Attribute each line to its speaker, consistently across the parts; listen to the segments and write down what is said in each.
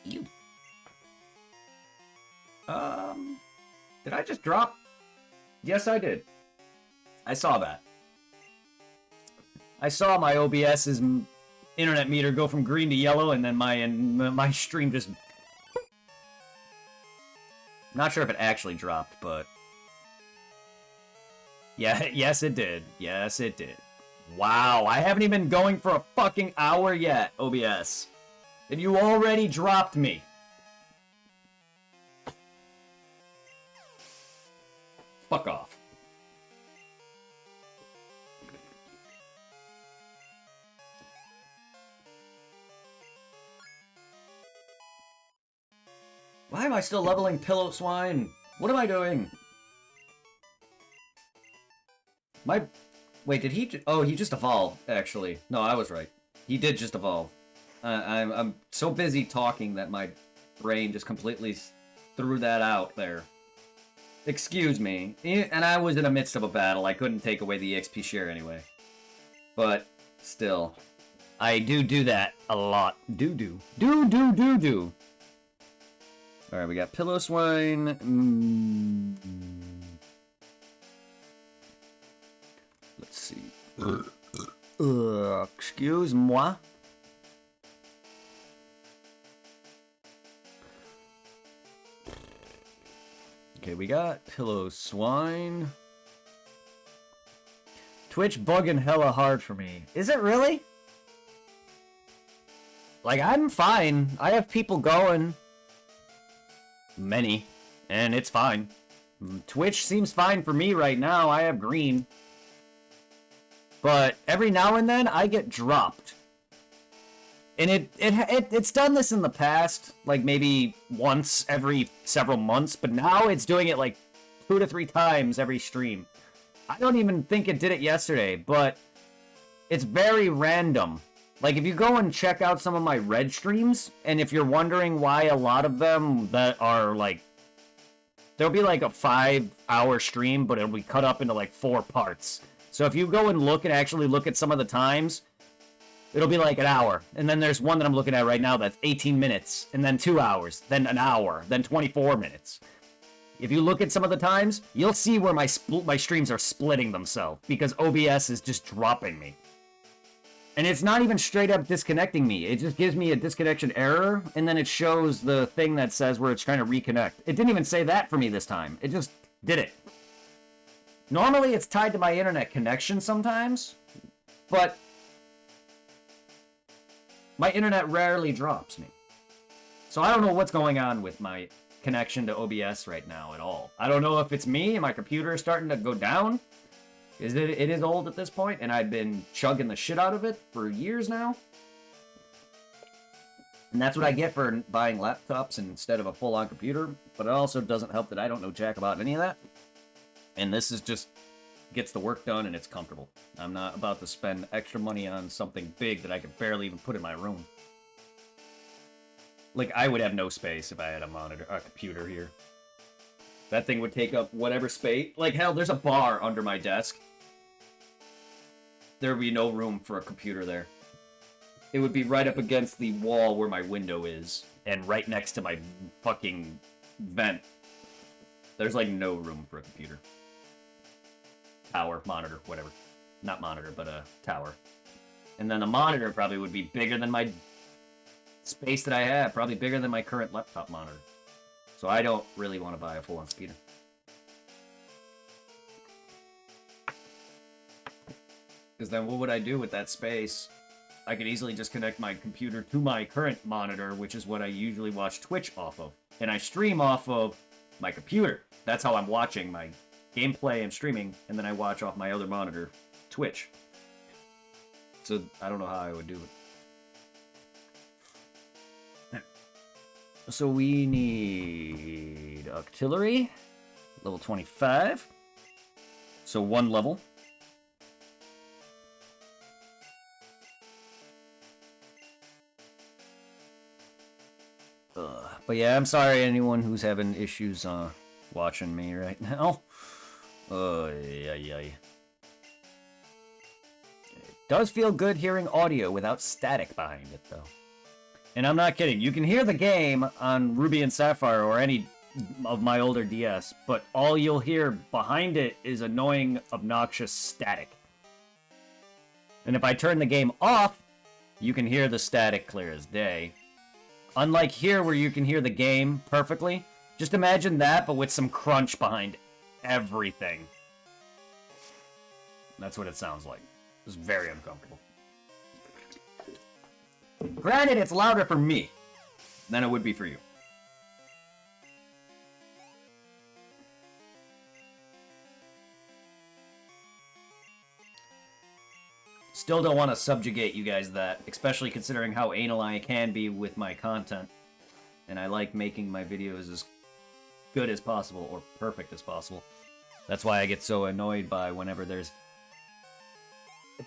Speaker 1: You. Did I just drop? Yes, I did. I saw that. I saw my OBS's internet meter go from green to yellow, and then my stream just... Not sure if it actually dropped, but... Yeah, yes it did. Yes it did. Wow, I haven't even been going for a fucking hour yet, OBS. And you already dropped me. Fuck off. Why am I still leveling Pillow Swine? What am I doing? Wait, did he... Oh, he just evolved, actually. No, I was right. He did just evolve. I'm so busy talking that my brain just completely threw that out there. Excuse me. And I was in the midst of a battle. I couldn't take away the XP share anyway. But, still. I do that a lot. Do. Alright, we got Pillow Swine. Let's see. Excuse moi. Okay, we got Pillow Swine. Twitch bugging hella hard for me. Is it really? Like, I'm fine. I have people going. Many. And it's fine. Twitch seems fine for me right now. I have green. But every now and then, I get dropped. And it's done this in the past, like maybe once every several months, but now it's doing it like 2 to 3 times every stream. I don't even think it did it yesterday, but it's very random. Like, if you go and check out some of my red streams, and if you're wondering why a lot of them that are like... There'll be like a 5-hour stream, but it'll be cut up into like 4 parts. So if you go and look and actually look at some of the times, it'll be like an hour. And then there's one that I'm looking at right now that's 18 minutes, and then 2 hours, then an hour, then 24 minutes. If you look at some of the times, you'll see where my streams are splitting themselves, because OBS is just dropping me. And it's not even straight up disconnecting me. It just gives me a disconnection error, and then it shows the thing that says where it's trying to reconnect. It didn't even say that for me this time. It just did it. Normally, it's tied to my internet connection sometimes, but my internet rarely drops me. So I don't know what's going on with my connection to OBS right now at all. I don't know if it's me and my computer is starting to go down. It is old at this point, and I've been chugging the shit out of it for years now. And that's what I get for buying laptops instead of a full-on computer, but it also doesn't help that I don't know jack about any of that. And this is just gets the work done, and it's comfortable. I'm not about to spend extra money on something big that I can barely even put in my room. Like, I would have no space if I had a computer here. That thing would take up whatever space. Like, hell, there's a bar under my desk. There would be no room for a computer there. It would be right up against the wall where my window is, and right next to my fucking vent. There's, like, no room for a computer. Tower, monitor, whatever. Not monitor, but a tower. And then the monitor probably would be bigger than my space that I have. Probably bigger than my current laptop monitor. So I don't really want to buy a full-on computer. Because then what would I do with that space? I could easily just connect my computer to my current monitor, which is what I usually watch Twitch off of. And I stream off of my computer. That's how I'm watching my gameplay and streaming, and then I watch off my other monitor, Twitch. So I don't know how I would do it. So we need artillery, level 25. So 1 level. But yeah, I'm sorry anyone who's having issues watching me right now. Yeah. It does feel good hearing audio without static behind it, though. And I'm not kidding. You can hear the game on Ruby and Sapphire or any of my older DS, but all you'll hear behind it is annoying, obnoxious static. And if I turn the game off, you can hear the static clear as day. Unlike here where you can hear the game perfectly, just imagine that, but with some crunch behind everything. That's what it sounds like. It's very uncomfortable. Granted, it's louder for me than it would be for you. Still don't want to subjugate you guys that, especially considering how anal I can be with my content. And I like making my videos as good as possible, or perfect as possible. That's why I get so annoyed by whenever there's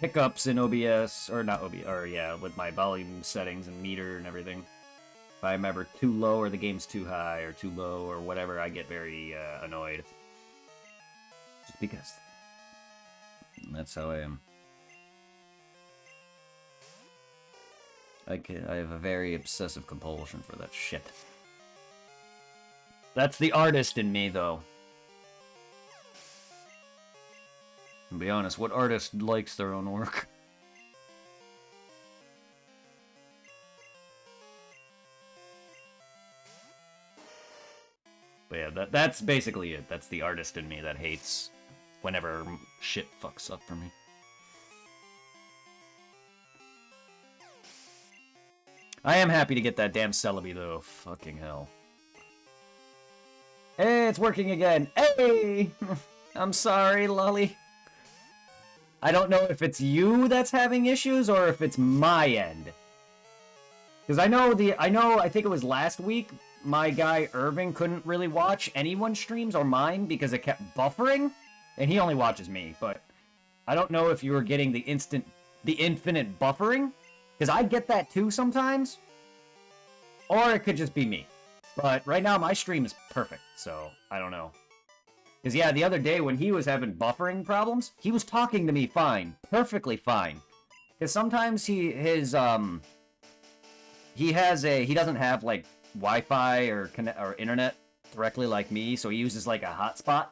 Speaker 1: hiccups in OBS, or not OBS, or yeah, with my volume settings and meter and everything. If I'm ever too low, or the game's too high, or too low, or whatever, I get very annoyed. Just because. That's how I am. I have a very obsessive compulsion for that shit. That's the artist in me, though. To be honest, what artist likes their own work? But yeah, that's basically it. That's the artist in me that hates whenever shit fucks up for me. I am happy to get that damn Celebi, though. Fucking hell. Hey, it's working again. Hey! I'm sorry, Lolly. I don't know if it's you that's having issues or if it's my end. Because I think it was last week, my guy Irving couldn't really watch anyone's streams or mine because it kept buffering. And he only watches me, but I don't know if you were getting the infinite buffering. Because I get that too sometimes. Or it could just be me. But right now my stream is perfect, so I don't know. Because yeah, the other day when he was having buffering problems, he was talking to me fine. Perfectly fine. Because sometimes he doesn't have like Wi-Fi or internet directly like me, so he uses like a hotspot.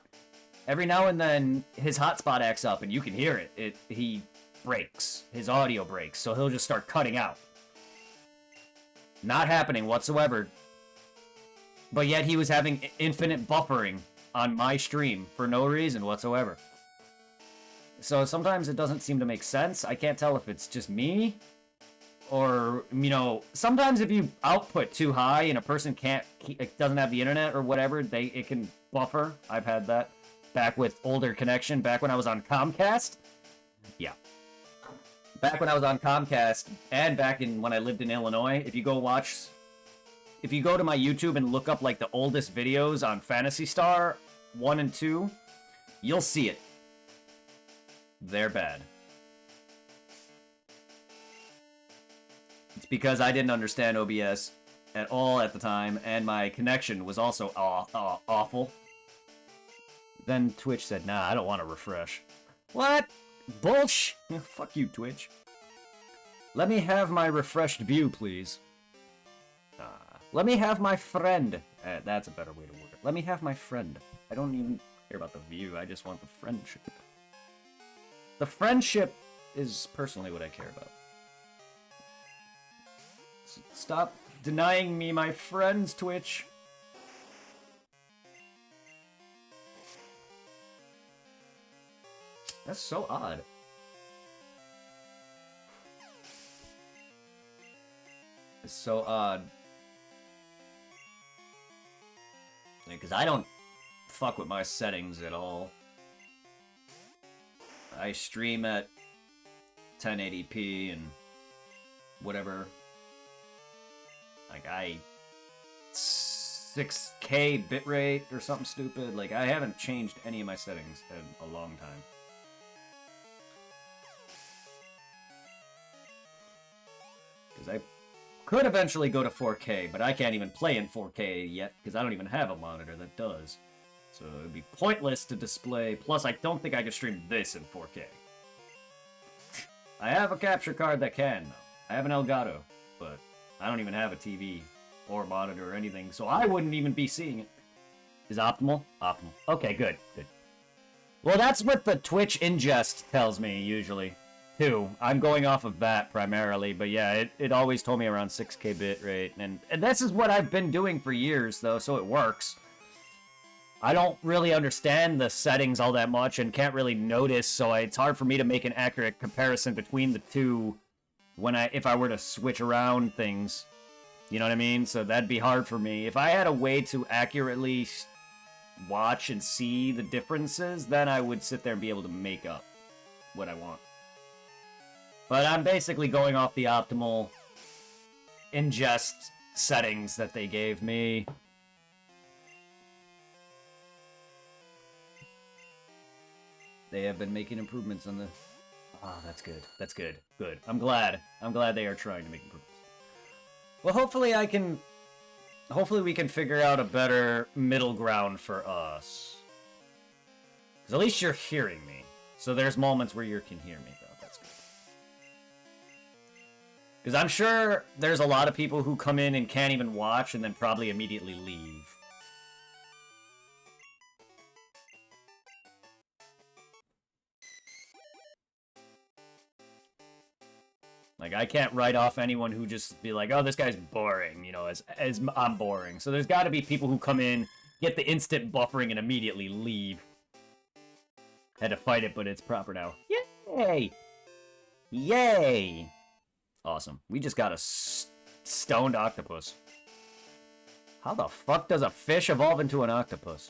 Speaker 1: Every now and then his hotspot acts up and you can hear it. He breaks. His audio breaks, so he'll just start cutting out. Not happening whatsoever. But yet he was having infinite buffering on my stream for no reason whatsoever. So sometimes it doesn't seem to make sense. I can't tell if it's just me. Or, you know, sometimes if you output too high and a person doesn't have the internet or whatever, it can buffer. I've had that. Back with older connection, back when I was on Comcast. Yeah. Back when I was on Comcast, and back when I lived in Illinois, if you go to my YouTube and look up like the oldest videos on Phantasy Star 1 and 2, you'll see it. They're bad. It's because I didn't understand OBS at all at the time, and my connection was also awful. Then Twitch said, nah, I don't want to refresh. What? Bullsh! Fuck you, Twitch. Let me have my refreshed view, please. Let me have my friend. That's a better way to word it. Let me have my friend. I don't even care about the view, I just want the friendship. The friendship is personally what I care about. Stop denying me my friends, Twitch. That's so odd. It's so odd. Because I don't fuck with my settings at all. I stream at 1080p and whatever. Like 6K bitrate or something stupid. Like I haven't changed any of my settings in a long time. Because I could eventually go to 4K, but I can't even play in 4K yet, because I don't even have a monitor that does. So it would be pointless to display, plus I don't think I could stream this in 4K. I have a capture card that can, though. I have an Elgato, but I don't even have a TV or monitor or anything, so I wouldn't even be seeing it. Is optimal? Optimal. Okay, good, good. Well, that's what the Twitch ingest tells me, usually, too. I'm going off of that primarily, but yeah, it always told me around 6K bit rate, and this is what I've been doing for years, though, so it works. I don't really understand the settings all that much and can't really notice, so it's hard for me to make an accurate comparison between the two if I were to switch around things. You know what I mean? So that'd be hard for me. If I had a way to accurately watch and see the differences, then I would sit there and be able to make up what I want. But I'm basically going off the optimal ingest settings that they gave me. They have been making improvements on the... Ah, that's good. That's good. Good. I'm glad. I'm glad they are trying to make improvements. Well, hopefully I can... Hopefully we can figure out a better middle ground for us. Because at least you're hearing me. So there's moments where you can hear me, though. That's good. Because I'm sure there's a lot of people who come in and can't even watch and then probably immediately leave. Like, I can't write off anyone who just be like, oh, this guy's boring, you know, as I'm boring. So there's got to be people who come in, get the instant buffering, and immediately leave. Had to fight it, but it's proper now. Yay! Yay! Awesome. We just got a stoned octopus. How the fuck does a fish evolve into an octopus?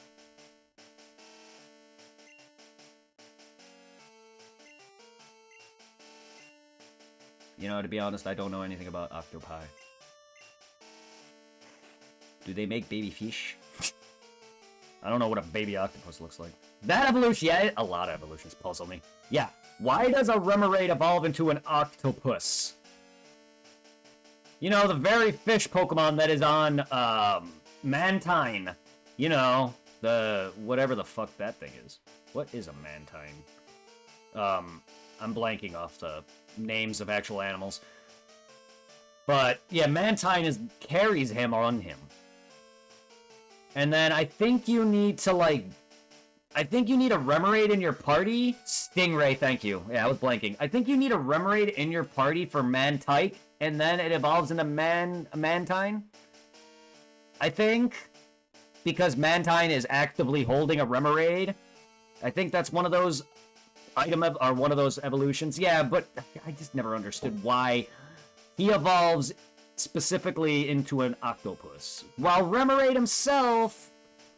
Speaker 1: You know, to be honest, I don't know anything about octopi. Do they make baby fish? I don't know what a baby octopus looks like. That evolution, yeah, a lot of evolutions puzzle me. Yeah, why does a Remoraid evolve into an octopus? You know, the very fish Pokemon that is on, Mantine. You know, the, whatever the fuck that thing is. What is a Mantine? I'm blanking off the names of actual animals. But, yeah, Mantine carries him on him. And then I think you need to, like... I think you need a Remoraid in your party. Stingray, thank you. Yeah, I was blanking. I think you need a Remoraid in your party for Mantike, and then it evolves into Mantine. I think. Because Mantine is actively holding a Remoraid. I think that's one of those one of those evolutions. Yeah, but I just never understood why he evolves specifically into an octopus. While Remoraid himself,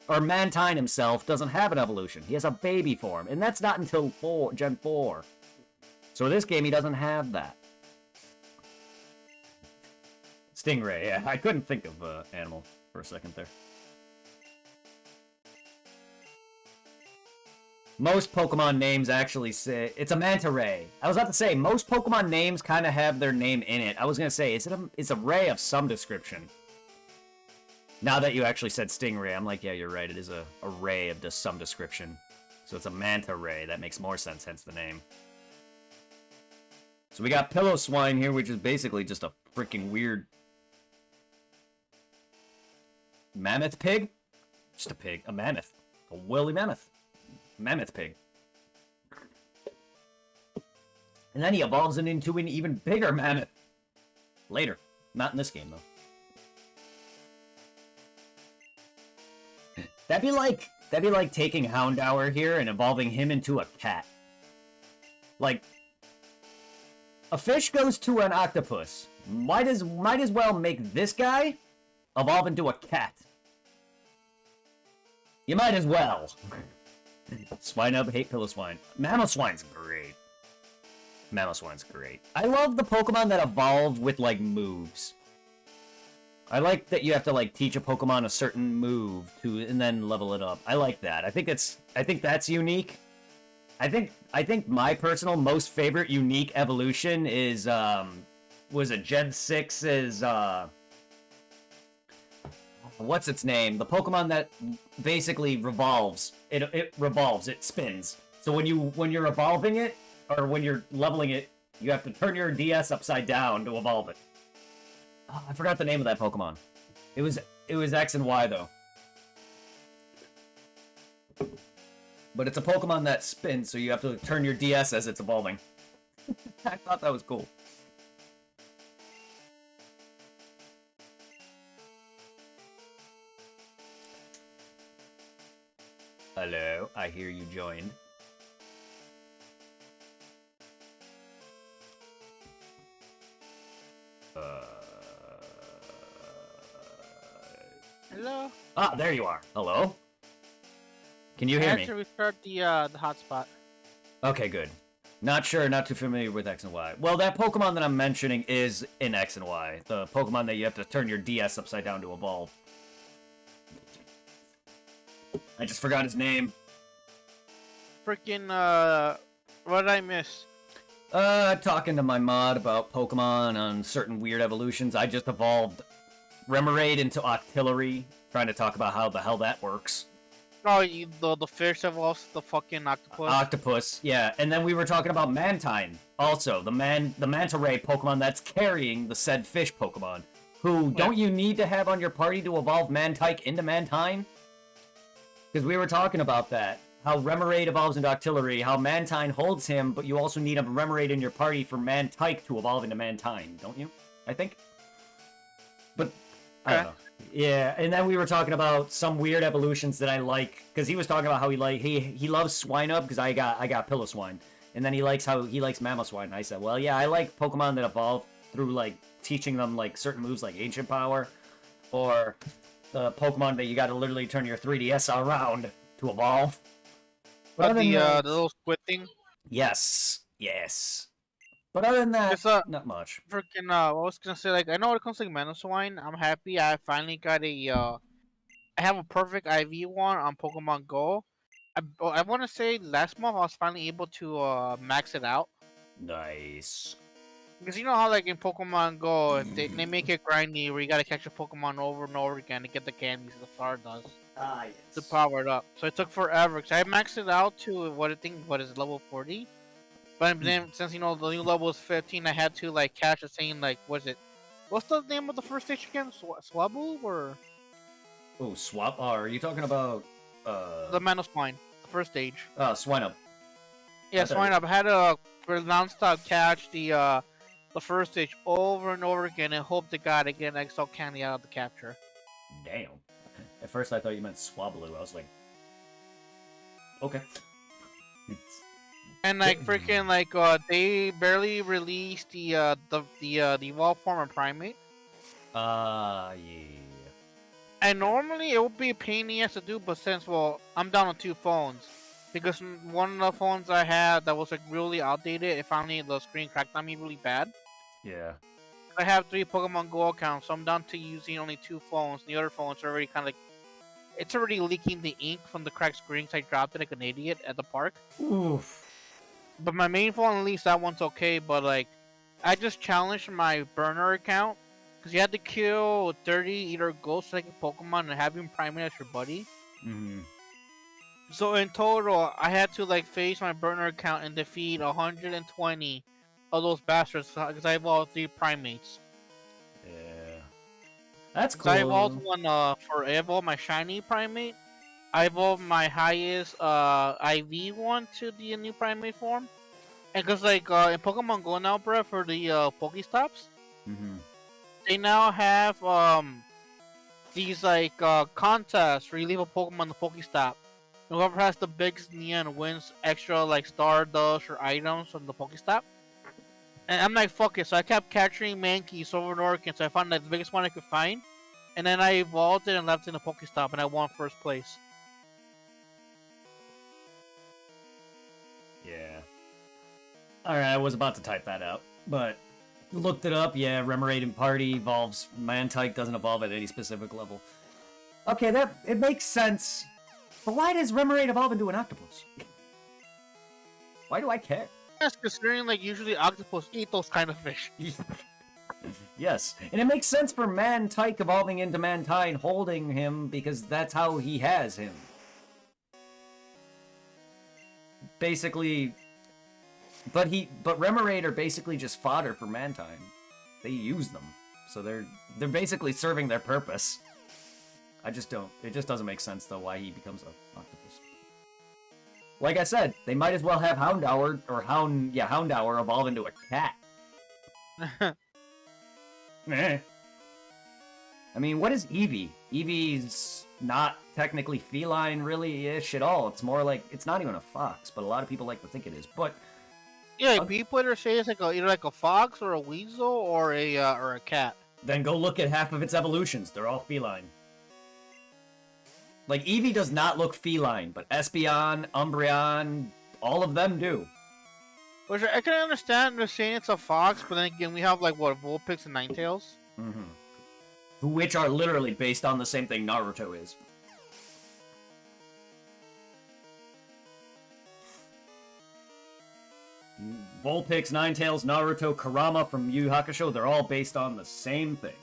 Speaker 1: or Mantine himself, doesn't have an evolution. He has a baby form, and that's not until Gen 4. So in this game, he doesn't have that. Stingray, yeah. I couldn't think of animal for a second there. Most Pokemon names actually say... It's a Manta Ray. I was about to say, most Pokemon names kind of have their name in it. I was going to say, it's a ray of some description. Now that you actually said Stingray, I'm like, yeah, you're right. It is a ray of some description. So it's a Manta Ray. That makes more sense, hence the name. So we got Pillow Swine here, which is basically just a freaking weird... Mammoth pig? Just a pig. A mammoth. A woolly mammoth. Mammoth pig. And then he evolves it into an even bigger mammoth. Later. Not in this game, though. That'd be like taking Houndour here and evolving him into a cat. Like, a fish goes to an octopus. Might as well make this guy evolve into a cat. You might as well. Swine up, hate Pillow Swine. Mamoswine's great. Mamoswine's great. I love the Pokemon that evolve with, like, moves. I like that you have to, like, teach a Pokemon a certain move and then level it up. I like that. I think that's unique. I think my personal most favorite unique evolution is, was it Gen 6's, what's its name? The Pokemon that basically revolves. It revolves. It spins. So when you're evolving it, or when you're leveling it, you have to turn your DS upside down to evolve it. I forgot the name of that Pokemon. It was X and Y though. But it's a Pokemon that spins, so you have to turn your DS as it's evolving. I thought that was cool. Hello, I hear you joined.
Speaker 2: Hello?
Speaker 1: Ah, there you are. Hello? Can you hear
Speaker 2: I
Speaker 1: me?
Speaker 2: had to restart the hotspot.
Speaker 1: Okay, good. Not sure, not too familiar with X and Y. Well, that Pokemon that I'm mentioning is in X and Y. The Pokemon that you have to turn your DS upside down to evolve. I just forgot his name.
Speaker 2: Freaking, what did I miss?
Speaker 1: Talking to my mod about Pokemon on certain weird evolutions. I just evolved Remoraid into Octillery, trying to talk about how the hell that works.
Speaker 2: Oh, the fish that lost the fucking octopus?
Speaker 1: Octopus, yeah. And then we were talking about Mantine, also. The Manta Ray Pokemon that's carrying the said fish Pokemon. Who, don't you need to have on your party to evolve Mantike into Mantine? Because we were talking about that. How Remoraid evolves into Octillery, how Mantine holds him, but you also need a Remoraid in your party for Mantike to evolve into Mantine, don't you? I think? But, I don't know. Yeah, and then we were talking about some weird evolutions that I like, because he was talking about how he loves Swinub, because I got Piloswine, and then he likes Mamoswine, and I said, well, yeah, I like Pokemon that evolve through, like, teaching them, like, certain moves like Ancient Power, or the Pokemon that you gotta literally turn your 3DS around to evolve.
Speaker 2: But the little squid thing?
Speaker 1: Yes. But other than that, not much.
Speaker 2: Freaking, I was gonna say, like, I know when it comes to like Mamoswine, I'm happy I finally got I have a perfect IV one on Pokemon Go. I want to say last month I was finally able to max it out.
Speaker 1: Nice.
Speaker 2: Because you know how like in Pokemon Go, they make it grindy where you gotta catch a Pokemon over and over again to get the candies the Stardust
Speaker 1: Yes.
Speaker 2: to power it up. So it took forever. Cause I maxed it out to what is level 40. But then since you know the new level is 15, I had to like catch a saying like what's the name of the first stage again? Swablu or
Speaker 1: Oh, Swap? Are you talking about
Speaker 2: the Manoswine, the first stage?
Speaker 1: Swinub.
Speaker 2: Yeah, Swinub. I had to non-stop catch the first stage over and over again and hope to God I get an XL candy out of the capture.
Speaker 1: Damn. At first I thought you meant Swablu. I was like, okay.
Speaker 2: And like freaking like they barely released the evolved form of Primate.
Speaker 1: Yeah.
Speaker 2: And normally it would be a pain in the ass to do, but since I'm down on 2 phones. Because one of the phones I had that was like really outdated, it finally the screen cracked on me really bad.
Speaker 1: Yeah.
Speaker 2: I have 3 Pokemon Go accounts, so I'm down to using only 2 phones. The other phone's already kind of like it's already leaking the ink from the cracked screen. So I dropped it like an idiot at the park.
Speaker 1: Oof.
Speaker 2: But my main phone, at least that one's okay. But like, I just challenged my burner account because you had to kill 30 either ghost like Pokemon and have him Primate as your buddy.
Speaker 1: Mm-hmm.
Speaker 2: So in total, I had to like face my burner account and defeat 120 of those bastards because I evolved 3 primates.
Speaker 1: Yeah. That's cool.
Speaker 2: I evolved I evolved my shiny primate. I evolved my highest IV one to the new primate form. And because like in Pokemon Go now, bro, for the Pokestops,
Speaker 1: Mm-hmm.
Speaker 2: they now have these like contests where you leave a Pokemon in the Pokestop. Whoever has the biggest in the end wins extra like Stardust or items from the Pokestop. And I'm like, fuck it. So I kept capturing Mankeys over and over again. So I found like, the biggest one I could find. And then I evolved it and left it in the Pokestop and I won first place.
Speaker 1: Yeah. Alright, I was about to type that out, but looked it up. Yeah, Remoraid in party evolves. Mantike doesn't evolve at any specific level. Okay, it makes sense. But why does Remoraid evolve into an octopus? Why do I care?
Speaker 2: Yes, considering like usually octopus eat those kind of fish.
Speaker 1: Yes, and it makes sense for Mantike evolving into Mantine holding him because that's how he has him. Basically, but Remoraid are basically just fodder for Mantine. They use them. So they're basically serving their purpose. I just don't. It just doesn't make sense though why he becomes an octopus. Like I said, they might as well have Houndour or Houndour evolve into a cat. Eh. I mean, what is Eevee? Eevee's not technically feline really-ish at all. It's more like, it's not even a fox, but a lot of people like to think it is. But
Speaker 2: yeah, people either say it's like either like a fox or a weasel or a cat.
Speaker 1: then go look at half of its evolutions. They're all feline. Like, Eevee does not look feline, but Espeon, Umbreon, all of them do.
Speaker 2: Which I can understand they're saying it's a fox, but then again, we have like what, Vulpix and Ninetales?
Speaker 1: Mm-hmm. Which are literally based on the same thing Naruto is. Vulpix, Ninetales, Naruto, Kurama from Yu Yu Hakusho, they're all based on the same thing.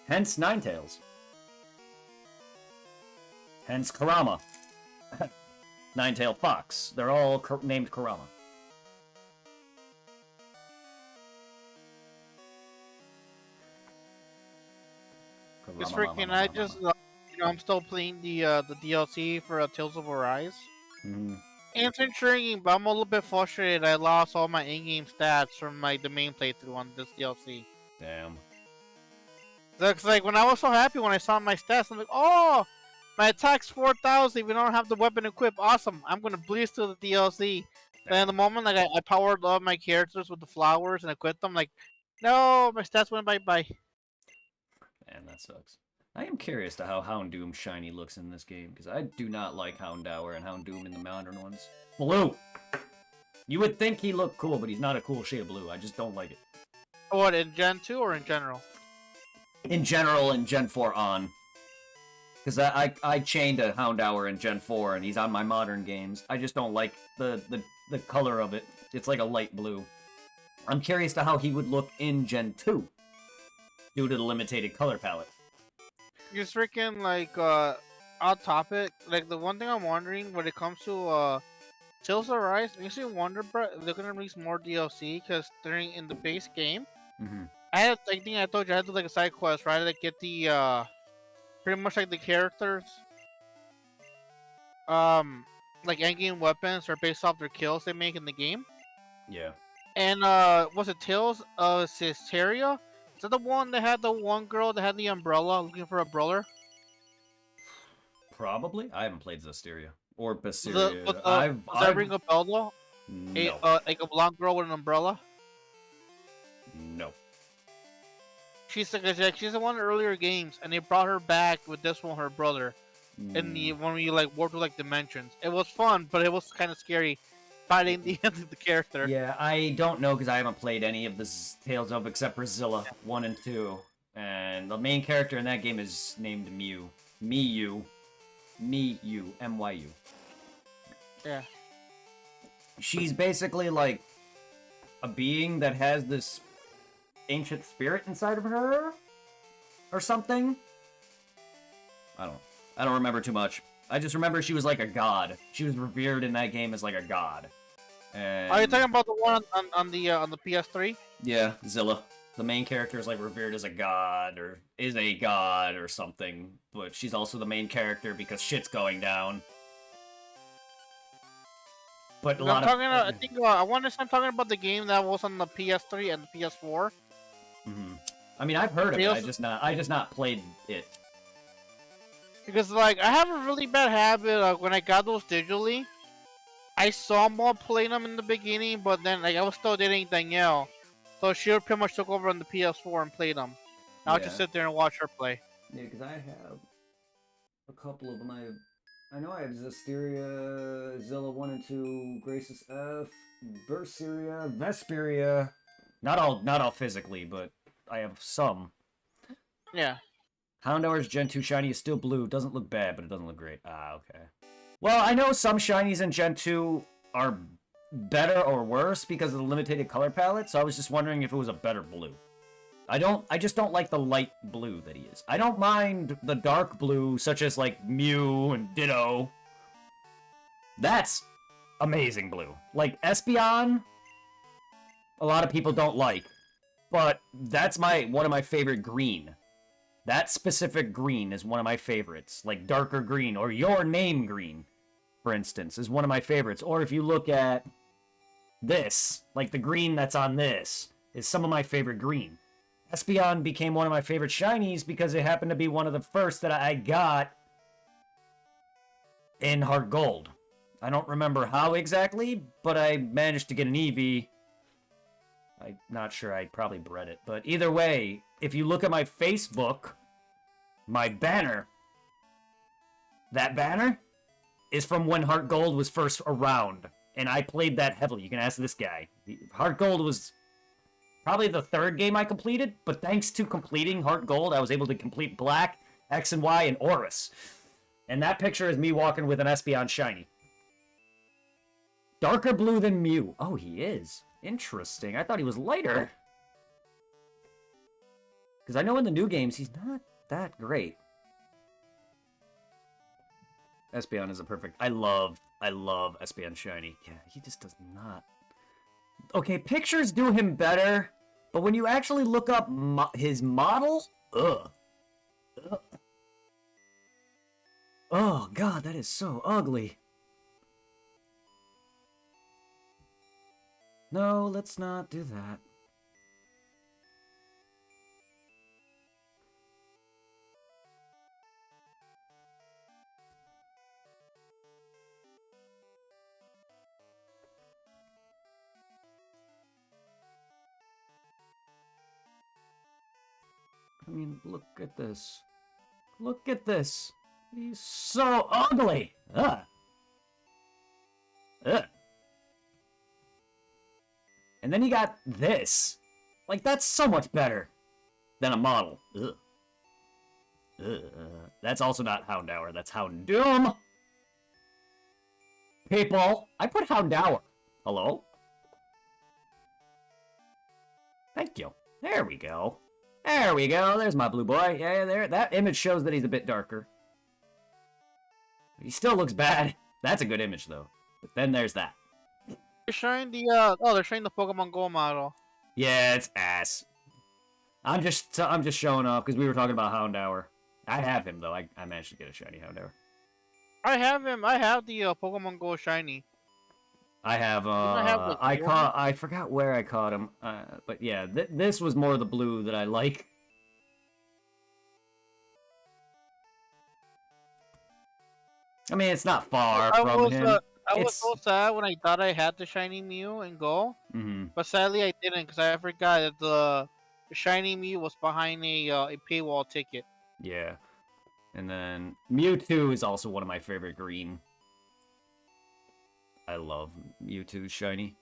Speaker 1: Hence Ninetales. Hence Kurama. Ninetail Fox. They're all named Kurama.
Speaker 2: It's freaking, I just, I'm still playing the DLC for Tales of Arise.
Speaker 1: Mm.
Speaker 2: And it's intriguing, but I'm a little bit frustrated. I lost all my in-game stats from the main playthrough on this DLC.
Speaker 1: Damn.
Speaker 2: Looks like when I was so happy when I saw my stats, I'm like, oh, my attack's 4,000. If we don't have the weapon equipped, awesome. I'm gonna breeze through the DLC. Then at the moment, like I powered up my characters with the flowers and equipped them, like, no, my stats went bye.
Speaker 1: Man, that sucks. I am curious to how Houndoom shiny looks in this game, because I do not like Houndour and Houndoom in the modern ones. Blue! You would think he looked cool, but he's not a cool shade of blue. I just don't like it.
Speaker 2: What, in Gen 2 or in general?
Speaker 1: In general, in Gen 4 on. Because I chained a Houndour in Gen 4, and he's on my modern games. I just don't like the color of it. It's like a light blue. I'm curious to how he would look in Gen 2, due to the limited color palette.
Speaker 2: It's freaking like odd topic. Like the one thing I'm wondering when it comes to Tales of Rise, makes me wonder, bro, if they're gonna release more DLC because during in the base game, I think I told you I had to do like a side quest, right? Like get the pretty much like the characters, like endgame weapons are based off their kills they make in the game.
Speaker 1: Yeah.
Speaker 2: And was it Tales of Cisteria? Is that the one that had the one girl that had the umbrella looking for a brother?
Speaker 1: Probably. I haven't played Zisteria. Or Basteria.
Speaker 2: Does that ring a bell though?
Speaker 1: No.
Speaker 2: Like a blonde girl with an umbrella?
Speaker 1: No.
Speaker 2: She's the one in the earlier games, and they brought her back with this one, her brother. In the when we like warped to like dimensions. It was fun, but it was kind of scary fighting the end of the character.
Speaker 1: Yeah, I don't know because I haven't played any of the Tales of except for Zilla 1 and 2. And the main character in that game is named Mew. Miyu. M-Y-U.
Speaker 2: Yeah.
Speaker 1: She's basically like a being that has this ancient spirit inside of her or something. I don't remember too much. I just remember she was like a god. She was revered in that game as like a god. And...
Speaker 2: Are you talking about the one on the PS3?
Speaker 1: Yeah, Zilla. The main character is like revered as a god, or is a god or something. But she's also the main character because shit's going down. But
Speaker 2: I think I want to say I'm talking about the game that was on the PS3 and the PS4.
Speaker 1: I mean, I've heard of it. I just not played it.
Speaker 2: Because like I have a really bad habit of when I got those digitally, I saw Mom playing them in the beginning, but then like I was still dating Danielle, so she pretty much took over on the PS4 and played them. I'll just sit there and watch her play.
Speaker 1: Yeah, because I have a couple of them. I know I have Zisteria, Zilla 1 and 2, Graces F, Berseria, Vesperia. Not all physically, but I have some.
Speaker 2: Yeah.
Speaker 1: Houndour's Gen 2 shiny is still blue. Doesn't look bad, but it doesn't look great. Ah, okay. Well, I know some shinies in Gen 2 are better or worse because of the limited color palette, so I was just wondering if it was a better blue. I just don't like the light blue that he is. I don't mind the dark blue, such as, like, Mew and Ditto. That's amazing blue. Like, Espeon, a lot of people don't like. But that's one of my favorite green. That specific green is one of my favorites. Like darker green or your name green, for instance, is one of my favorites. Or if you look at this, like the green that's on this, is some of my favorite green. Espeon became one of my favorite shinies because it happened to be one of the first that I got in Heart Gold. I don't remember how exactly, but I managed to get an Eevee. I'm not sure, I probably bred it. But either way, if you look at my Facebook, my banner, that banner is from when Heart Gold was first around. And I played that heavily. You can ask this guy. Heart Gold was probably the third game I completed, but thanks to completing Heart Gold, I was able to complete Black, X and Y, and Oris. And that picture is me walking with an Espeon shiny. Darker blue than Mew. Oh, he is. Interesting. I thought he was lighter. Because I know in the new games, he's not that great. Espeon is a perfect... I love Espeon shiny. Yeah, he just does not... Okay, pictures do him better, but when you actually look up his model, ugh. Oh, God, that is so ugly. No, let's not do that. I mean, look at this. Look at this. He's so ugly. Ugh. Ugh. And then you got this. Like, that's so much better than a model. Ugh. Ugh. That's also not Houndour. That's Houndoom. People, I put Houndour. Hello? Thank you. There we go. There we go. There's my blue boy. Yeah, there. That image shows that he's a bit darker. He still looks bad. That's a good image, though. But then there's that.
Speaker 2: They're showing the they're showing the Pokemon Go model.
Speaker 1: Yeah, it's ass. I'm just showing off because we were talking about Houndour. I have him though. I managed to get a shiny Houndour.
Speaker 2: I have him. I have the Pokemon Go shiny.
Speaker 1: I have I forgot where I caught him. But yeah, this was more the blue that I like. I mean, it's not far from him.
Speaker 2: I was so sad when I thought I had the shiny Mew and Go, but sadly I didn't because I forgot that the shiny Mew was behind a paywall ticket.
Speaker 1: Yeah, and then Mewtwo is also one of my favorite green. I love Mewtwo's shiny.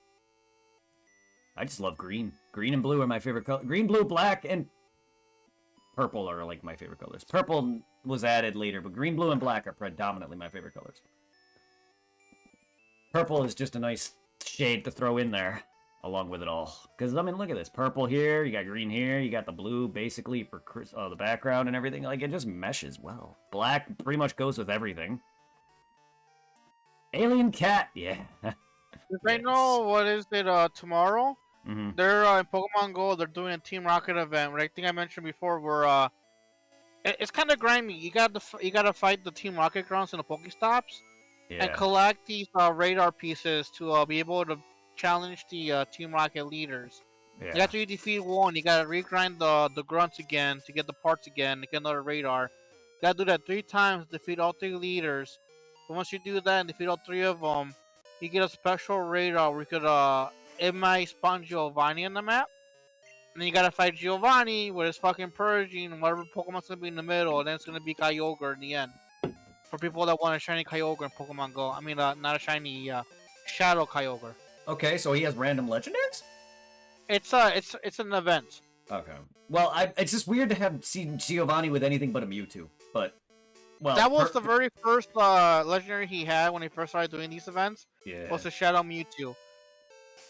Speaker 1: I just love green. Green and blue are my favorite color. Green, blue, black, and purple are like my favorite colors. Purple was added later, but green, blue, and black are predominantly my favorite colors. Purple is just a nice shade to throw in there, along with it all. Because, I mean, look at this. Purple here, you got green here, you got the blue, basically, for the background and everything. Like, it just meshes well. Black pretty much goes with everything. Alien Cat, yeah.
Speaker 2: Right now, what is it, tomorrow?
Speaker 1: Mm-hmm.
Speaker 2: They're, in Pokemon Go, they're doing a Team Rocket event, where I think I mentioned before, where, it's kind of grimy. You gotta fight the Team Rocket grounds in the Pokestops.
Speaker 1: Yeah.
Speaker 2: And collect these radar pieces to be able to challenge the Team Rocket leaders.
Speaker 1: Yeah.
Speaker 2: After you defeat one, you gotta regrind the grunts again to get the parts again to get another radar. You gotta do that 3 times to defeat all 3 leaders. But once you do that and defeat all 3 of them, you get a special radar where you could it might spawn Giovanni on the map. And then you gotta fight Giovanni with his fucking purging and whatever Pokemon's gonna be in the middle, and then it's gonna be Kyogre in the end. For people that want a shiny Kyogre in Pokemon Go. I mean, not a shiny, Shadow Kyogre.
Speaker 1: Okay, so he has random legendaries?
Speaker 2: It's an event.
Speaker 1: Okay. Well, it's just weird to have seen Giovanni with anything but a Mewtwo. But, well...
Speaker 2: That was the very first legendary he had when he first started doing these events.
Speaker 1: Yeah.
Speaker 2: Was the Shadow Mewtwo.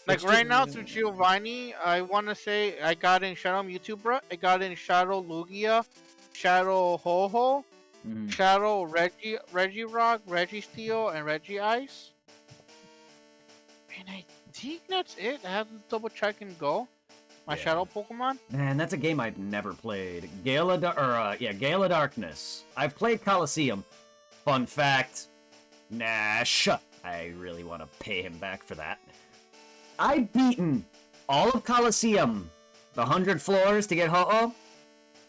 Speaker 2: Like, right now, through Giovanni, I want to say I got in Shadow Mewtwo, bro. I got in Shadow Lugia, Shadow Ho-Ho, Shadow Regirock, Registeel, and Regice. And I think that's it. I have to double check and go. My
Speaker 1: Yeah.
Speaker 2: Shadow Pokemon?
Speaker 1: Man, that's a game I've never played. Gale of Darkness. I've played Coliseum. Fun fact, Nash. I really want to pay him back for that. I've beaten all of Coliseum, the 100 floors to get Ho-Oh,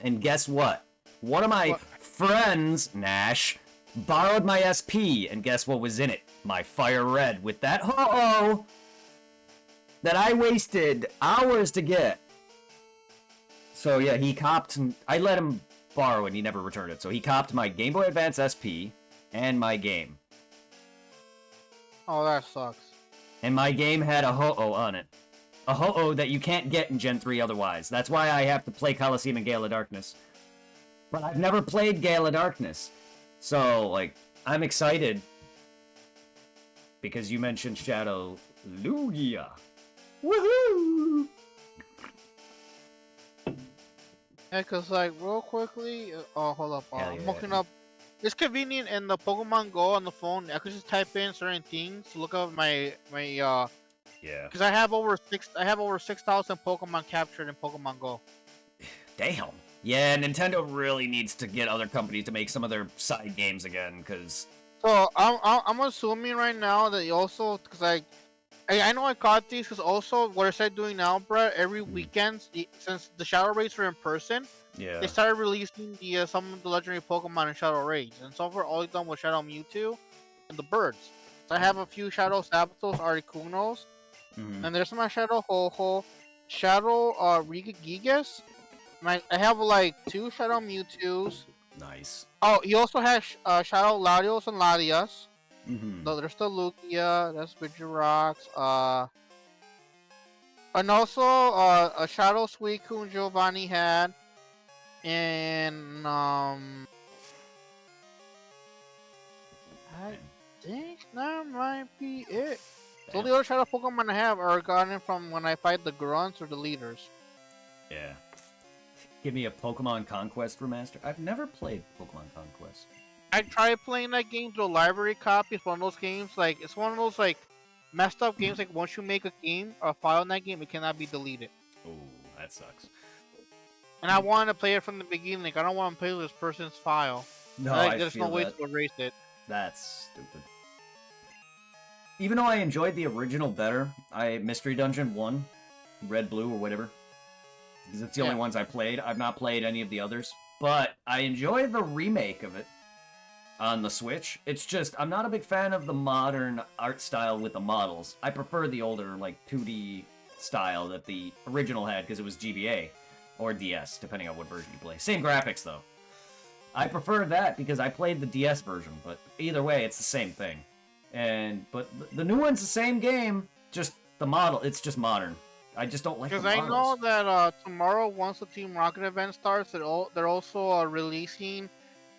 Speaker 1: and guess what? One of my friends, Nash, borrowed my SP, and guess what was in it? My Fire Red with that Ho-Oh that I wasted hours to get. So yeah, he copped, I let him borrow and he never returned it. So he copped my Game Boy Advance SP and my game.
Speaker 2: Oh, that sucks.
Speaker 1: And my game had a Ho-Oh on it. A Ho-Oh that you can't get in Gen 3 otherwise. That's why I have to play Coliseum and Gale of Darkness. But I've never played Gale of Darkness. So, like, I'm excited. Because you mentioned Shadow Lugia. Woohoo!
Speaker 2: Yeah, cause like real quickly, oh hold up,
Speaker 1: Hell
Speaker 2: I'm
Speaker 1: yeah.
Speaker 2: looking up. It's convenient in the Pokemon Go on the phone. I could just type in certain things to look up my
Speaker 1: Yeah.
Speaker 2: Cause I have over 6,000 Pokemon captured in Pokemon Go.
Speaker 1: Damn. Yeah, Nintendo really needs to get other companies to make some of their side games again, because...
Speaker 2: So I'm assuming right now that you also, cause I know I caught these, cause also what I started doing now, Brett, every weekend, since the Shadow Raids were in person,
Speaker 1: Yeah.
Speaker 2: they started releasing the some of the legendary Pokemon in Shadow Raids, and so far all they've done was Shadow Mewtwo and the birds. So I have a few Shadow Zapdos, Articunos, and there's my Shadow Ho-Ho, Shadow Regigigas. I have like 2 Shadow Mewtwo's.
Speaker 1: Nice.
Speaker 2: Oh, he also has Shadow Latios and Latias.
Speaker 1: Mm-hmm.
Speaker 2: There's the Lugia, that's Vigorox, and also a Shadow Suicune Giovanni had, and I think that might be it. So the other Shadow Pokemon I have are gotten from when I fight the Grunts or the leaders.
Speaker 1: Yeah. Give me a Pokemon Conquest remaster. I've never played Pokemon Conquest.
Speaker 2: I tried playing that game through a library copy. It's one of those games, like, it's one of those, like, messed up games, like, once you make a game, or a file in that game, it cannot be deleted.
Speaker 1: Oh, that sucks.
Speaker 2: And I wanted to play it from the beginning, like, I don't want to play with this person's file.
Speaker 1: No,
Speaker 2: Like, there's no way
Speaker 1: that.
Speaker 2: to erase it.
Speaker 1: That's stupid. Even though I enjoyed the original better, Mystery Dungeon 1, Red, Blue, or whatever, because it's the only ones I played. I've not played any of the others, but I enjoy the remake of it on the Switch. It's just, I'm not a big fan of the modern art style with the models. I prefer the older, like, 2D style that the original had, because it was GBA, or DS, depending on what version you play. Same graphics, though. I prefer that because I played the DS version, but either way, it's the same thing. But the new one's the same game, just the model, it's just modern. I just don't like the models.
Speaker 2: Because I know that tomorrow, once the Team Rocket event starts, they're also releasing...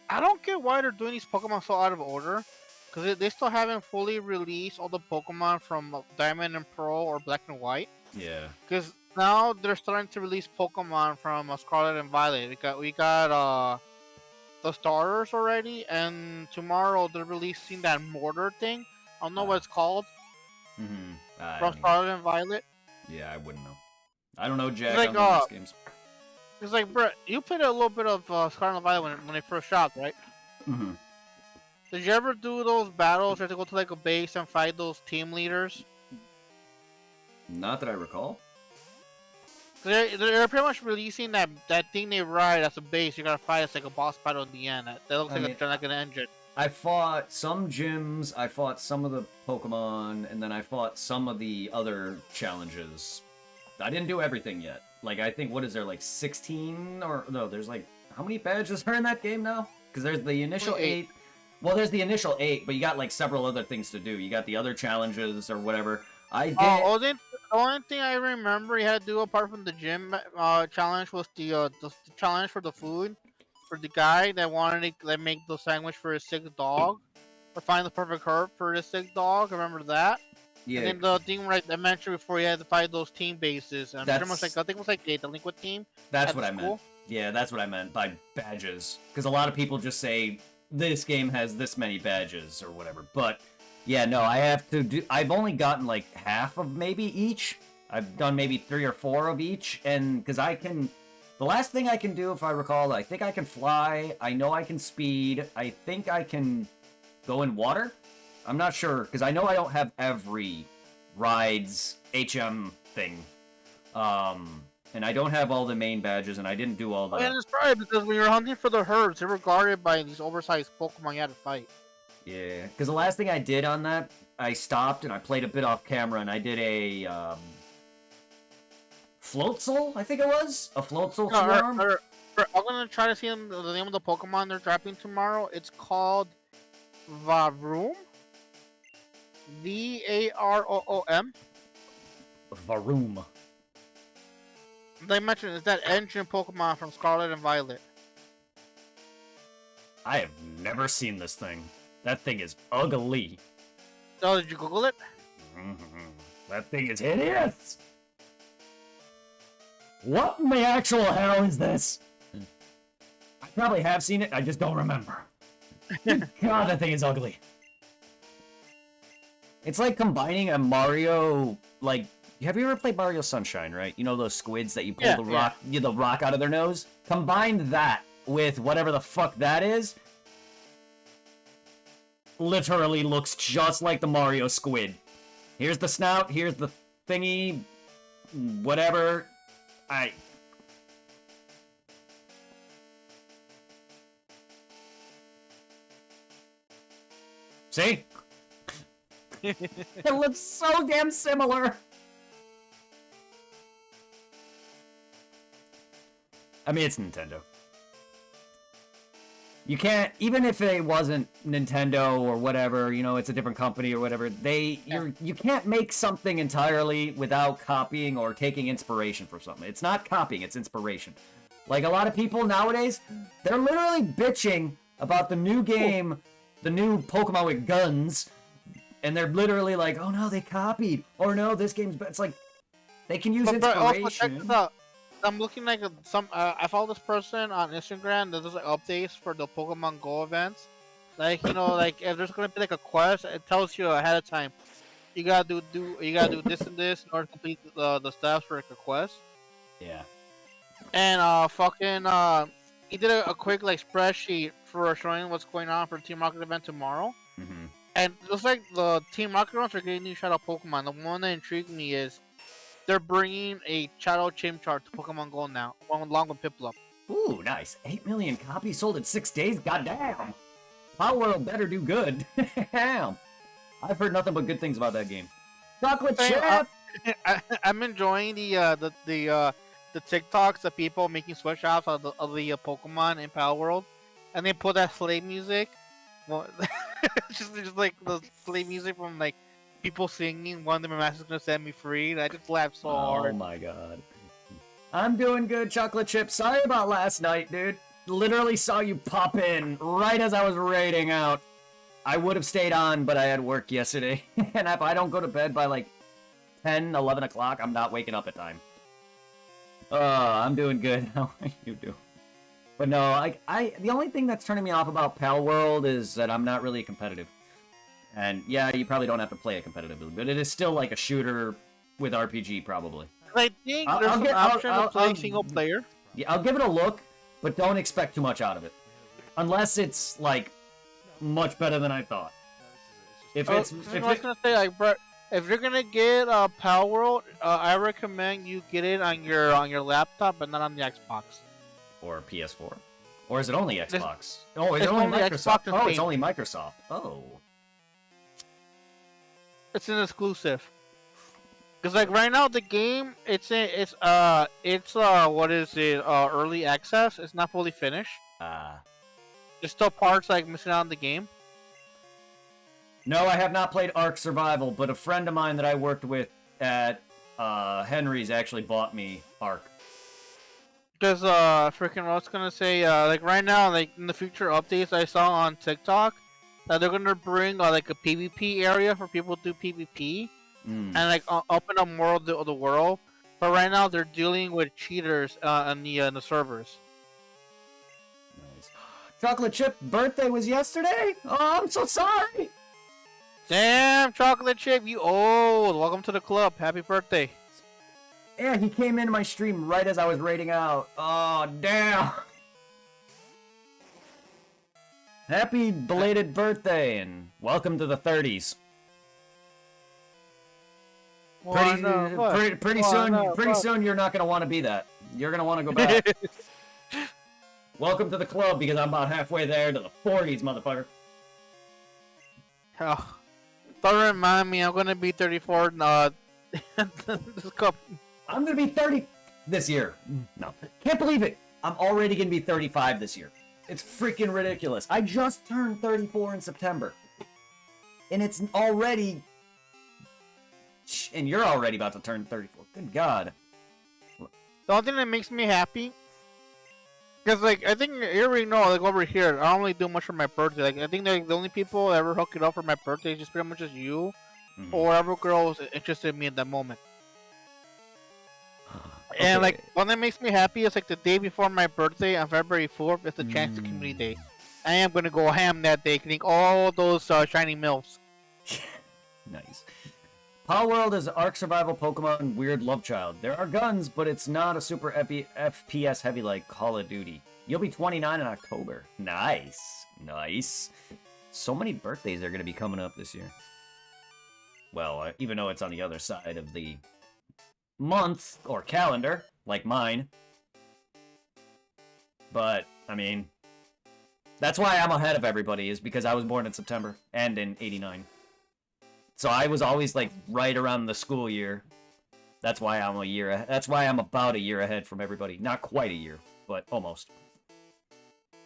Speaker 2: I don't get why they're doing these Pokemon so out of order. Because they still haven't fully released all the Pokemon from Diamond and Pearl or Black and White.
Speaker 1: Yeah.
Speaker 2: Because now they're starting to release Pokemon from Scarlet and Violet. We got the starters already, and tomorrow they're releasing that mortar thing. I don't know what it's called. From Scarlet and Violet.
Speaker 1: Yeah, I wouldn't know. I don't know Jack
Speaker 2: like,
Speaker 1: on these games.
Speaker 2: It's like, Brett, you played a little bit of Scarlet and Violet when they first dropped, right?
Speaker 1: Mm-hmm.
Speaker 2: Did you ever do those battles? You have to go to like a base and fight those team leaders?
Speaker 1: Not that I recall.
Speaker 2: They're pretty much releasing that thing they ride as a base. You gotta fight as like a boss battle in the end. That looks like an engine.
Speaker 1: I fought some gyms, I fought some of the Pokemon, and then I fought some of the other challenges. I didn't do everything yet. Like, I think, what is there, like 16? Or, no, there's like, how many badges are in that game now? Because there's the initial 8. Well, there's the initial 8, but you got like several other things to do. You got the other challenges or whatever.
Speaker 2: The only thing I remember you had to do apart from the gym challenge was the challenge for the food. For the guy that wanted to make the sandwich for his sick dog. Or find the perfect herb for his sick dog. Remember that?
Speaker 1: Yeah.
Speaker 2: And then the thing I mentioned before, you had to fight those team bases. And pretty much like, I think it was like the Liquid team.
Speaker 1: That's what I meant. Yeah, that's what I meant by badges. Because a lot of people just say, this game has this many badges or whatever. But, yeah, no, I've only gotten like half of maybe each. I've done maybe 3 or 4 of each, and because I can... The last thing I can do, if I recall, I think I can fly, I know I can speed, I think I can go in water? I'm not sure, because I know I don't have every ride's HM thing. And I don't have all the main badges, and I didn't do all the...
Speaker 2: And it's probably because when you're hunting for the herds, they were guarded by these oversized Pokemon you had to fight.
Speaker 1: Yeah, because the last thing I did on that, I stopped and I played a bit off camera, and I did a, Floatzel, I think it was? A Floatzel Swarm?
Speaker 2: I'm gonna try to see the name of the Pokemon they're dropping tomorrow. It's called Varoom. Varoom.
Speaker 1: Varoom.
Speaker 2: They mentioned it's that engine Pokemon from Scarlet and Violet.
Speaker 1: I have never seen this thing. That thing is ugly.
Speaker 2: Oh, did you Google it?
Speaker 1: That thing is hideous! What in the actual hell is this? I probably have seen it, I just don't remember. God, that thing is ugly. It's like combining a Mario, like... Have you ever played Mario Sunshine, right? You know those squids that you pull the rock out of their nose? Combine that with whatever the fuck that is. Literally looks just like the Mario squid. Here's the snout, here's the thingy, whatever. See? It looks so damn similar. I mean, it's Nintendo. You can't, even if it wasn't Nintendo or whatever, you know, it's a different company or whatever, you can't make something entirely without copying or taking inspiration from something. It's not copying, it's inspiration. Like, a lot of people nowadays, they're literally bitching about the new game, the new Pokemon with guns, and they're literally like, oh no, they copied, or no, this game's, it's like, they can use inspiration.
Speaker 2: Also, check this out. I'm looking like I follow this person on Instagram that does like updates for the Pokemon Go events. Like, you know, like if there's gonna be like a quest, it tells you ahead of time. You gotta do this and this in order to complete the steps for like a quest.
Speaker 1: Yeah.
Speaker 2: And he did a quick like spreadsheet for showing what's going on for Team Rocket event tomorrow.
Speaker 1: Mm-hmm.
Speaker 2: And it looks like the Team Rocket ones are getting new Shadow Pokemon. The one that intrigued me is they're bringing a Shadow Chimchar to Pokemon Go now, along with Piplup.
Speaker 1: Ooh, nice. 8 million copies sold in 6 days? Goddamn! Power World better do good. Damn! I've heard nothing but good things about that game. Chocolate chip!
Speaker 2: I'm enjoying the TikToks of people making switch offs of the Pokemon in Power World, and they put that slave music. Well, just like the slave music from like people singing "One of the Masters Gonna Set Me Free." And I just laughed so hard.
Speaker 1: Oh my god. I'm doing good, Chocolate Chip. Sorry about last night, dude. Literally saw you pop in right as I was raiding out. I would have stayed on, but I had work yesterday. And if I don't go to bed by like 10, 11 o'clock, I'm not waking up at time. I'm doing good. How are you doing? But no, the only thing that's turning me off about Pal World is that I'm not really competitive. And yeah, you probably don't have to play it competitively, but it is still like a shooter with RPG, probably.
Speaker 2: I think there's an option to play single player.
Speaker 1: Yeah, I'll give it a look, but don't expect too much out of it. Unless it's, like, much better than I thought.
Speaker 2: I was gonna say, like, Brett, if you're gonna get Pal World, I recommend you get it on your laptop, but not on the Xbox.
Speaker 1: Or PS4. Or is it only Xbox? Oh, is it only Microsoft? Oh, it's only Microsoft. Oh.
Speaker 2: It's an exclusive. Cause like right now the game, it's what is it? Early access. It's not fully finished. There's still parts like missing out on the game.
Speaker 1: No, I have not played Ark Survival, but a friend of mine that I worked with at Henry's actually bought me Ark.
Speaker 2: Because freaking I was gonna say like right now, like in the future updates I saw on TikTok, that they're gonna bring like a PvP area for people to do PvP. And like open up more of the world, but right now they're dealing with cheaters in the servers.
Speaker 1: Nice. Chocolate Chip birthday was yesterday. Oh, I'm so sorry.
Speaker 2: Damn, Chocolate Chip, you old. Welcome to the club. Happy birthday.
Speaker 1: Yeah, he came into my stream right as I was raiding out. Oh, damn. Happy belated birthday and welcome to the 30s. Pretty soon you're not gonna want to be that. You're gonna want to go back. Welcome to the club because I'm about halfway there to the 40s, motherfucker.
Speaker 2: Oh, don't remind me. I'm gonna be 34. This couple.
Speaker 1: I'm gonna be 30 this year. No, can't believe it. I'm already gonna be 35 this year. It's freaking ridiculous. I just turned 34 in September, and it's already. And you're already about to turn 34. Good God.
Speaker 2: The only thing that makes me happy, because like I think you already know, like over here, I don't really do much for my birthday. Like I think like the only people that ever hook it up for my birthday is just pretty much just you, or whatever girl was interested in me at that moment. Okay. And like one that makes me happy is like the day before my birthday on February 4th is the Chance to Community Day. I am gonna go ham that day, getting all those shiny milfs.
Speaker 1: Nice. Power World is Ark Survival Pokemon Weird Love Child. There are guns, but it's not a super FPS heavy like Call of Duty. You'll be 29 in October. Nice. Nice. So many birthdays are going to be coming up this year. Well, even though it's on the other side of the month or calendar, like mine. But, I mean, that's why I'm ahead of everybody, is because I was born in September and in '89. So I was always like right around the school year. That's why I'm a year ahead. That's why I'm about a year ahead from everybody. Not quite a year, but almost.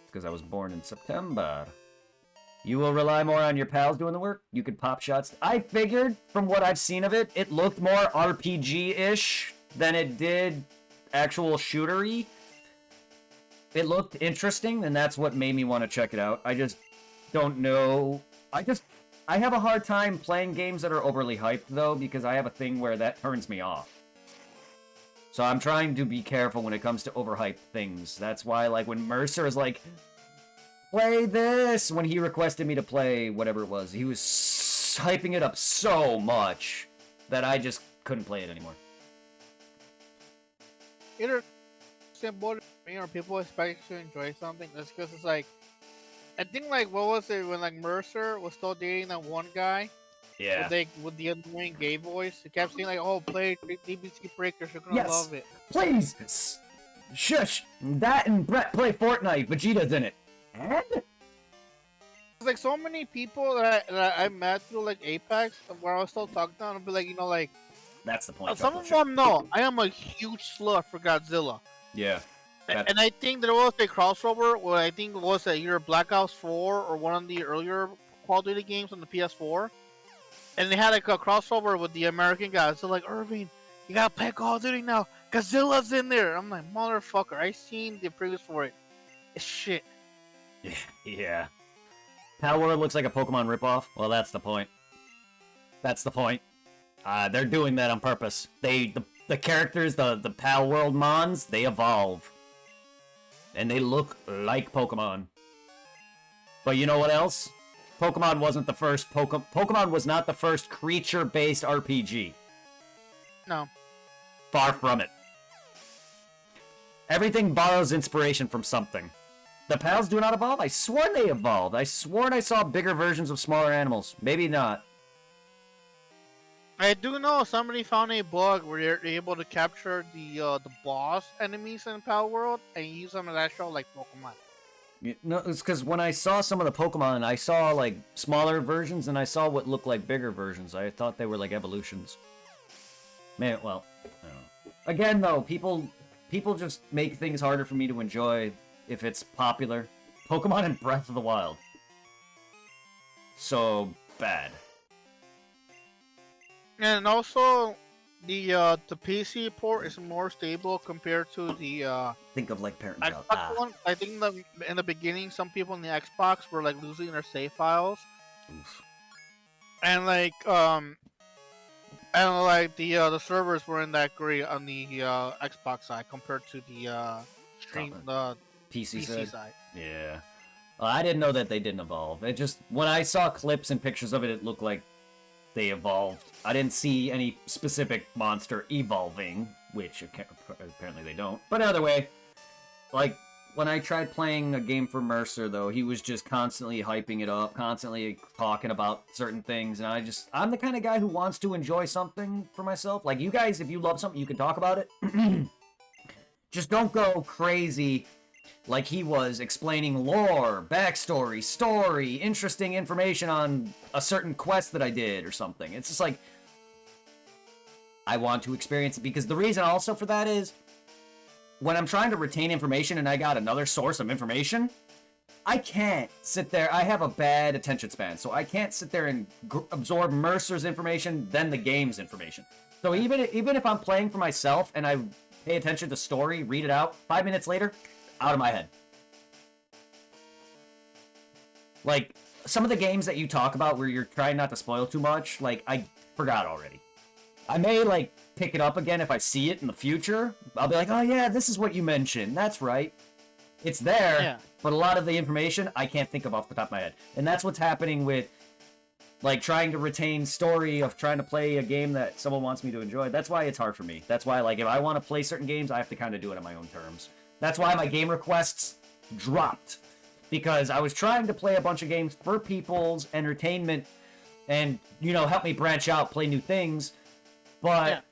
Speaker 1: Because I was born in September. You will rely more on your pals doing the work. You could pop shots. I figured from what I've seen of it, it looked more RPG-ish than it did actual shootery. It looked interesting, and that's what made me want to check it out. I just don't know. I have a hard time playing games that are overly hyped, though, because I have a thing where that turns me off. So I'm trying to be careful when it comes to overhyped things. That's why, like, when Mercer is like, play this, when he requested me to play whatever it was, he was hyping it up so much that I just couldn't play it anymore.
Speaker 2: Either simple to me or people expect to enjoy something. That's because it's like, I think like what was it when like Mercer was still dating that one guy?
Speaker 1: Yeah.
Speaker 2: With the annoying gay voice, he kept saying like, "Oh, play DBC Breakers, you're gonna love it."
Speaker 1: Please, shush. That and Brett play Fortnite. Vegeta's in it. And
Speaker 2: there's like so many people that I met through like Apex where I was still talking to them, and be like, you know, like
Speaker 1: that's the point.
Speaker 2: Some of them know I am a huge slut for Godzilla.
Speaker 1: Yeah.
Speaker 2: And I think there was a crossover where I think it was either Black Ops 4 or one of the earlier Call of Duty games on the PS4. And they had like a crossover with the American guys. So like, Irving, you gotta play Call of Duty now. Godzilla's in there. I'm like, motherfucker, I seen the previews for it. It's shit.
Speaker 1: Yeah. Palworld looks like a Pokemon ripoff. Well, that's the point. That's the point. They're doing that on purpose. The characters, the Palworld Mons, they evolve. And they look like Pokemon. But you know what else? Pokemon wasn't the first Pokemon was not the first creature-based RPG.
Speaker 2: No.
Speaker 1: Far from it. Everything borrows inspiration from something. The pals do not evolve? I swore they evolved. I swore I saw bigger versions of smaller animals. Maybe not.
Speaker 2: I do know somebody found a bug where they're able to capture the boss enemies in Palworld and use them as actual like Pokemon.
Speaker 1: No, it's because when I saw some of the Pokemon, I saw like smaller versions and I saw what looked like bigger versions. I thought they were like evolutions. Man, well, I don't know. Again, though, people just make things harder for me to enjoy if it's popular. Pokemon and Breath of the Wild. So bad.
Speaker 2: And also, the PC port is more stable compared to the
Speaker 1: think of like parent
Speaker 2: Xbox one. I think in the beginning, some people in the Xbox were like losing their save files.
Speaker 1: Oof.
Speaker 2: And like the servers weren't that great on the Xbox side compared to the PC side.
Speaker 1: Yeah. Well, I didn't know that they didn't evolve. It just when I saw clips and pictures of it, it looked like they evolved. I didn't see any specific monster evolving. which apparently they don't. But either way, like, when I tried playing a game for Mercer, though, he was just constantly hyping it up, constantly talking about certain things, and I'm the kind of guy who wants to enjoy something for myself. Like, you guys, if you love something, you can talk about it. Just don't go crazy like he was explaining lore, backstory, story, interesting information on a certain quest that I did or something. It's just like, I want to experience it, because the reason also for that is, when I'm trying to retain information and I got another source of information, I can't sit there. I have a bad attention span, so I can't sit there and absorb Mercer's information, then the game's information. So even if I'm playing for myself and I pay attention to story, read it out, 5 minutes later, out of my head. Like, some of the games that you talk about where you're trying not to spoil too much, like, I forgot already. I may, like, pick it up again if I see it in the future. I'll be like, oh yeah, this is what you mentioned. That's right. It's there, but a lot of the information I can't think of off the top of my head. And that's what's happening with, like, trying to retain story of trying to play a game that someone wants me to enjoy. That's why it's hard for me. That's why, like, if I want to play certain games, I have to kind of do it on my own terms. That's why my game requests dropped. Because I was trying to play a bunch of games for people's entertainment and, you know, help me branch out, play new things. But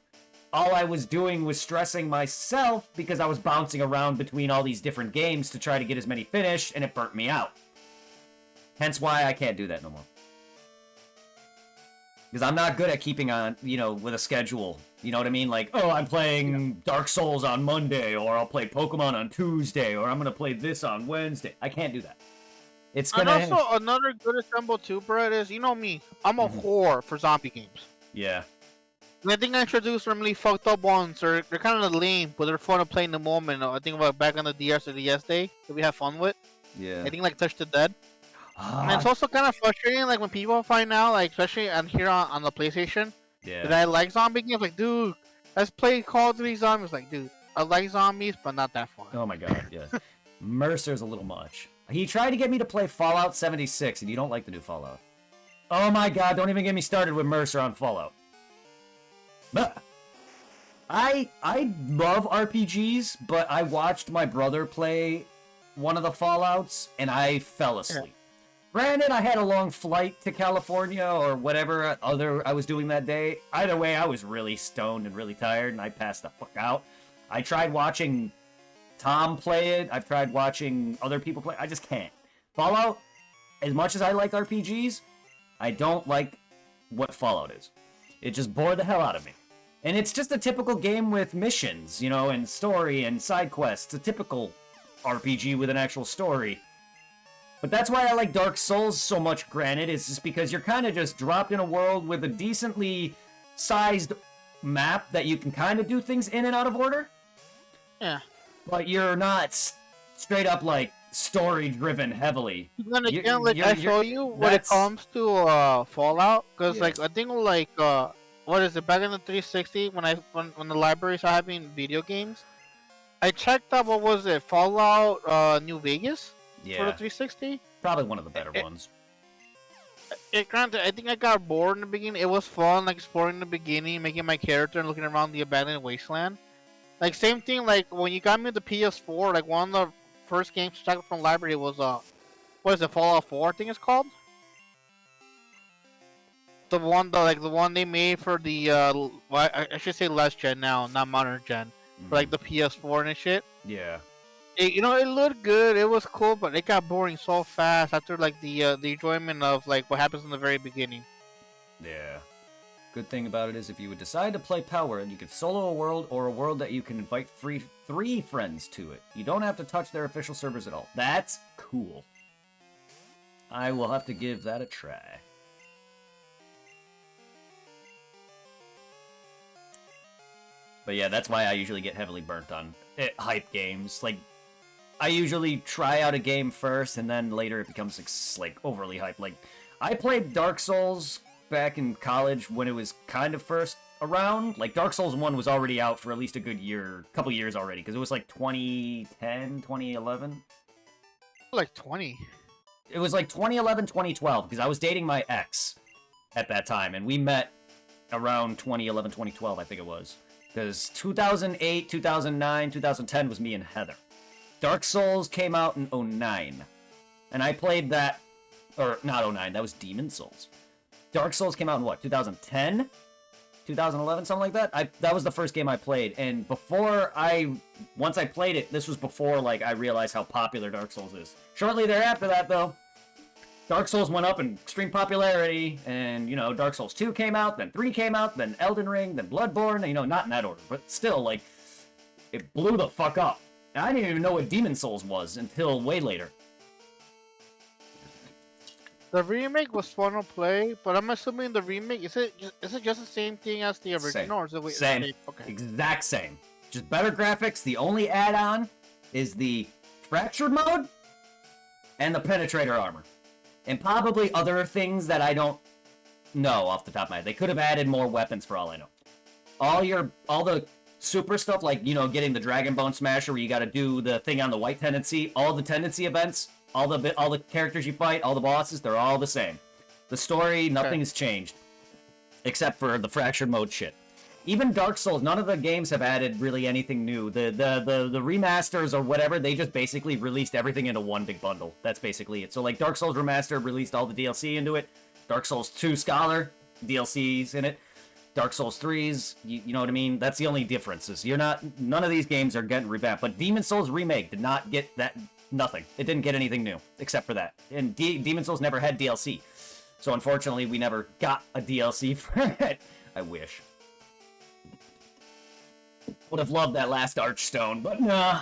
Speaker 1: all I was doing was stressing myself because I was bouncing around between all these different games to try to get as many finished, and it burnt me out. Hence why I can't do that no more. Because I'm not good at keeping on, you know, with a schedule. You know what I mean? Like, oh, I'm playing Dark Souls on Monday, or I'll play Pokemon on Tuesday, or I'm going to play this on Wednesday. I can't do that. It's gonna...
Speaker 2: And also, another good example too, Brett, is, you know me, I'm a whore for zombie games.
Speaker 1: Yeah.
Speaker 2: And I think I introduced some really fucked up ones, or they're kind of lame, but they're fun to play in the moment. I think about back on the DS or the DS day that we have fun with.
Speaker 1: Yeah.
Speaker 2: I think like Touch the Dead. And it's also kind of frustrating, like when people find out, like especially on here on the PlayStation, that I like zombie games. Like, dude, let's play Call of Duty Zombies. Like, dude, I like zombies, but not that fun.
Speaker 1: Oh my god, yes. Mercer's a little much. He tried to get me to play Fallout 76, and you don't like the new Fallout. Oh my god, don't even get me started with Mercer on Fallout. But I love RPGs, but I watched my brother play one of the Fallouts, and I fell asleep. Yeah. Granted, I had a long flight to California, or whatever other I was doing that day. Either way, I was really stoned and really tired, and I passed the fuck out. I tried watching Tom play it. I've tried watching other people play. I just can't. Fallout, as much as I like RPGs, I don't like what Fallout is. It just bored the hell out of me. And it's just a typical game with missions, you know, and story and side quests. A typical RPG with an actual story. But that's why I like Dark Souls so much, granted. It's just because you're kind of just dropped in a world with a decently sized map that you can kind of do things in and out of order.
Speaker 2: Yeah.
Speaker 1: But you're not straight up, like, story-driven heavily.
Speaker 2: Then again, I show you when it comes to Fallout, because, like, I think, like, what is it, back in the 360, when the libraries are having video games, I checked out, what was it, Fallout New Vegas? For the 360?
Speaker 1: Probably one of the better ones.
Speaker 2: Granted, I think I got bored in the beginning. It was fun, like, exploring in the beginning, making my character and looking around the abandoned wasteland. Like, same thing, like, when you got me the PS4, like, one of the first games to check from the library was, what is it, Fallout 4, I think it's called? The one they made for the, I should say last gen now, not modern gen. For, like, the PS4 and shit.
Speaker 1: Yeah.
Speaker 2: You know, it looked good, it was cool, but it got boring so fast after, like, the enjoyment of, like, what happens in the very beginning.
Speaker 1: Yeah. Good thing about it is if you would decide to play Power, you could solo a world or a world that you can invite three friends to it. You don't have to touch their official servers at all. That's cool. I will have to give that a try. But yeah, that's why I usually get heavily burnt on hype games. Like, I usually try out a game first, and then later it becomes, like, overly hyped. Like, I played Dark Souls back in college when it was kind of first around. Like, Dark Souls 1 was already out for at least a good year, couple years already, because it was like 2010, 2011.
Speaker 2: Like 20.
Speaker 1: It was like 2011, 2012, because I was dating my ex at that time, and we met around 2011, 2012, I think it was. Because 2008, 2009, 2010 was me and Heather. Dark Souls came out in 09. And I played that... Or, not 09, that was Demon Souls. Dark Souls came out in what, 2010? 2011, something like that? That was the first game I played. And once I played it, this was before, like, I realized how popular Dark Souls is. Shortly thereafter that, though, Dark Souls went up in extreme popularity, and, you know, Dark Souls 2 came out, then 3 came out, then Elden Ring, then Bloodborne, you know, not in that order, but still, like, it blew the fuck up. And I didn't even know what Demon Souls was until way later.
Speaker 2: The remake was fun to play, but I'm assuming the remake, is it just the same thing as the original?
Speaker 1: Same.
Speaker 2: Or is it
Speaker 1: Same.
Speaker 2: Okay.
Speaker 1: Exact same. Just better graphics. The only add-on is the Fractured mode and the Penetrator armor. And probably other things that I don't know off the top of my head. They could have added more weapons for all I know. All the super stuff, like, you know, getting the Dragon Bone Smasher where you gotta do the thing on the white tendency, all the tendency events, all the characters you fight, all the bosses, they're all the same. The story, nothing has changed. Except for the Fractured mode shit. Even Dark Souls, none of the games have added really anything new. The remasters or whatever, they just basically released everything into one big bundle. That's basically it. So, like, Dark Souls Remastered released all the DLC into it. Dark Souls 2 Scholar, DLCs in it. Dark Souls 3's, you know what I mean? That's the only differences. None of these games are getting revamped. But Demon Souls Remake did not get that, nothing. It didn't get anything new, except for that. And Demon Souls never had DLC. So, unfortunately, we never got a DLC for it. I wish. Would have loved that last Archstone, but nah.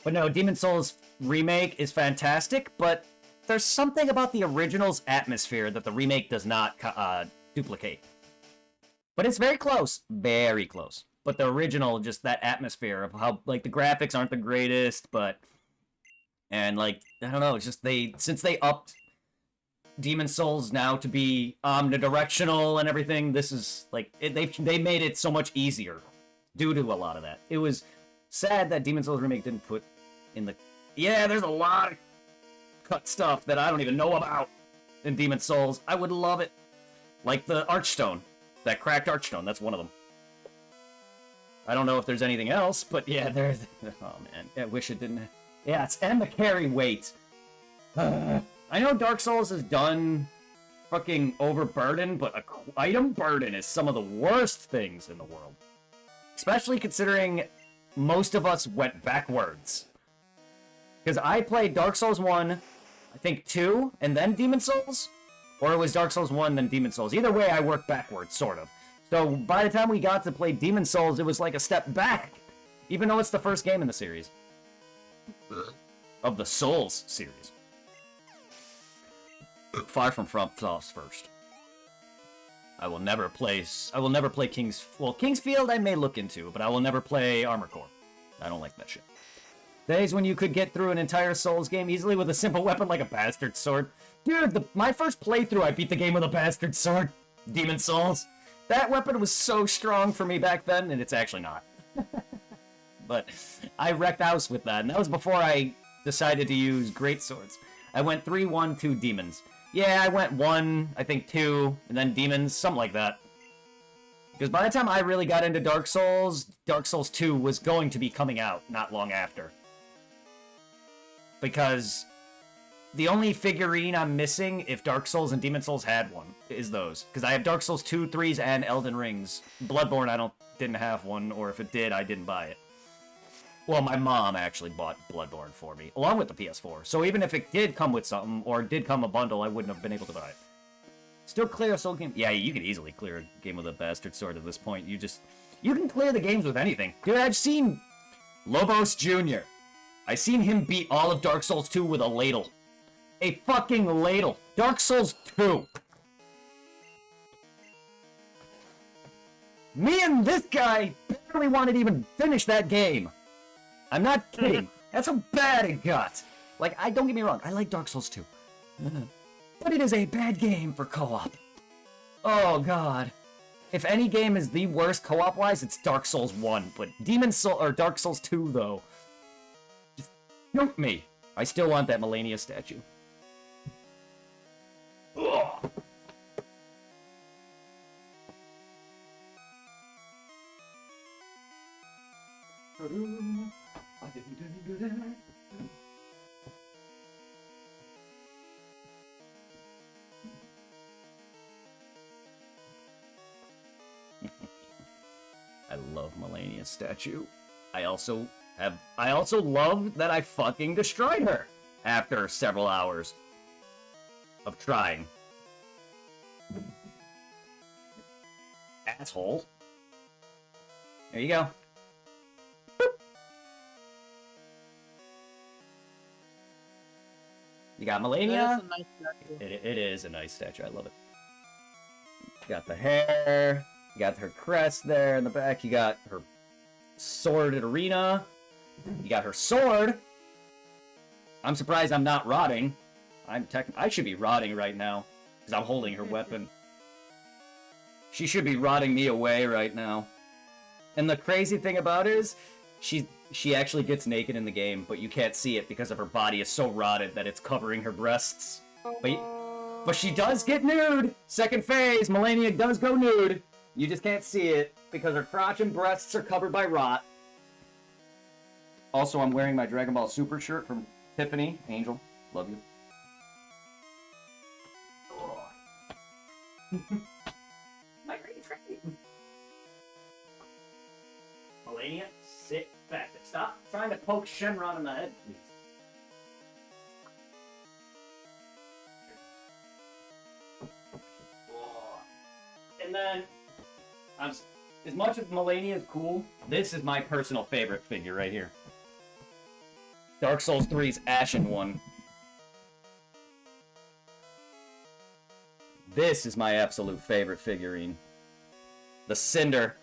Speaker 1: But no, Demon Souls Remake is fantastic, but there's something about the original's atmosphere that the remake does not duplicate. But it's very close. Very close. But the original, just that atmosphere of how, like, the graphics aren't the greatest, but... And, like, I don't know, it's just since they upped Demon Souls now to be omnidirectional and everything, this is, like, they made it so much easier due to a lot of that. It was sad that Demon Souls Remake didn't put in the... Yeah, there's a lot of cut stuff that I don't even know about in Demon Souls. I would love it. Like the Archstone. That cracked Archstone, that's one of them. I don't know if there's anything else, but yeah, there's... Oh, man, I wish it didn't... Yeah, and the carry weight. I know Dark Souls is done fucking overburdened, but item burden is some of the worst things in the world. Especially considering most of us went backwards. Because I played Dark Souls 1, I think 2, and then Demon Souls? Or it was Dark Souls 1, then Demon Souls. Either way, I worked backwards, sort of. So by the time we got to play Demon Souls, it was like a step back. Even though it's the first game in the series. Of the Souls series. Far from FromSoft's first. I will never play Kingsfield I may look into, but I will never play Armored Core. I don't like that shit. Days when you could get through an entire Souls game easily with a simple weapon like a bastard sword. Dude, my first playthrough I beat the game with a bastard sword. Demon Souls. That weapon was so strong for me back then, and it's actually not. But I wrecked house with that, and that was before I decided to use great swords. I went 3, 1, 2 demons. Yeah, I went 1, I think 2, and then demons, something like that. Because by the time I really got into Dark Souls 2 was going to be coming out not long after. Because the only figurine I'm missing, if Dark Souls and Demon Souls had one, is those. Because I have Dark Souls 2, 3s, and Elden Rings. Bloodborne, I didn't have one, or if it did, I didn't buy it. Well, my mom actually bought Bloodborne for me, along with the PS4. So even if it did come with something, or did come a bundle, I wouldn't have been able to buy it. Still clear a Soul game? Yeah, you can easily clear a game with a bastard sword at this point. You can clear the games with anything. Dude, I've seen Lobos Jr. I've seen him beat all of Dark Souls 2 with a ladle. A fucking ladle. Dark Souls 2. Me and this guy barely wanted to even finish that game. I'm not kidding. That's how bad it got. Like, don't get me wrong, I like Dark Souls 2. But it is a bad game for co-op. Oh, God. If any game is the worst co-op-wise, it's Dark Souls 1. But Dark Souls 2, though. Just choke me. I still want that Melania statue. Ugh. love Melania's statue. I also love that I fucking destroyed her after several hours of trying. Asshole. There you go. Boop. You got Melania.
Speaker 2: Nice
Speaker 1: It is a nice statue. I love it. You got the hair. You got her crest there in the back. You got her sworded arena. You got her sword. I'm surprised I'm not rotting. I should be rotting right now because I'm holding her weapon. She should be rotting me away right now. And the crazy thing about it is, she actually gets naked in the game, but you can't see it because of her body is so rotted that it's covering her breasts. But she does get nude! Second phase, Melania does go nude. You just can't see it because her crotch and breasts are covered by rot. Also, I'm wearing my Dragon Ball Super shirt from Tiffany. Angel, love you. My great friend. Melania, sit back. Stop trying to poke Shenron in the head, please. And then, as much as Melania is cool, this is my personal favorite figure right here. Dark Souls 3's Ashen one. This is my absolute favorite figurine. The Cinder.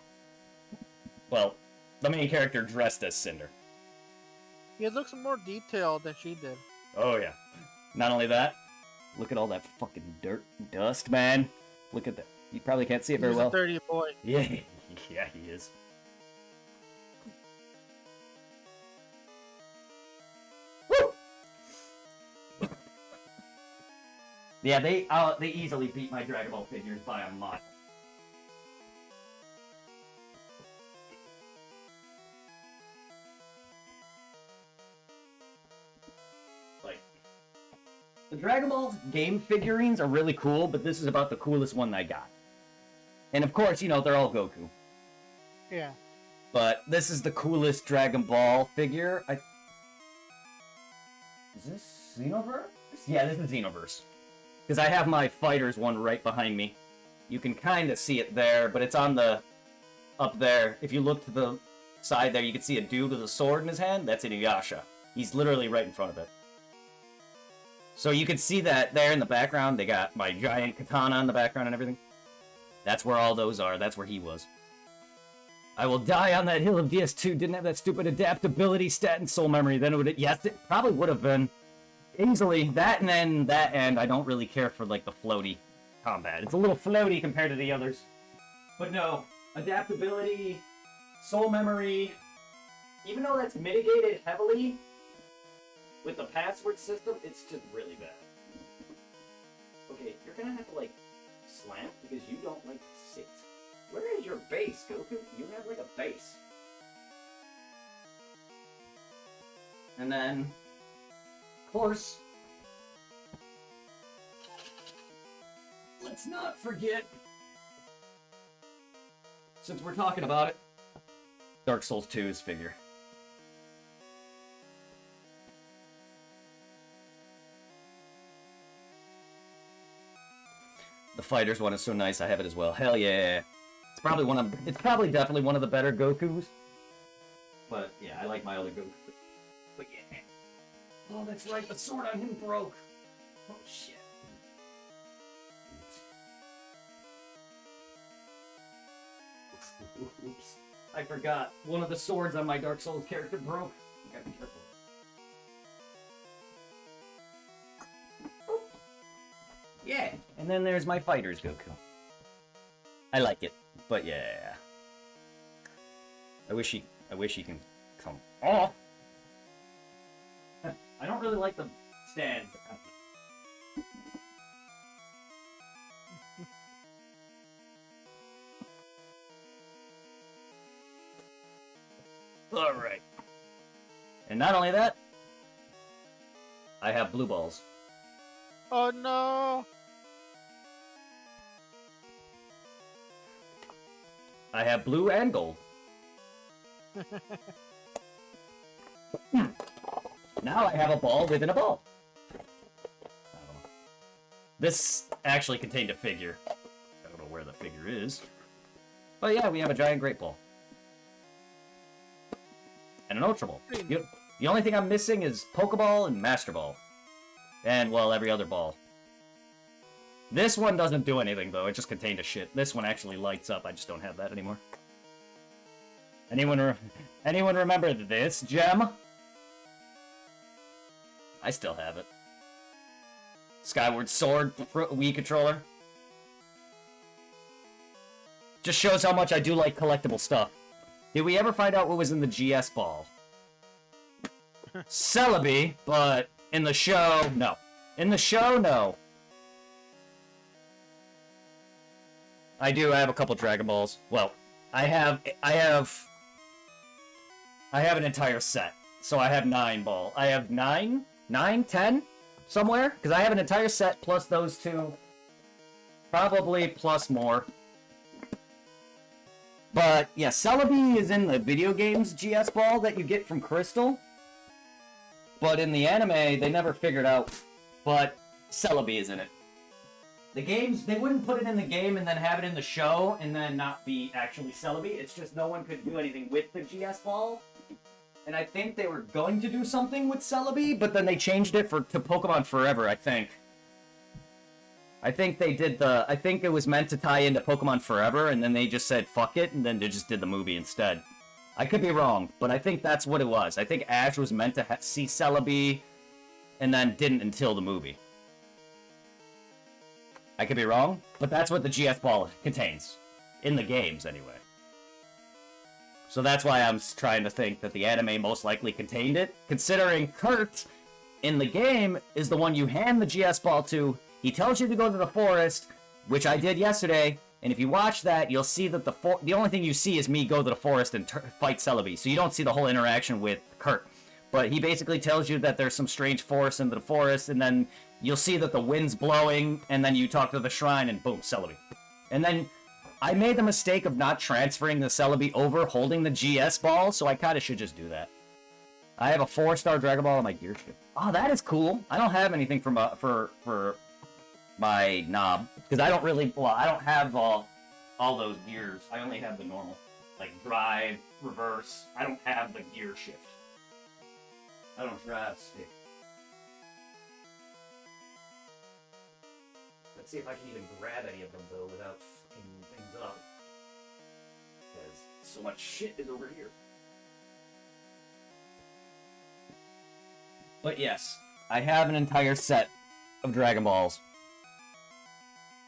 Speaker 1: Well, the main character dressed as Cinder.
Speaker 2: He looks more detailed than she did.
Speaker 1: Oh yeah. Not only that, look at all that fucking dirt and dust, man. Look at that. You probably can't see it very well.
Speaker 2: He's a dirty boy.
Speaker 1: Yeah, yeah, he is. Woo! Yeah, they easily beat my Dragon Ball figures by a mile. Like, the Dragon Ball game figurines are really cool, but this is about the coolest one I got. And of course, you know, they're all Goku.
Speaker 2: Yeah.
Speaker 1: But this is the coolest Dragon Ball figure. Is this Xenoverse? Yeah, this is Xenoverse. Because I have my Fighters one right behind me. You can kind of see it there, but it's on the... up there. If you look to the side there, you can see a dude with a sword in his hand. That's Inuyasha. He's literally right in front of it. So you can see that there in the background. They got my giant katana in the background and everything. That's where all those are. That's where he was. I will die on that hill of DS2. Didn't have that stupid adaptability stat and soul memory. Then it would... Yes, it probably would have been. Easily. That and then that end. I don't really care for, like, the floaty combat. It's a little floaty compared to the others. But no. Adaptability, soul memory. Even though that's mitigated heavily with the password system, it's just really bad. Okay, you're gonna have to, like, slam because you don't like to sit. Where is your base, Goku? You have like a base. And then, of course, let's not forget, since we're talking about it, Dark Souls 2's figure. The Fighters one is so nice, I have it as well. Hell yeah. It's probably definitely one of the better Gokus. But yeah, I like my other Goku. But yeah. Oh, that's right, the sword on him broke. Oh shit. Oops. I forgot. One of the swords on my Dark Souls character broke. You gotta be careful. Yeah, and then there's my Fighters Goku. I like it, but yeah. I wish he can come off. I don't really like the stands. Alright. And not only that, I have blue balls.
Speaker 2: Oh no!
Speaker 1: I have blue and gold. Now I have a ball within a ball. I don't know. This actually contained a figure. I don't know where the figure is. But yeah, we have a giant great ball. And an Ultra Ball. The only thing I'm missing is Pokeball and Master Ball. And, well, every other ball. This one doesn't do anything, though. It just contained a shit. This one actually lights up. I just don't have that anymore. Anyone remember this gem? I still have it. Skyward Sword Wii controller. Just shows how much I do like collectible stuff. Did we ever find out what was in the GS ball? Celebi, but in the show, no. In the show, no. I have a couple Dragon Balls. Well, I have an entire set. So I have 9 ball. I have 9, 10 somewhere, because I have an entire set plus those 2. Probably plus more. But yeah, Celebi is in the video games GS ball that you get from Crystal. But in the anime, they never figured out. But Celebi is in it. The games, they wouldn't put it in the game and then have it in the show and then not be actually Celebi. It's just no one could do anything with the GS ball. And I think they were going to do something with Celebi, but then they changed it to Pokemon Forever, I think. I think it was meant to tie into Pokemon Forever, and then they just said, fuck it, and then they just did the movie instead. I could be wrong, but I think that's what it was. I think Ash was meant to see Celebi, and then didn't until the movie. I could be wrong, but that's what the GS ball contains. In the games, anyway. So that's why I'm trying to think that the anime most likely contained it, considering Kurt, in the game, is the one you hand the GS ball to. He tells you to go to the forest, which I did yesterday, and if you watch that, you'll see that the only thing you see is me go to the forest and fight Celebi, so you don't see the whole interaction with Kurt. But he basically tells you that there's some strange force in the forest, and then you'll see that the wind's blowing, and then you talk to the shrine, and boom, Celebi. And then I made the mistake of not transferring the Celebi over holding the GS ball, so I kind of should just do that. I have a 4-star Dragon Ball on my gear shift. Oh, that is cool. I don't have anything for my knob, because I don't really, well, I don't have all those gears. I only have the normal, like drive, reverse. I don't have the gear shift. I don't drive stick. Let's see if I can even grab any of them, though, without fucking things up. Because so much shit is over here. But yes, I have an entire set of Dragon Balls.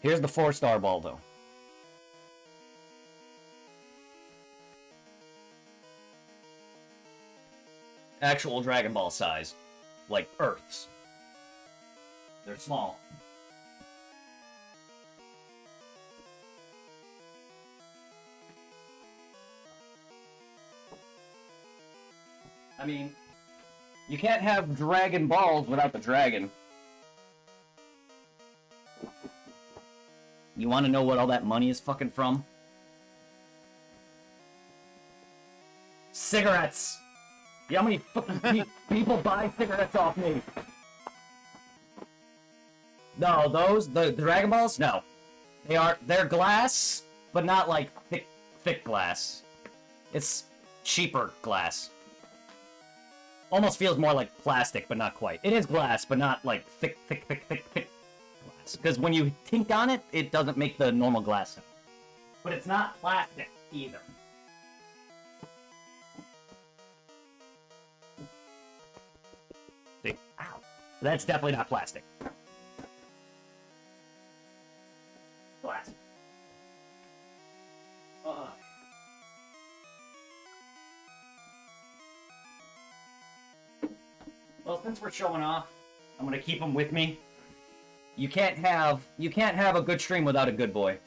Speaker 1: Here's the 4-star ball, though. Actual Dragon Ball size. Like Earth's. They're small. I mean, you can't have Dragon Balls without the dragon. You want to know what all that money is fucking from? Cigarettes! You know how many fucking people buy cigarettes off me? No, the Dragon Balls? No. They're glass, but not like thick glass. It's cheaper glass. Almost feels more like plastic, but not quite. It is glass, but not like thick glass. Because when you tink on it, it doesn't make the normal glass sound. But it's not plastic either. See? Ow. That's definitely not plastic. Glass. Well, since we're showing off, I'm gonna keep them with me. You can't have a good stream without a good boy.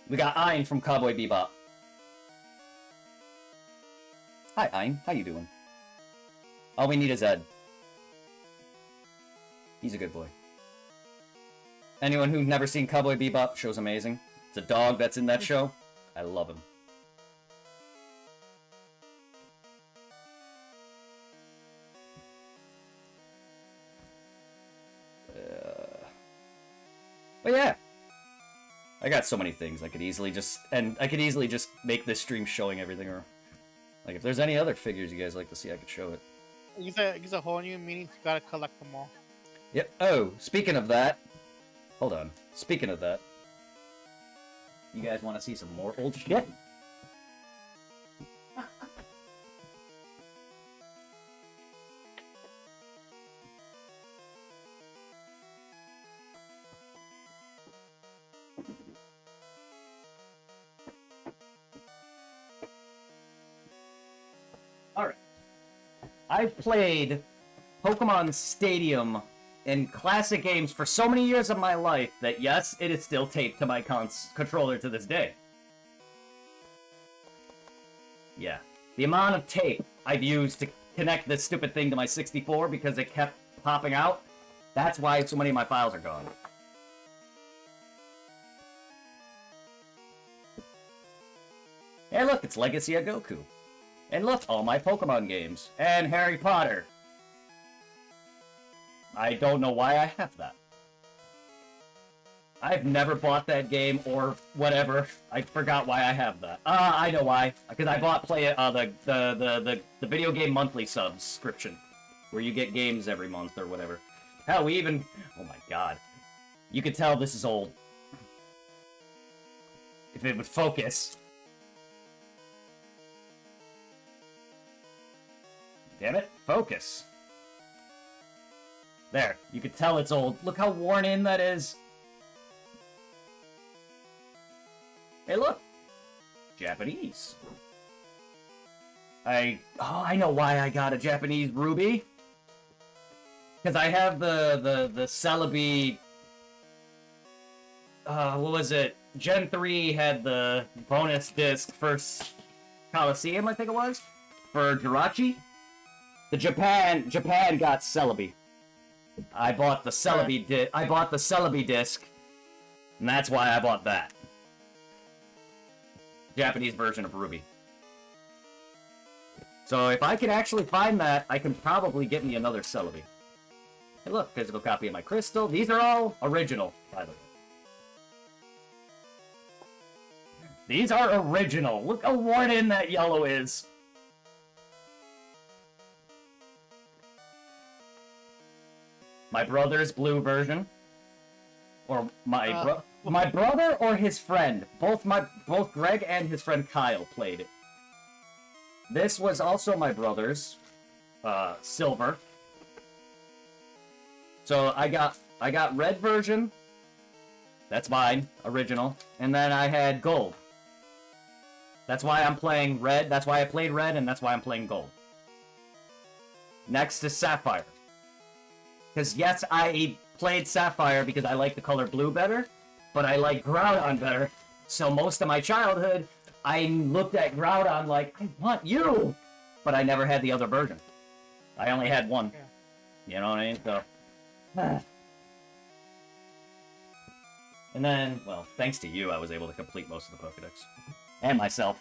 Speaker 1: We got Ein from Cowboy Bebop. Hi, Ein. How you doing? All we need is Ed. He's a good boy. Anyone who's never seen Cowboy Bebop, show's amazing. It's a dog that's in that show. I love him. But yeah, I got so many things I could easily just make this stream showing everything. Or like, if there's any other figures you guys like to see, I could show it.
Speaker 2: It gives a whole new meaning. You gotta collect them all.
Speaker 1: Yep. Oh, speaking of that, hold on. Speaking of that, you guys want to see some more old shit? Alright. I've played Pokemon Stadium in classic games for so many years of my life that, yes, it is still taped to my controller to this day. Yeah. The amount of tape I've used to connect this stupid thing to my 64 because it kept popping out, that's why so many of my files are gone. Hey look, it's Legacy of Goku. And look, all my Pokemon games. And Harry Potter. I don't know why I have that. I've never bought that game or whatever. I forgot why I have that. I know why. Because I bought the video game monthly subscription, where you get games every month or whatever. Hell, we even... Oh my god. You could tell this is old. If it would focus. Damn it, focus. There, you could tell it's old. Look how worn in that is. Hey, look. Japanese. I know why I got a Japanese Ruby. Because I have the Celebi... what was it? Gen 3 had the bonus disc for Coliseum, I think it was? For Jirachi? The Japan got Celebi. I bought the Celebi disc, and that's why I bought that. Japanese version of Ruby. So if I can actually find that, I can probably get me another Celebi. Hey look, physical copy of my crystal. These are all original, by the way. These are original. Look how worn in that yellow is. My brother's blue version, or my brother or his friend. Both Greg and his friend Kyle played it. This was also my brother's silver. So I got red version. That's mine, original. And then I had gold. That's why I'm playing red. That's why I played red, and that's why I'm playing gold. Next is sapphire. Because, yes, I played Sapphire because I like the color blue better, but I like Groudon better. So most of my childhood, I looked at Groudon like, I want you! But I never had the other version. I only had one. Yeah. You know what I mean? So... And then, well, thanks to you, I was able to complete most of the Pokedex. And myself.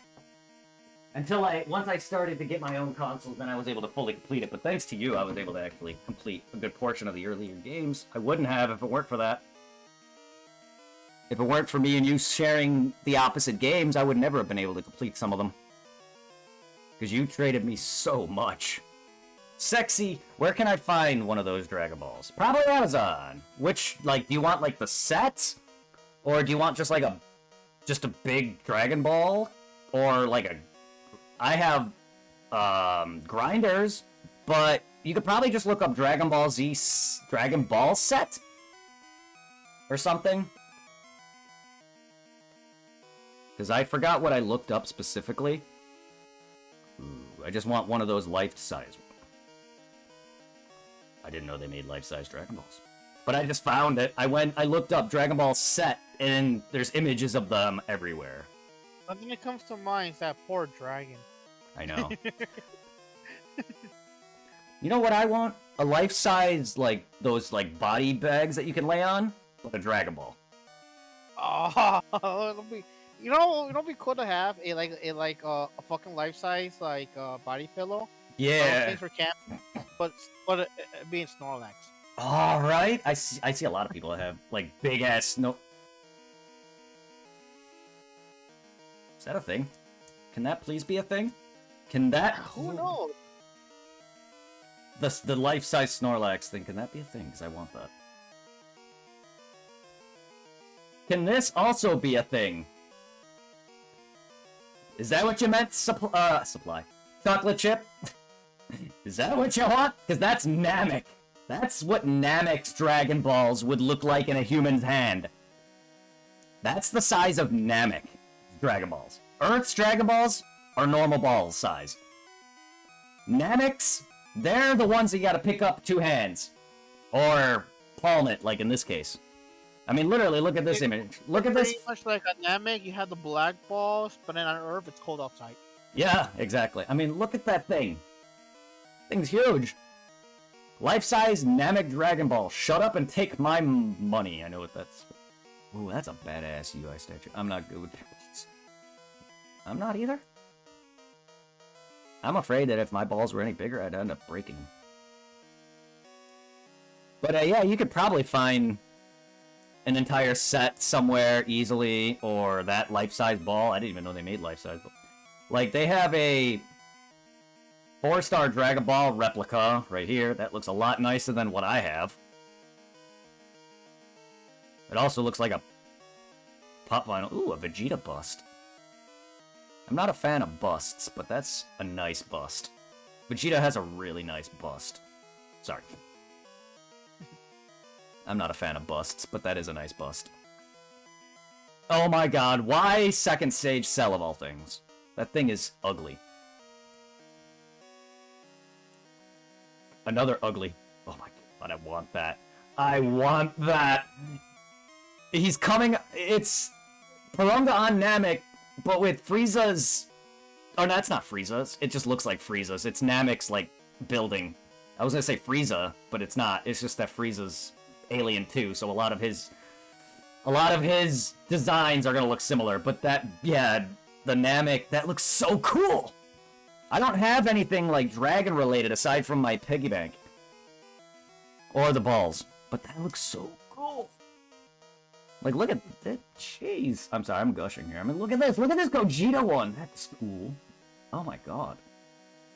Speaker 1: Once I started to get my own consoles, then I was able to fully complete it. But thanks to you, I was able to actually complete a good portion of the earlier games. I wouldn't have if it weren't for that. If it weren't for me and you sharing the opposite games, I would never have been able to complete some of them. Because you traded me so much. Sexy, where can I find one of those Dragon Balls? Probably Amazon. Which, like, do you want, like, the set? Or do you want just, like, just a big Dragon Ball? Or, like, I have grinders, but you could probably just look up Dragon Ball Z Dragon Ball set or something. Because I forgot what I looked up specifically. Ooh, I just want one of those life-size. I didn't know they made life-size Dragon Balls. But I just found it. I looked up Dragon Ball set, and there's images of them everywhere.
Speaker 2: Nothing that comes to mind is that poor dragon.
Speaker 1: I know. You know what I want? A life-size, like, those, like, body bags that you can lay on, but a Dragon Ball.
Speaker 2: Oh, it'll be... it'll be cool to have a fucking life-size, like, body pillow.
Speaker 1: Yeah.
Speaker 2: Things for camp, but being Snorlax.
Speaker 1: All right. I see a lot of people that have, like, big-ass... No... Is that a thing? Can that please be a thing? Can that...
Speaker 2: Who knows?
Speaker 1: The life-size Snorlax thing, can that be a thing? Because I want that. Can this also be a thing? Is that what you meant, supply? Chocolate chip? Is that what you want? Because that's Namek. That's what Namek's Dragon Balls would look like in a human's hand. That's the size of Namek Dragon Balls. Earth's Dragon Balls are normal balls size. Namek's, they're the ones that you gotta pick up 2 hands. Or palm it, like in this case. I mean, literally, look at this image. Look at this.
Speaker 2: Pretty much like a Namek, you have the black balls, but then on Earth, it's cold outside.
Speaker 1: Yeah, exactly. I mean, look at that thing. Thing's huge. Life-size Namek Dragon Ball. Shut up and take my money. I know what that's... Ooh, that's a badass UI statue. I'm not good with balls. I'm not either. I'm afraid that if my balls were any bigger, I'd end up breaking them. But yeah, you could probably find an entire set somewhere easily, or that life-size ball. I didn't even know they made life-size balls. Like, they have a 4-star Dragon Ball replica right here. That looks a lot nicer than what I have. It also looks like a pop vinyl. Ooh, a Vegeta bust. I'm not a fan of busts, but that's a nice bust. Vegeta has a really nice bust. Sorry. I'm not a fan of busts, but that is a nice bust. Oh my god, why second stage Cell of all things? That thing is ugly. Another ugly. Oh my god, I want that. I want that! He's coming... It's... Purunga on Namek, but with Frieza's... Oh, no, that's not Frieza's. It just looks like Frieza's. It's Namek's, like, building. I was gonna say Frieza, but it's not. It's just that Frieza's Alien 2, so a lot of his designs are gonna look similar. But that, yeah, the Namek, that looks so cool! I don't have anything, like, dragon-related aside from my piggy bank. Or the balls. But that looks so cool! Like, look at that. Jeez. I'm sorry, I'm gushing here. I mean, look at this. Look at this Gogeta one. That's cool. Oh my god.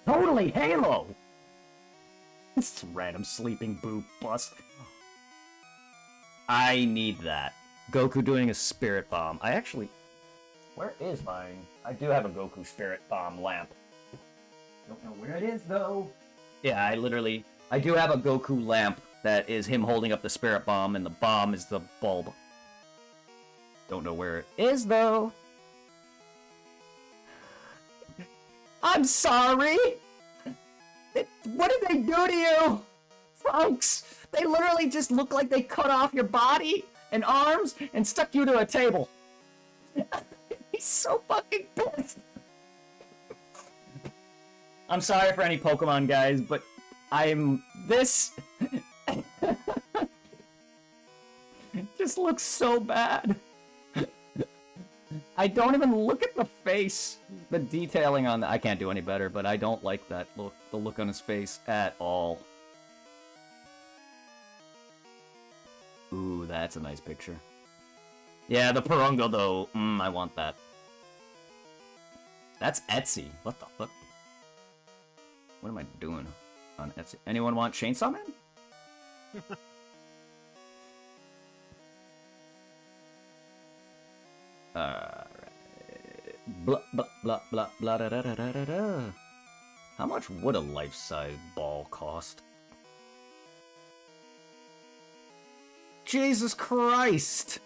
Speaker 1: Totally Halo! This random sleeping boo bust. I need that. Goku doing a spirit bomb. I actually... Where is mine? I do have a Goku spirit bomb lamp. Don't know where it is, though. Yeah, I do have a Goku lamp that is him holding up the spirit bomb, and the bomb is the bulb. Don't know where it is, though. I'm sorry! What did they do to you? Folks, they literally just look like they cut off your body and arms and stuck you to a table. He's so fucking pissed. I'm sorry for any Pokemon guys, but this just looks so bad. I don't even look at the face. The detailing on that, I can't do any better, but I don't like that look, the look on his face at all. Ooh, that's a nice picture. Yeah, the Purunga though, I want that. That's Etsy. What the fuck? What am I doing on Etsy? Anyone want Chainsaw Man? Alright. Blah, blah, blah, blah, blah, da, da, da, da, da, da. How much would a life-size ball cost? Jesus Christ!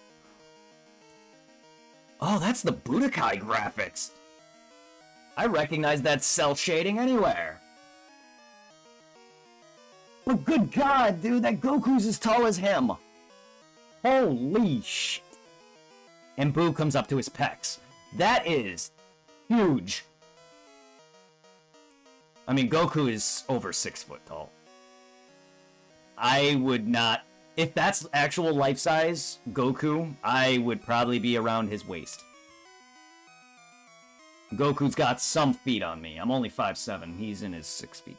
Speaker 1: Oh, that's the Budokai graphics! I recognize that cell shading anywhere! But good god, dude, that Goku's as tall as him! Holy shit! And Boo comes up to his pecs. That is huge. I mean, Goku is over 6 foot tall. I would not... If that's actual life-size Goku, I would probably be around his waist. Goku's got some feet on me. I'm only 5'7". He's in his 6 feet.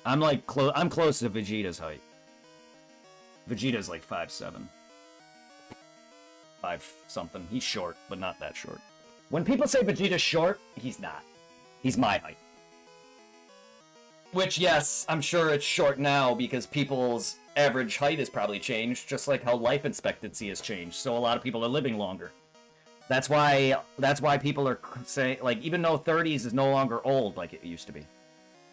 Speaker 1: I'm like I'm close to Vegeta's height. Vegeta's like 5'7". 5 something. He's short, but not that short. When people say Vegeta's short, he's not. He's my height. Which, yes, I'm sure it's short now because people's average height has probably changed, just like how life expectancy has changed. So a lot of people are living longer. That's why people are saying, like, even though 30s is no longer old like it used to be.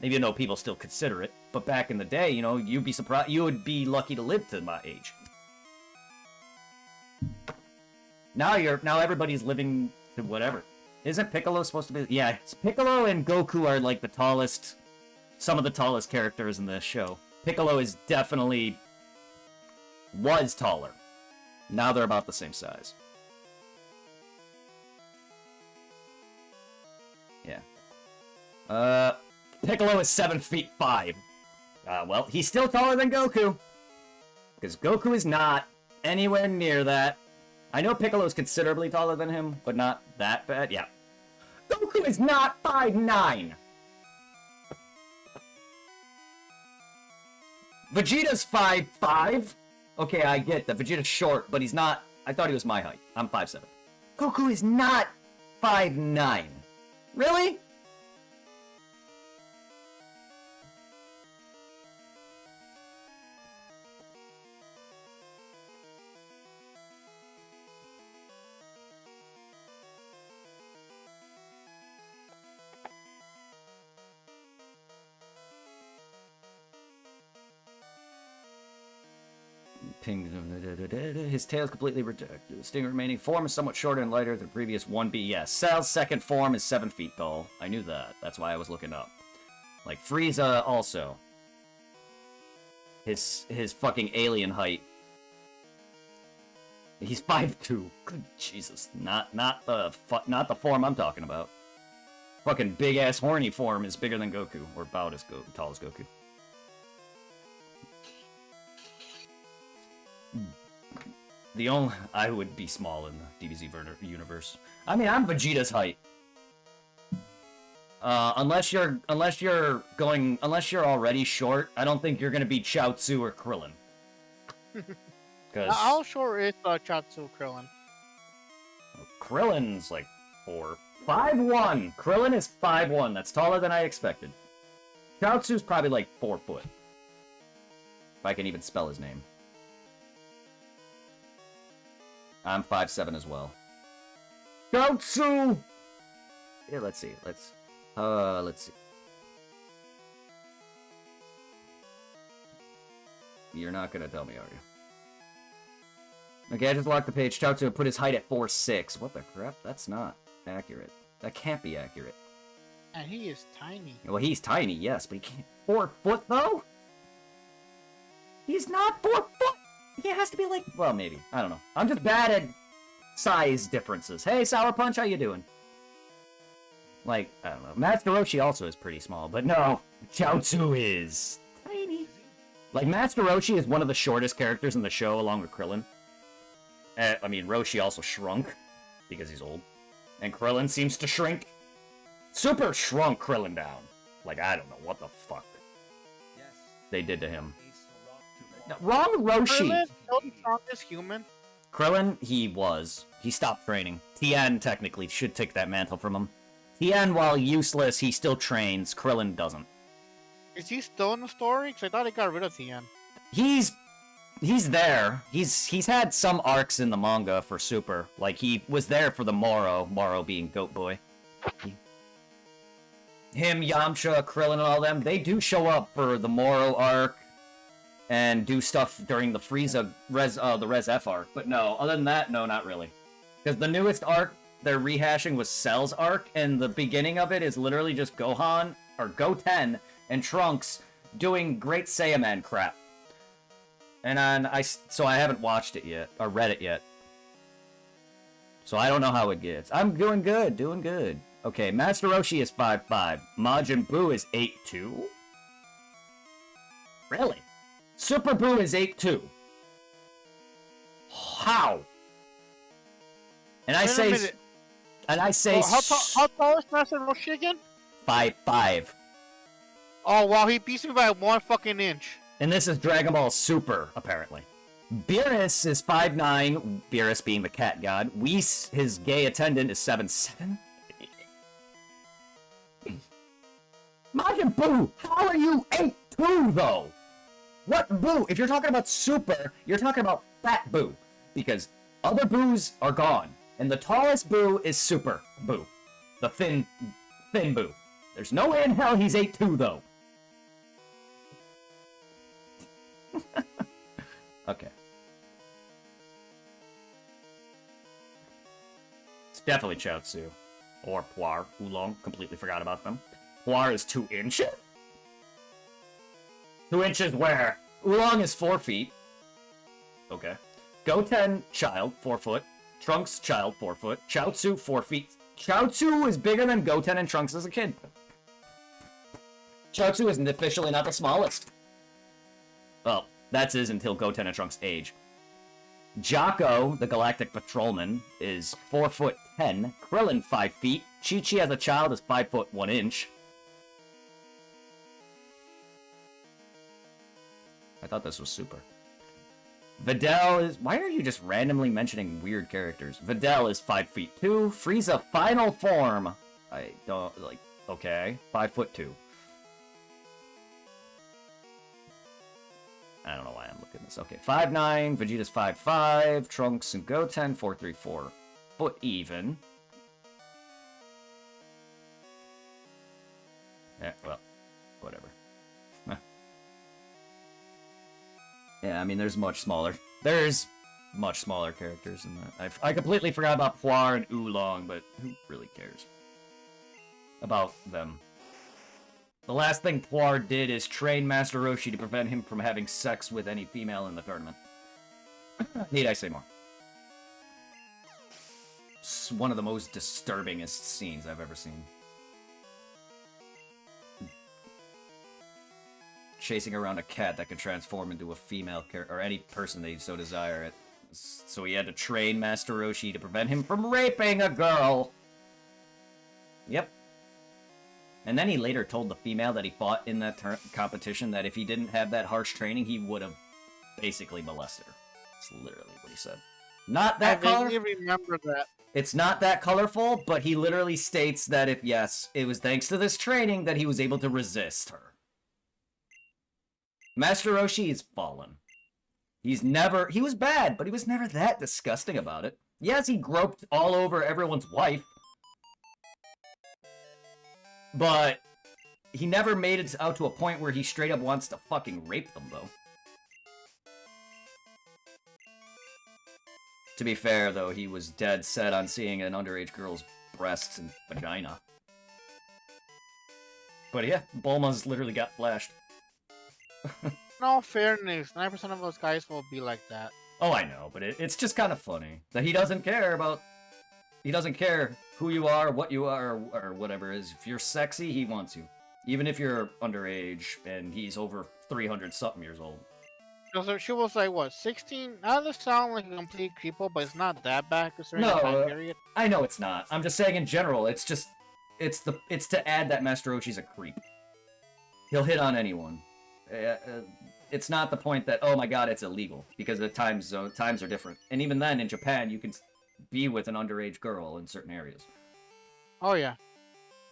Speaker 1: Even though people still consider it. But back in the day, you know, you'd be surprised, you would be lucky to live to my age. Now everybody's living to whatever. Isn't Piccolo supposed to be? Yeah, Piccolo and Goku are like the tallest, some of the tallest characters in this show. Piccolo is definitely was taller. Now they're about the same size. Yeah. Piccolo is 7'5". Well, he's still taller than Goku. Because Goku is not anywhere near that. I know Piccolo is considerably taller than him, but not that bad. Yeah. Goku is not 5'9". Vegeta's 5'5". Okay, I get that. Vegeta's short, but he's not... I thought he was my height. I'm 5'7". Goku is not 5'9". Really? His tail is completely rejected. Sting remaining form is somewhat shorter and lighter than the previous 1B. Yes, Cell's second form is 7 feet tall. I knew that. That's why I was looking up. Like Frieza also. His fucking alien height. He's 5'2". Good Jesus. Not the form I'm talking about. Fucking big ass horny form is bigger than Goku, or about as tall as Goku. I would be small in the DBZ universe. I mean, I'm Vegeta's height. Unless you're already short, I don't think you're gonna be Chaozu or Krillin.
Speaker 2: How short is Chaozu Krillin?
Speaker 1: Krillin's like 5'1". Krillin is 5'1". That's taller than I expected. Chaozu's probably like 4 foot. If I can even spell his name. I'm 5'7" as well. Chaozu! Yeah, let's see. Let's see. You're not gonna tell me, are you? Okay, I just locked the page. Chaozu put his height at 4'6". What the crap? That's not accurate. That can't be accurate.
Speaker 2: And he is tiny.
Speaker 1: Well, he's tiny, yes, but he can't... 4 foot, though? He's not 4 foot! He has to be like... Well, maybe. I don't know. I'm just bad at size differences. Hey, Sour Punch, how you doing? Like, I don't know. Master Roshi also is pretty small, but no. Chaozu is... tiny. Like, Master Roshi is one of the shortest characters in the show, along with Krillin. I mean, Roshi also shrunk, because he's old. And Krillin seems to shrink. Super shrunk Krillin down. Like, I don't know what the fuck they did to him. No, wrong Roshi!
Speaker 2: Krillin, the strongest human.
Speaker 1: Krillin, he was. He stopped training. Tien, technically, should take that mantle from him. Tien, while useless, he still trains. Krillin doesn't.
Speaker 2: Is he still in the story? Because I thought he got rid of Tien.
Speaker 1: He's there. He's had some arcs in the manga for Super. Like, he was there for the Moro being Goat Boy. Him, Yamcha, Krillin, and all them, they do show up for the Moro arc and do stuff during the Frieza the Res F arc. But no, other than that, no, not really. Because the newest arc they're rehashing was Cell's arc, and the beginning of it is literally just Gohan, or Goten, and Trunks doing Great Saiyaman crap. And so I haven't watched it yet, or read it yet. So I don't know how it gets. I'm doing good, doing good. Okay, Master Roshi is 5'5". Majin Buu is 8'2". Really? Super Buu is 8'2". How? And I say...
Speaker 2: How tall is Master Roshi again?
Speaker 1: 5'5".
Speaker 2: Oh wow, he beats me by 1 fucking inch.
Speaker 1: And this is Dragon Ball Super, apparently. Beerus is 5'9", Beerus being the cat god. Whis, his gay attendant, is 7'7". Majin Buu, how are you 8'2", though? What Buu? If you're talking about Super, you're talking about Fat Buu. Because other Boos are gone. And the tallest Buu is Super Buu. The thin Buu. There's no way in hell he's 8'2", though. Okay. It's definitely Chaozu. Or Puar. Oolong. Completely forgot about them. Puar is 2 inches? 2 inches where? Oolong is 4 feet. Okay. Goten, child, 4 foot. Trunks, child, 4 foot. Chaozu, 4 feet. Chaozu is bigger than Goten and Trunks as a kid. Chaozu is officially not the smallest. Well, that's his until Goten and Trunks age. Jocko, the Galactic Patrolman, is 4'10". Krillin, 5 feet. Chi-Chi as a child is 5 foot 1 inch. I thought this was Super. Videl is... Why are you just randomly mentioning weird characters? Videl is 5 feet 2. Frieza final form. I don't... like... Okay. 5 foot 2. I don't know why I'm looking at this. Okay. 5'9". Vegeta's 5'5". Trunks and Goten 4'3", 4 even. Yeah, well, whatever. Yeah, I mean, there's much smaller characters in that. I completely forgot about Puar and Oolong, but who really cares about them? The last thing Puar did is train Master Roshi to prevent him from having sex with any female in the tournament. Need I say more? It's one of the most disturbingest scenes I've ever seen. Chasing around a cat that can transform into a female character, or any person they so desire. So he had to train Master Roshi to prevent him from raping a girl. Yep. And then he later told the female that he fought in that competition that if he didn't have that harsh training, he would have basically molested her. That's literally what he said. Not that colorful.
Speaker 2: I vaguely remember that.
Speaker 1: It's not that colorful, but he literally states that if, yes, it was thanks to this training that he was able to resist her. Master Roshi is fallen. He was bad, but he was never that disgusting about it. Yes, he groped all over everyone's wife. But he never made it out to a point where he straight up wants to fucking rape them, though. To be fair, though, he was dead set on seeing an underage girl's breasts and vagina. But yeah, Bulma's literally got flashed.
Speaker 2: In all fairness, 9% of those guys will be like that.
Speaker 1: Oh, I know, but it's just kind of funny that he doesn't care about... He doesn't care who you are, what you are, or whatever it is. If you're sexy, he wants you. Even if you're underage and he's over 300-something years old.
Speaker 2: So she was like, what, 16? That does sound like a complete creepo, but it's not that bad considering the time period.
Speaker 1: I know it's not. I'm just saying in general, it's just... It's to add that Master Roshi's a creep. He'll hit on anyone. It's not the point that, oh my god, it's illegal. Because the times are different. And even then, in Japan, you can be with an underage girl in certain areas.
Speaker 2: Oh, yeah.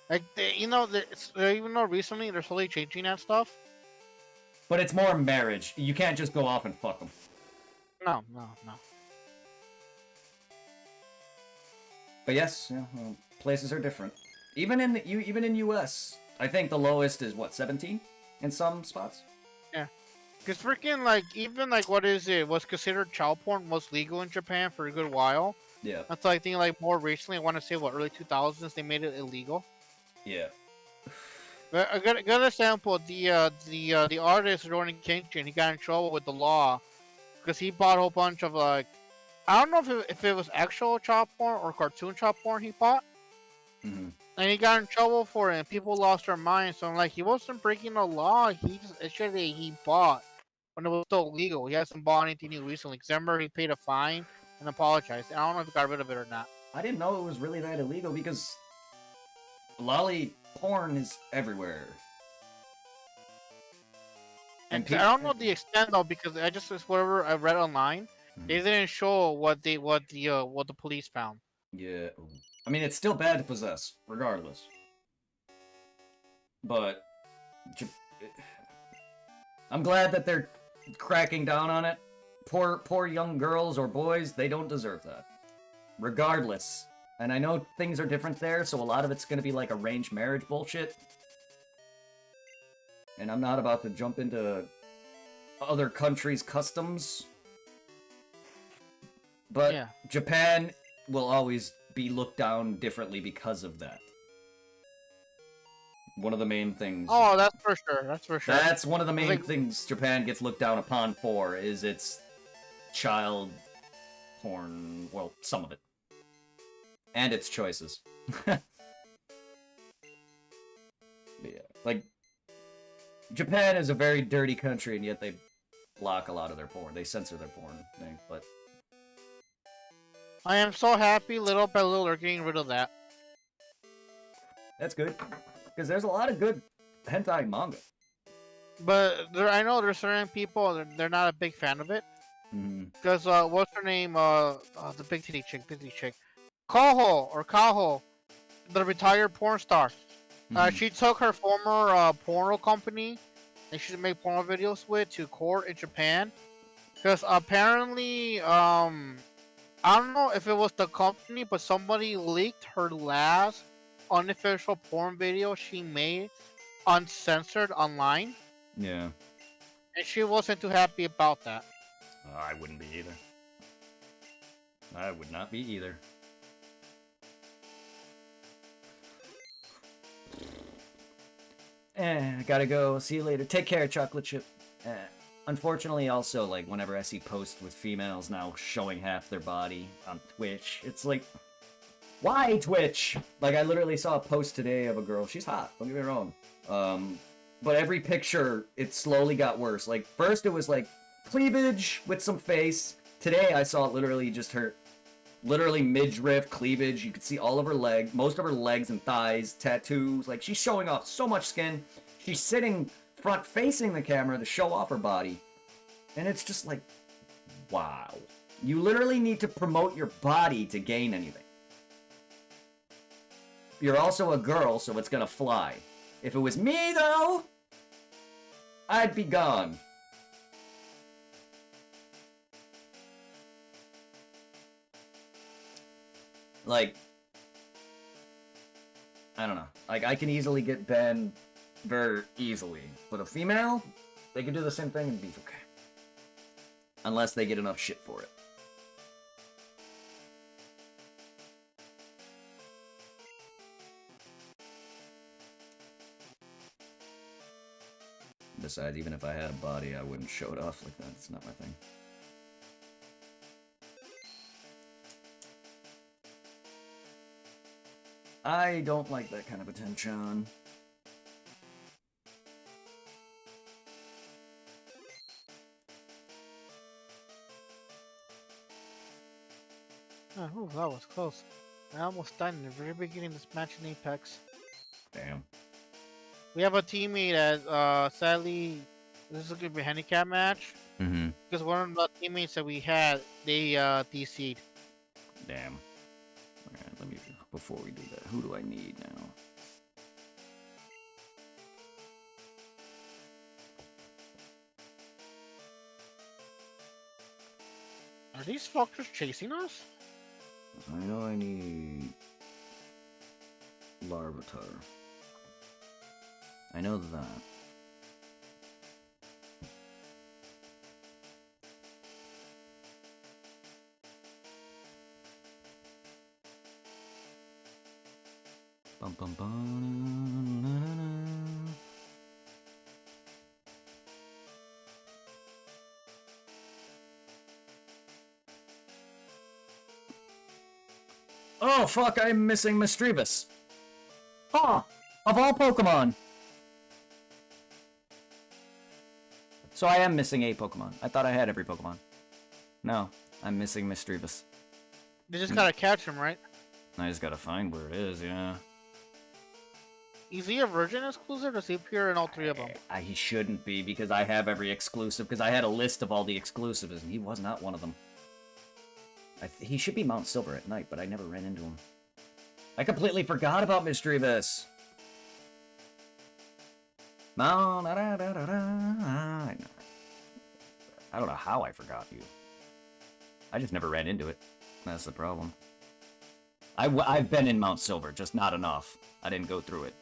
Speaker 2: Like, even though recently they're slowly changing that stuff.
Speaker 1: But it's more marriage. You can't just go off and fuck them.
Speaker 2: No.
Speaker 1: But yes, yeah, well, places are different. Even in US, I think the lowest is what, 17 in some spots.
Speaker 2: Yeah, because freaking even what is it? Was considered child porn was legal in Japan for a good while.
Speaker 1: Yeah.
Speaker 2: Until I think more recently, I want to say early 2000s they made it illegal.
Speaker 1: Yeah.
Speaker 2: But a good example, the artist Ronan Kenshin, he got in trouble with the law because he bought a whole bunch of I don't know if it was actual child porn or cartoon child porn he bought.
Speaker 1: Mm-hmm.
Speaker 2: And he got in trouble for it, and people lost their minds. So he wasn't breaking the law. He bought when it was still legal. He hasn't bought anything new recently. Because remember, he paid a fine and apologized. And I don't know if he got rid of it or not.
Speaker 1: I didn't know it was really that illegal because lolly porn is everywhere. And
Speaker 2: I don't know the extent though because I just whatever I read online, they didn't show what the police found.
Speaker 1: yeah, I mean it's still bad to possess, regardless. But I'm glad that they're cracking down on it. Poor young girls or boys, they don't deserve that. Regardless. And I know things are different there, so a lot of it's gonna be like arranged marriage bullshit. And I'm not about to jump into other countries' customs. But
Speaker 2: Yeah.
Speaker 1: Japan will always be looked down differently because of that. One of the main things.
Speaker 2: Oh, that's for sure. That's for sure.
Speaker 1: That's one of the main things Japan gets looked down upon for, is its child porn. Well, some of it. And its choices. But yeah, like, Japan is a very dirty country, and yet they block a lot of their porn. They censor their porn thing, but...
Speaker 2: I am so happy little by little they're getting rid of that.
Speaker 1: That's good. Because there's a lot of good hentai manga.
Speaker 2: But I know there's certain people, they're not a big fan of it. Because, what's her name? The big titty chick. Kaho, the retired porn star. She took her former porno company and she made porno videos with to court in Japan. Because apparently, I don't know if it was the company, but somebody leaked her last unofficial porn video she made uncensored online.
Speaker 1: Yeah.
Speaker 2: And she wasn't too happy about that.
Speaker 1: I wouldn't be either. I would not be either. I gotta go. See you later. Take care, chocolate chip. Unfortunately, also, like, whenever I see posts with females now showing half their body on Twitch, it's like, why Twitch? Like, I literally saw a post today of a girl. She's hot, don't get me wrong. But every picture, it slowly got worse. Like, first it was, like, cleavage with some face. Today, I saw literally just her, literally midriff cleavage. You could see all of her leg, most of her legs and thighs, tattoos. Like, she's showing off so much skin. She's sitting front-facing the camera to show off her body. And it's just like, wow. You literally need to promote your body to gain anything. You're also a girl, so it's gonna fly. If it was me, though, I'd be gone. Like, I don't know. Like, I can easily get banned very easily. But a female, they can do the same thing and be okay. Unless they get enough shit for it. Besides, even if I had a body, I wouldn't show it off like that. It's not my thing. I don't like that kind of attention.
Speaker 2: Oh, that was close. I almost died in the very beginning of this match in Apex.
Speaker 1: Damn.
Speaker 2: We have a teammate that, sadly, this is going to be a handicap match.
Speaker 1: Mm-hmm.
Speaker 2: Because one of the teammates that we had, they DC'd.
Speaker 1: Damn. Alright, let me, before we do that, who do I need now?
Speaker 2: Are these fuckers chasing us?
Speaker 1: I know I need Larvitar. I know that. Bum bum bum. Na, na, na. Oh fuck! I'm missing Misdreavus. Huh! Of all Pokemon. So I am missing a Pokemon. I thought I had every Pokemon. No, I'm missing Misdreavus.
Speaker 2: They just gotta catch him, right?
Speaker 1: I just gotta find where it is, yeah.
Speaker 2: Is he a Virgin exclusive, or does he appear in all three of them?
Speaker 1: He shouldn't be, because I have every exclusive, because I had a list of all the exclusives, and he was not one of them. He should be Mount Silver at night, but I never ran into him. I completely forgot about Misdreavus! I don't know how I forgot you. I just never ran into it. That's the problem. I've been in Mount Silver, just not enough. I didn't go through it.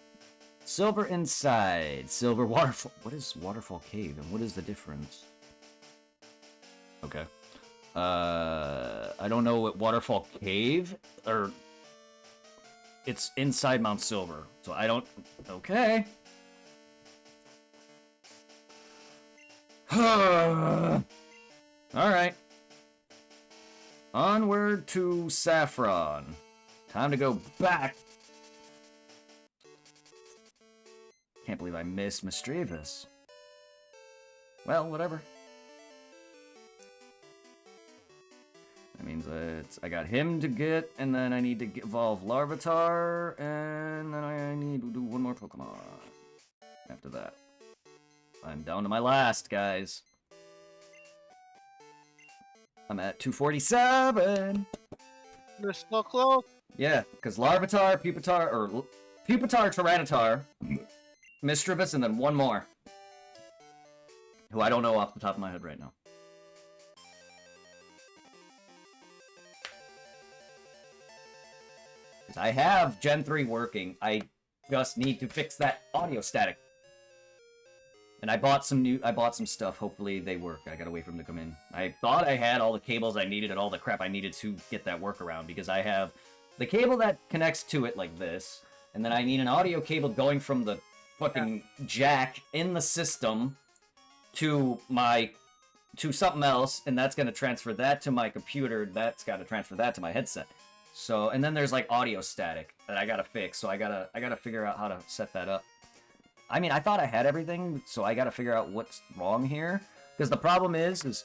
Speaker 1: Silver inside. Silver waterfall. What is Waterfall Cave, and what is the difference? Okay. I don't know what Waterfall Cave, or... It's inside Mount Silver, so I don't... Okay. Alright. Onward to Saffron. Time to go back. Can't believe I missed Misdreavus. Well, whatever. That means I got him to get, and then I need to evolve Larvitar, and then I need to do one more Pokemon. After that. I'm down to my last, guys. I'm at 247.
Speaker 2: You're still close.
Speaker 1: Yeah, because Larvitar, Pupitar, Tyranitar, Misdreavus, and then one more. Who I don't know off the top of my head right now. Because I have Gen 3 working. I just need to fix that audio static. And I bought some stuff. Hopefully they work. I gotta wait for them to come in. I thought I had all the cables I needed and all the crap I needed to get that workaround, because I have the cable that connects to it like this, and then I need an audio cable going from the fucking jack in the system to something else, and that's gonna transfer that to my computer. That's gotta transfer that to my headset. So, and then there's like audio static that I gotta fix. So I gotta figure out how to set that up. I mean, I thought I had everything, so I gotta figure out what's wrong here. Because the problem is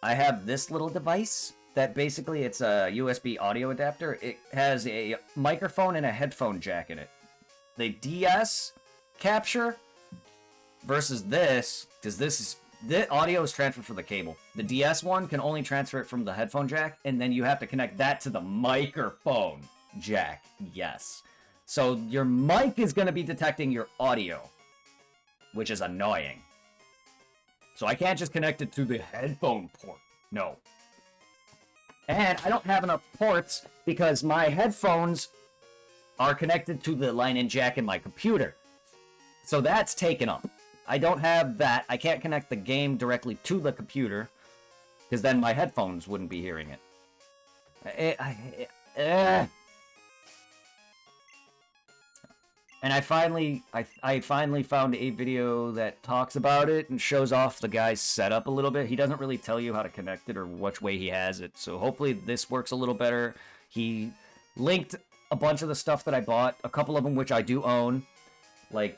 Speaker 1: I have this little device that basically it's a USB audio adapter. It has a microphone and a headphone jack in it. The DS capture versus this, because the audio is transferred from the cable. The DS one can only transfer it from the headphone jack, and then you have to connect that to the microphone jack. Yes. So your mic is going to be detecting your audio, which is annoying. So I can't just connect it to the headphone port. No. And I don't have enough ports because my headphones are connected to the line-in jack in my computer. So that's taken up. I don't have that. I can't connect the game directly to the computer, because then my headphones wouldn't be hearing it. And I finally found a video that talks about it and shows off the guy's setup a little bit. He doesn't really tell you how to connect it or which way he has it, so hopefully this works a little better. He linked a bunch of the stuff that I bought, a couple of them which I do own, like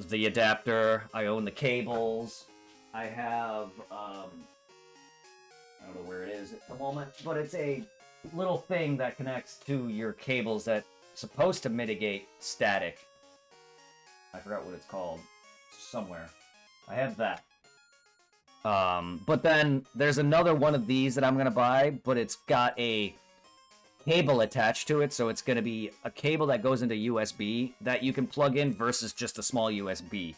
Speaker 1: the adapter, I own the cables, I have, I don't know where it is at the moment, but it's a little thing that connects to your cables that's supposed to mitigate static. I forgot what it's called. Somewhere. I have that. But then there's another one of these that I'm gonna buy, but it's got a cable attached to it, so it's gonna be a cable that goes into USB that you can plug in versus just a small USB.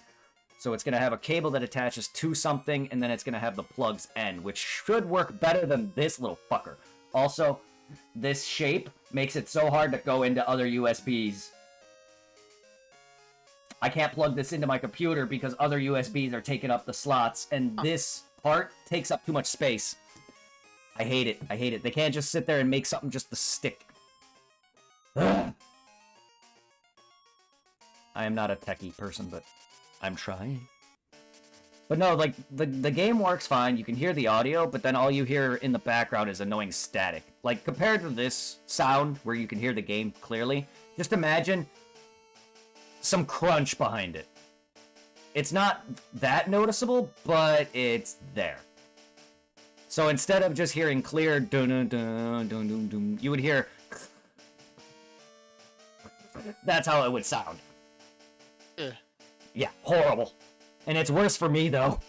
Speaker 1: So it's gonna have a cable that attaches to something, and then it's gonna have the plug's end, which should work better than this little fucker. Also, this shape makes it so hard to go into other USBs. I can't plug this into my computer because other USBs are taking up the slots, and this part takes up too much space. I hate it. I hate it. They can't just sit there and make something just to stick. Ugh. I am not a techie person, but I'm trying. But no, like, the game works fine. You can hear the audio, but then all you hear in the background is annoying static. Like, compared to this sound, where you can hear the game clearly, just imagine some crunch behind it. It's not that noticeable, but it's there. So instead of just hearing clear dun dun dun dun dun dun, you would hear. That's how it would sound.
Speaker 2: Yeah.
Speaker 1: Yeah, horrible. And it's worse for me, though.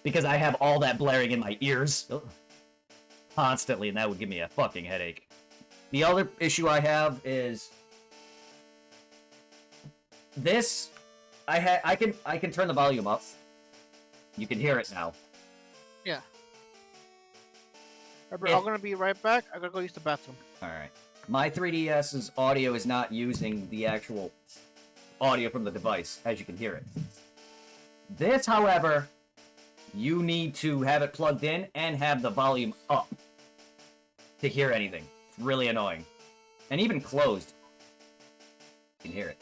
Speaker 1: Because I have all that blaring in my ears. Constantly, and that would give me a fucking headache. The other issue I have is... This... I can turn the volume up. You can hear it now.
Speaker 2: Yeah. I'm gonna be right back. I gotta go use the bathroom.
Speaker 1: Alright. My 3DS's audio is not using the actual audio from the device, as you can hear it. This, however, you need to have it plugged in and have the volume up to hear anything. It's really annoying. And even closed. You can hear it.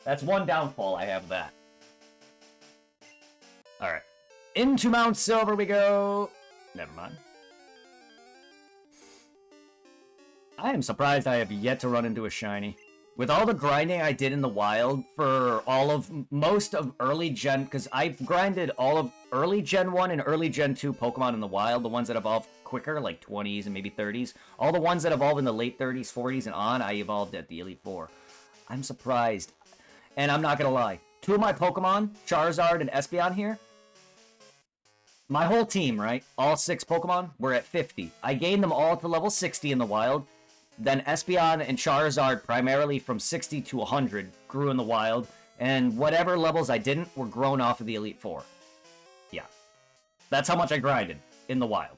Speaker 1: That's one downfall I have of that. Alright. Into Mount Silver we go. Never mind. I am surprised I have yet to run into a shiny. With all the grinding I did in the wild for most of early gen, because I've grinded all of early gen 1 and early gen 2 Pokemon in the wild, the ones that evolve quicker, like 20s and maybe 30s. All the ones that evolve in the late 30s, 40s, and on, I evolved at the Elite Four. I'm surprised. And I'm not gonna lie. 2 of my Pokemon, Charizard and Espeon here, my whole team, right? All 6 Pokemon were at 50. I gained them all to level 60 in the wild. Then Espeon and Charizard, primarily from 60 to 100, grew in the wild. And whatever levels I didn't were grown off of the Elite Four. Yeah. That's how much I grinded in the wild.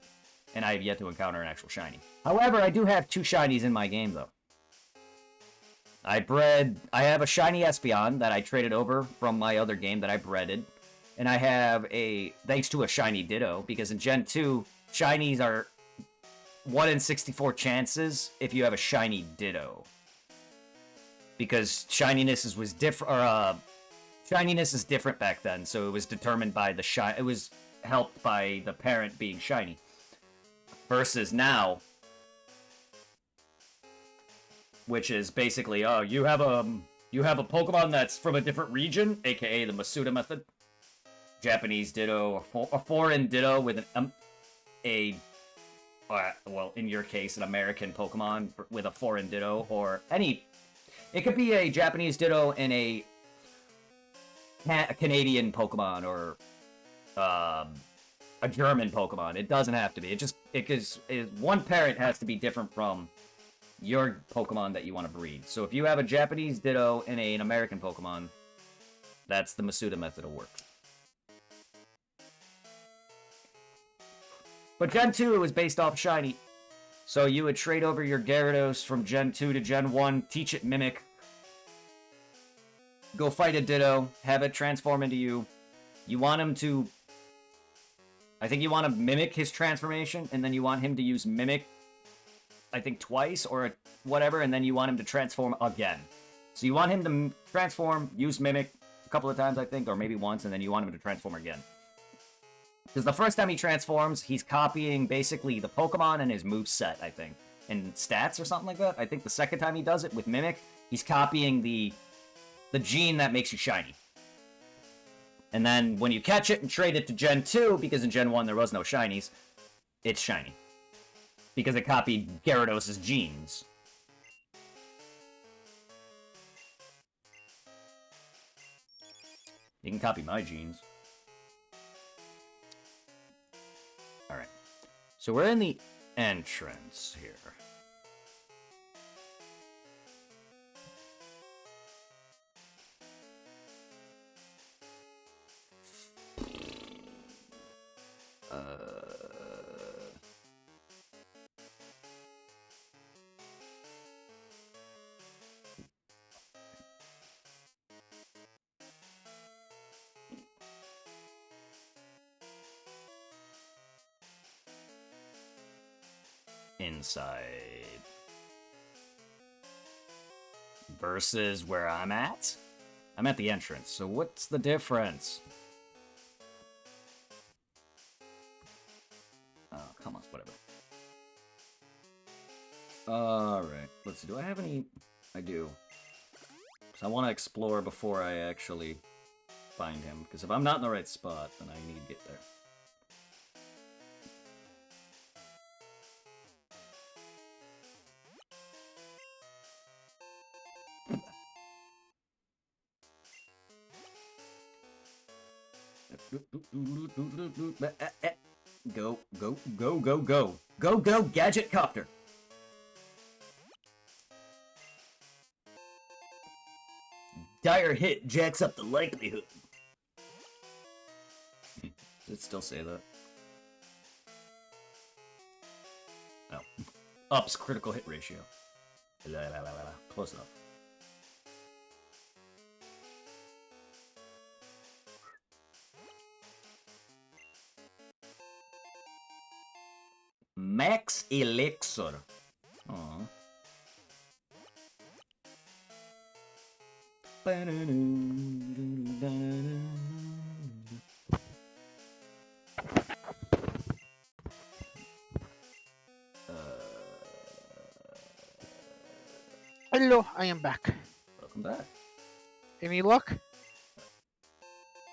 Speaker 1: And I have yet to encounter an actual shiny. However, I do have 2 shinies in my game, though. I have a shiny Espeon that I traded over from my other game that I breeded. And I have thanks to a shiny Ditto, because in Gen 2, shinies are 1 in 64 chances if you have a shiny Ditto. Because shininess was different, shininess is different back then, so it was determined by it was helped by the parent being shiny. Versus now, which is basically, you have a Pokemon that's from a different region, aka the Masuda method. Japanese Ditto, a foreign Ditto with well, in your case, an American Pokemon with a foreign Ditto, or it could be a Japanese Ditto and a Canadian Pokemon, or a German Pokemon. It doesn't have to be. Because one parent has to be different from your Pokemon that you want to breed. So if you have a Japanese Ditto and an American Pokemon, that's the Masuda method of work. But Gen 2 was based off Shiny. So you would trade over your Gyarados from Gen 2 to Gen 1, teach it Mimic, go fight a Ditto, have it transform into you. You want him to... I think you want to mimic his transformation, and then you want him to use Mimic, I think twice, or whatever, and then you want him to transform again. So you want him to transform, use Mimic a couple of times, I think, or maybe once, and then you want him to transform again. Because the first time he transforms, he's copying basically the Pokemon and his moveset, I think. And stats or something like that. I think the second time he does it with Mimic, he's copying the gene that makes you shiny. And then when you catch it and trade it to Gen 2, because in Gen 1 there was no shinies, it's shiny. Because it copied Gyarados' genes. You can copy my genes. Alright. So we're in the entrance here. Inside. Versus where I'm at? I'm at the entrance, so what's the difference? Oh, come on, whatever. Alright, let's see, do I have any... I do. Because I want to explore before I actually find him, because if I'm not in the right spot, then I need to get there. Go, go, go, go, go. Go, go, Gadget Copter. Dire hit jacks up the likelihood. Does it still say that? Oh. Ups critical hit ratio. Close enough. Max Elixir. Aww.
Speaker 2: Hello, I am back.
Speaker 1: Welcome back.
Speaker 2: Any luck?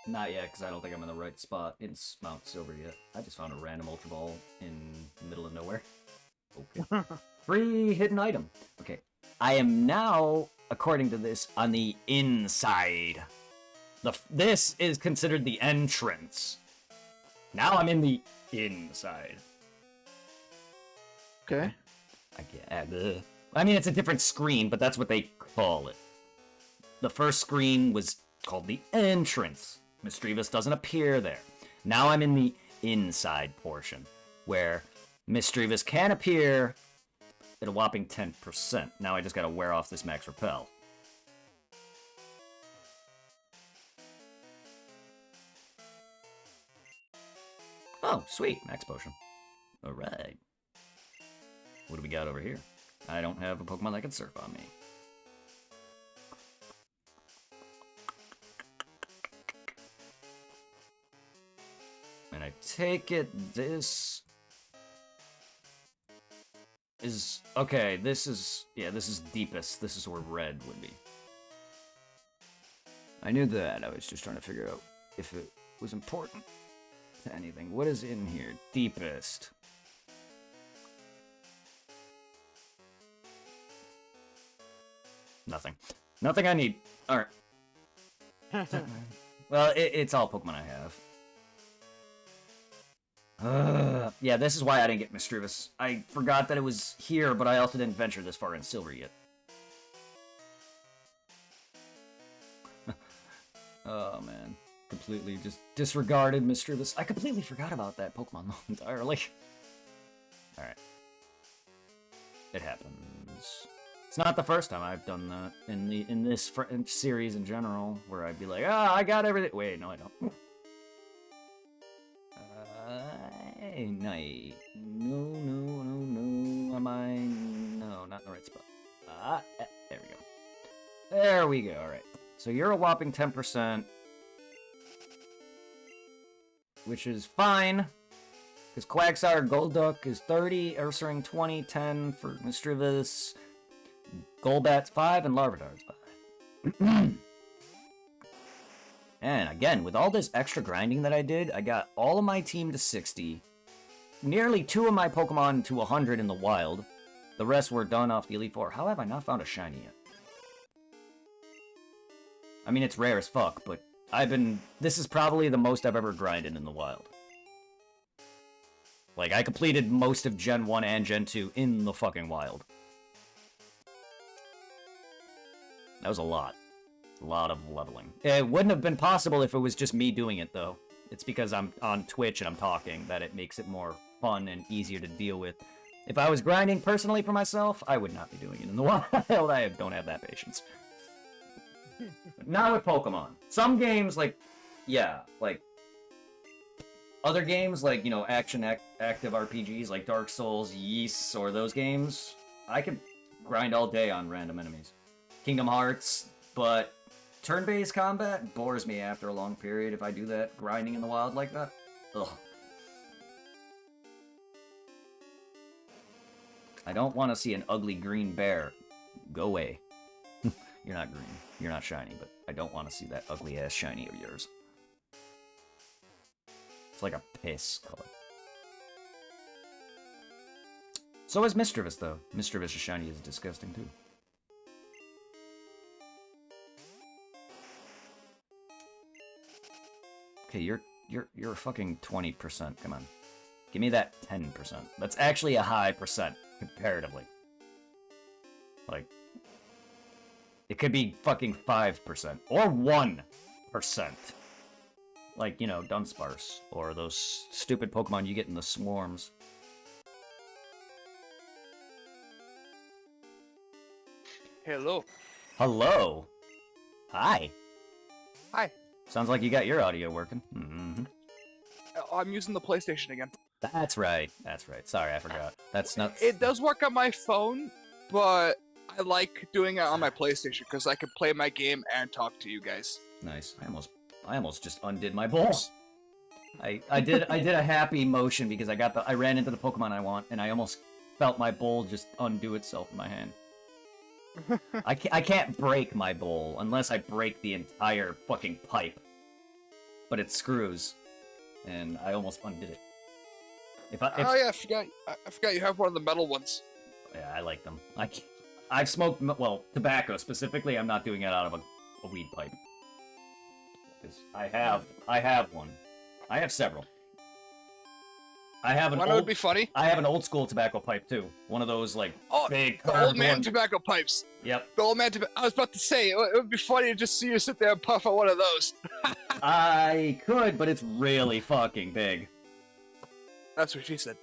Speaker 1: Not yet, because I don't think I'm in the right spot in Mount Silver yet. I just found a random Ultra Ball in the middle of nowhere. Okay. Free hidden item. Okay. I am now, according to this, on the inside. This is considered the entrance. Now I'm in the inside.
Speaker 2: Okay.
Speaker 1: I mean, it's a different screen, but that's what they call it. The first screen was called the entrance. Misdreavus doesn't appear there. Now I'm in the inside portion, where Misdreavus can appear at a whopping 10%. Now I just gotta wear off this max repel. Oh, sweet. Max potion. Alright. What do we got over here? I don't have a Pokemon that can surf on me. And I take it this is... Okay, this is... Yeah, this is deepest. This is where red would be. I knew that. I was just trying to figure out if it was important to anything. What is in here? Deepest. Nothing. Nothing I need. Alright. Well, it's all Pokemon I have. Yeah, this is why I didn't get Misdreavus. I forgot that it was here, but I also didn't venture this far in Silver yet. Oh, man. Completely just disregarded Misdreavus. I completely forgot about that Pokemon entirely. Alright. It happens. It's not the first time I've done that in this series in general, where I'd be like, ah, I got everything. Wait, no, I don't. Night. No. Am I? No, not in the right spot. There we go. There we go. All right. So you're a whopping 10%, which is fine. Because Quagsire Golduck is 30, Ursaring 20, 10 for Misdreavus. Golbat's 5, and Larvidar's 5. And again, with all this extra grinding that I did, I got all of my team to 60. Nearly 2 of my Pokemon to 100 in the wild. The rest were done off the Elite Four. How have I not found a shiny yet? I mean, it's rare as fuck, but this is probably the most I've ever grinded in the wild. Like, I completed most of Gen 1 and Gen 2 in the fucking wild. That was a lot. A lot of leveling. It wouldn't have been possible if it was just me doing it, though. It's because I'm on Twitch and I'm talking that it makes it more fun and easier to deal with. If I was grinding personally for myself, I would not be doing it in the wild. I don't have that patience. Not with Pokemon. Some games, like, yeah, like, other games, like, you know, active RPGs, like Dark Souls, Ys, or those games, I could grind all day on random enemies. Kingdom Hearts, but turn-based combat bores me after a long period if I do that grinding in the wild like that. Ugh. I don't want to see an ugly green bear. Go away. You're not green. You're not shiny, but I don't want to see that ugly-ass shiny of yours. It's like a piss color. So is Misdreavus, though. Misdreavus' shiny is disgusting, too. Okay, you're fucking 20%. Come on. Give me that 10%. That's actually a high percent, comparatively. Like, it could be fucking 5%. Or 1%. Like, you know, Dunsparce. Or those stupid Pokemon you get in the swarms.
Speaker 3: Hello.
Speaker 1: Hello. Hi.
Speaker 3: Hi.
Speaker 1: Sounds like you got your audio working. Mm-hmm.
Speaker 3: I'm using the PlayStation again.
Speaker 1: That's right. That's right. Sorry, I forgot. That's not.
Speaker 3: It does work on my phone, but I like doing it on my PlayStation because I can play my game and talk to you guys.
Speaker 1: Nice. I almost just undid my bowl. I did a happy motion because I ran into the Pokemon I want, and I almost felt my bowl just undo itself in my hand. I can't break my bowl unless I break the entire fucking pipe. But it screws, and I almost undid it.
Speaker 3: Oh yeah, I forgot you have one of the metal ones.
Speaker 1: Yeah, I like them. I've smoked, well, tobacco specifically. I'm not doing it out of a weed pipe. 'Cause I have one. I have several. I have
Speaker 3: One would be funny.
Speaker 1: I have an old school tobacco pipe too. One of those like big
Speaker 3: the old man tobacco pipes.
Speaker 1: Yep.
Speaker 3: The old man tobacco. I was about to say it would be funny to just see you sit there and puff on one of those.
Speaker 1: I could, but it's really fucking big.
Speaker 3: That's what she said.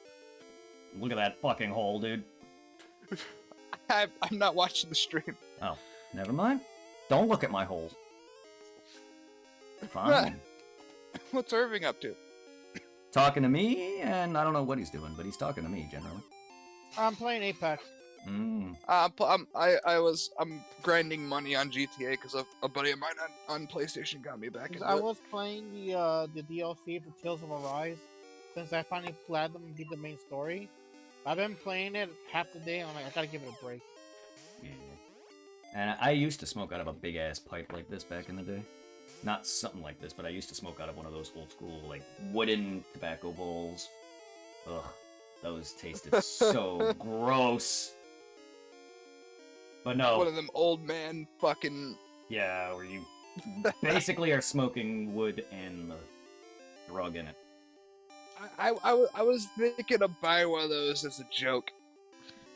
Speaker 1: Look at that fucking hole, dude.
Speaker 3: I'm not watching the stream.
Speaker 1: Oh, never mind. Don't look at my hole. Fine.
Speaker 3: What's Irving up to?
Speaker 1: Talking to me, and I don't know what he's doing, but he's talking to me generally.
Speaker 2: I'm playing Apex.
Speaker 1: Mm.
Speaker 3: I'm grinding money on GTA because a buddy of mine on PlayStation got me back into
Speaker 2: I
Speaker 3: it.
Speaker 2: was playing the DLC for Tales of Arise since I finally platinum and beat the main story. I've been playing it half the day, and I'm like, I gotta give it a break.
Speaker 1: Yeah. And I used to smoke out of a big ass pipe like this back in the day. Not something like this, but I used to smoke out of one of those old school, like, wooden tobacco bowls. Ugh, those tasted so gross. But no.
Speaker 3: One of them old man fucking...
Speaker 1: Yeah, where you basically are smoking wood and the drug in it.
Speaker 3: I was thinking of buying one of those as a joke.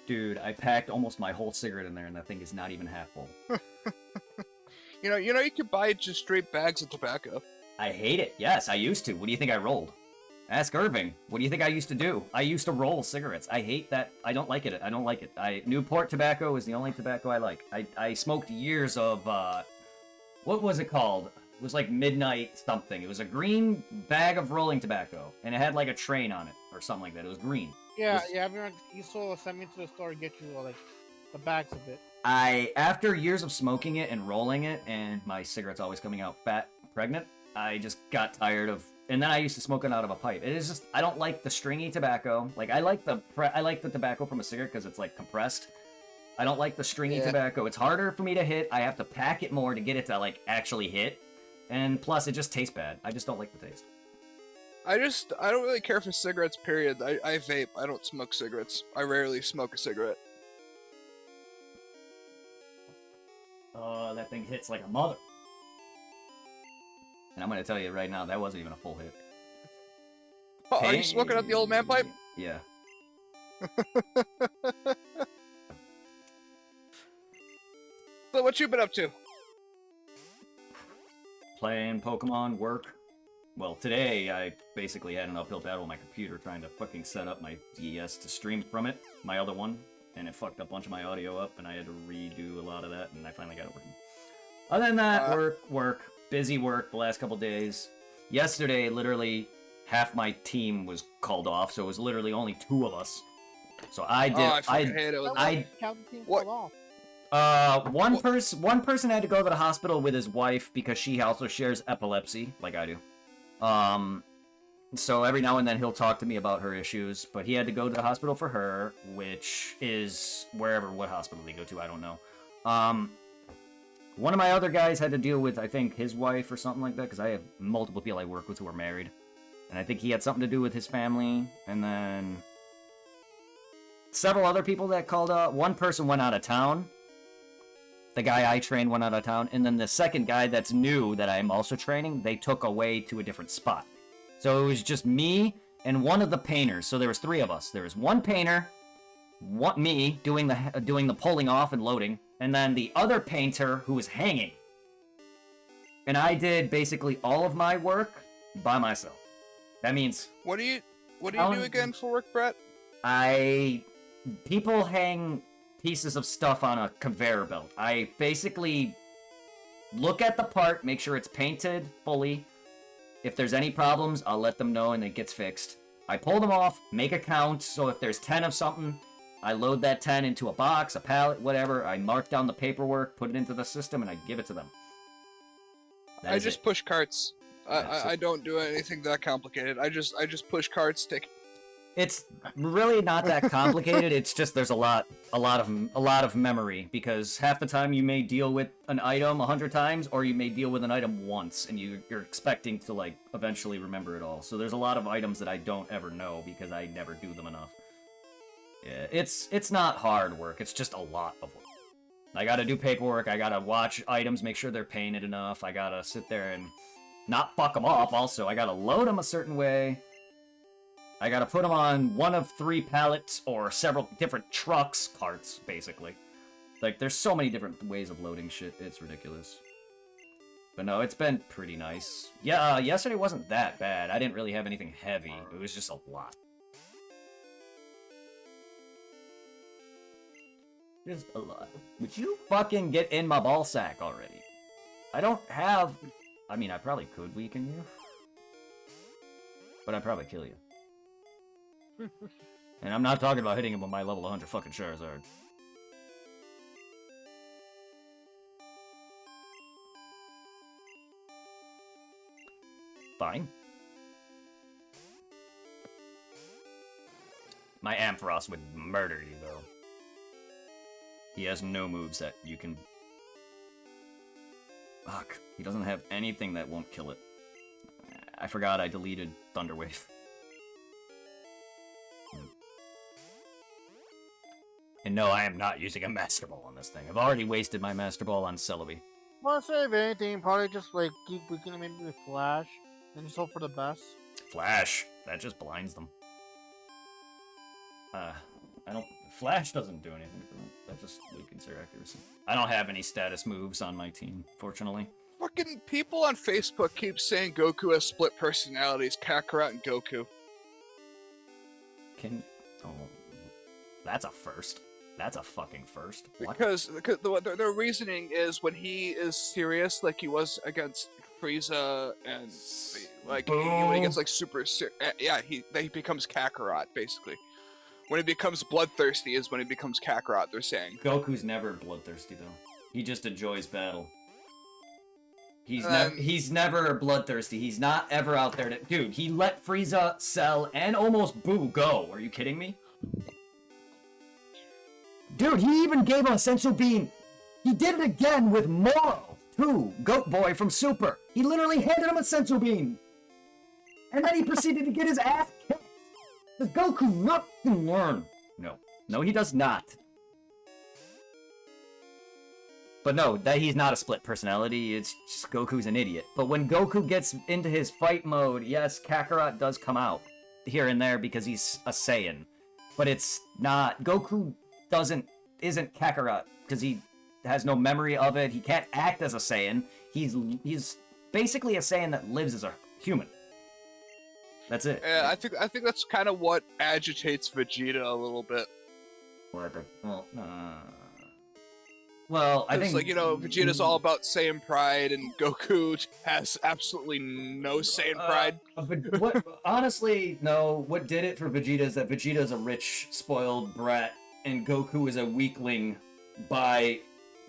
Speaker 1: Dude, I packed almost my whole cigarette in there, and that thing is not even half full.
Speaker 3: You know, you could buy just straight bags of tobacco.
Speaker 1: I hate it. Yes, I used to. What do you think I rolled? Ask Irving. What do you think I used to do? I used to roll cigarettes. I hate that. I don't like it. I don't like it. Newport tobacco is the only tobacco I like. I smoked years of, what was it called? It was like Midnight something. It was a green bag of rolling tobacco, and it had like a train on it, or something like that. It was green.
Speaker 2: Yeah, everyone, you saw send me to the store to get you, like, the bags of it.
Speaker 1: After years of smoking it and rolling it, and my cigarettes always coming out fat, pregnant, I just got tired of, and then I used to smoke it out of a pipe. It is just, I don't like the stringy tobacco. Like, I like the tobacco from a cigarette because it's, like, compressed. I don't like the stringy tobacco. It's harder for me to hit. I have to pack it more to get it to, like, actually hit. And plus, it just tastes bad. I just don't like the taste.
Speaker 3: I don't really care for cigarettes, period. I vape. I don't smoke cigarettes. I rarely smoke a cigarette.
Speaker 1: That thing hits like a mother. And I'm gonna tell you right now, that wasn't even a full hit.
Speaker 3: Oh, are you smoking up the old man pipe?
Speaker 1: Yeah.
Speaker 3: So what you been up to?
Speaker 1: Playing Pokemon, work. Well, today I basically had an uphill battle with my computer trying to fucking set up my DS to stream from it, my other one, and it fucked up a bunch of my audio up, and I had to redo a lot of that, and I finally got it working. Other than that, work, busy work the last couple days. Yesterday, literally, half my team was called off, so it was literally only 2 of us. So I did. One person had to go to the hospital with his wife because she also shares epilepsy, like I do. So every now and then he'll talk to me about her issues, but he had to go to the hospital for her, which is what hospital they go to, I don't know. One of my other guys had to deal with, I think, his wife or something like that, because I have multiple people I work with who are married. And I think he had something to do with his family, and then several other people that called out. One person went out of town, The guy I trained went out of town, and then the second guy that's new that I'm also training, they took away to a different spot. So it was just me and one of the painters. So there was 3 of us. There was one painter, me doing the pulling off and loading, and then the other painter who was hanging. And I did basically all of my work by myself. That means
Speaker 3: What do you do again for work, Brett?
Speaker 1: People hang pieces of stuff on a conveyor belt. I basically look at the part, make sure it's painted fully. If there's any problems, I'll let them know and it gets fixed. I pull them off, make a count, so if there's 10 of something, I load that 10 into a box, a pallet, whatever. I mark down the paperwork, put it into the system, and I give it to them.
Speaker 3: I just push carts. I don't do anything that complicated. I just push carts, take.
Speaker 1: It's really not that complicated. It's just there's a lot of memory, because half the time you may deal with an item 100 times, or you may deal with an item once, and you're expecting to like eventually remember it all. So there's a lot of items that I don't ever know because I never do them enough. Yeah, it's not hard work. It's just a lot of work. I gotta do paperwork. I gotta watch items, make sure they're painted enough. I gotta sit there and not fuck them up. Also, I gotta load them a certain way. I gotta put them on one of 3 pallets or several different carts, basically. Like, there's so many different ways of loading shit, it's ridiculous. But no, it's been pretty nice. Yeah, yesterday wasn't that bad. I didn't really have anything heavy. It was just a lot. Just a lot. Would you fucking get in my ball sack already? I don't have... I mean, I probably could weaken you. But I'd probably kill you. And I'm not talking about hitting him with my level 100 fucking Charizard. Fine. My Ampharos would murder you, though. He has no moves that you can... Fuck. He doesn't have anything that won't kill it. I forgot I deleted Thunder Wave. And no, I am not using a Master Ball on this thing. I've already wasted my Master Ball on Celebi.
Speaker 2: Well, save anything, probably just like keep weakening maybe with Flash, and just hope for the best.
Speaker 1: Flash. That just blinds them. I don't... Flash doesn't do anything for them. That just weakens their accuracy. I don't have any status moves on my team, fortunately.
Speaker 3: Fucking people on Facebook keep saying Goku has split personalities, Kakarot and Goku.
Speaker 1: Oh, that's a first. That's a fucking first. What?
Speaker 3: Because their reasoning is when he is serious, like he was against Frieza, and like when he gets like super yeah, he becomes Kakarot basically. When he becomes bloodthirsty is when he becomes Kakarot. They're saying
Speaker 1: Goku's never bloodthirsty though. He just enjoys battle. He's never bloodthirsty. He's not ever out there to... Dude, he let Frieza, Cell, and almost Boo go. Are you kidding me? Dude, he even gave him a Sensu Bean. He did it again with Moro, too. Goat Boy from Super. He literally handed him a Sensu Bean. And then he proceeded to get his ass kicked. Does Goku not learn? No. No, he does not. But no, that he's not a split personality. It's just Goku's an idiot. But when Goku gets into his fight mode, yes, Kakarot does come out here and there because he's a Saiyan. But it's not... Goku isn't Kakarot because he has no memory of it. He can't act as a Saiyan. He's basically a Saiyan that lives as a human. That's it.
Speaker 3: Yeah, I think that's kind of what agitates Vegeta a little bit.
Speaker 1: Well, I think...
Speaker 3: like, you know, Vegeta's all about Saiyan pride, and Goku has absolutely no Saiyan pride.
Speaker 1: Honestly, no. What did it for Vegeta is that Vegeta is a rich, spoiled brat, and Goku is a weakling by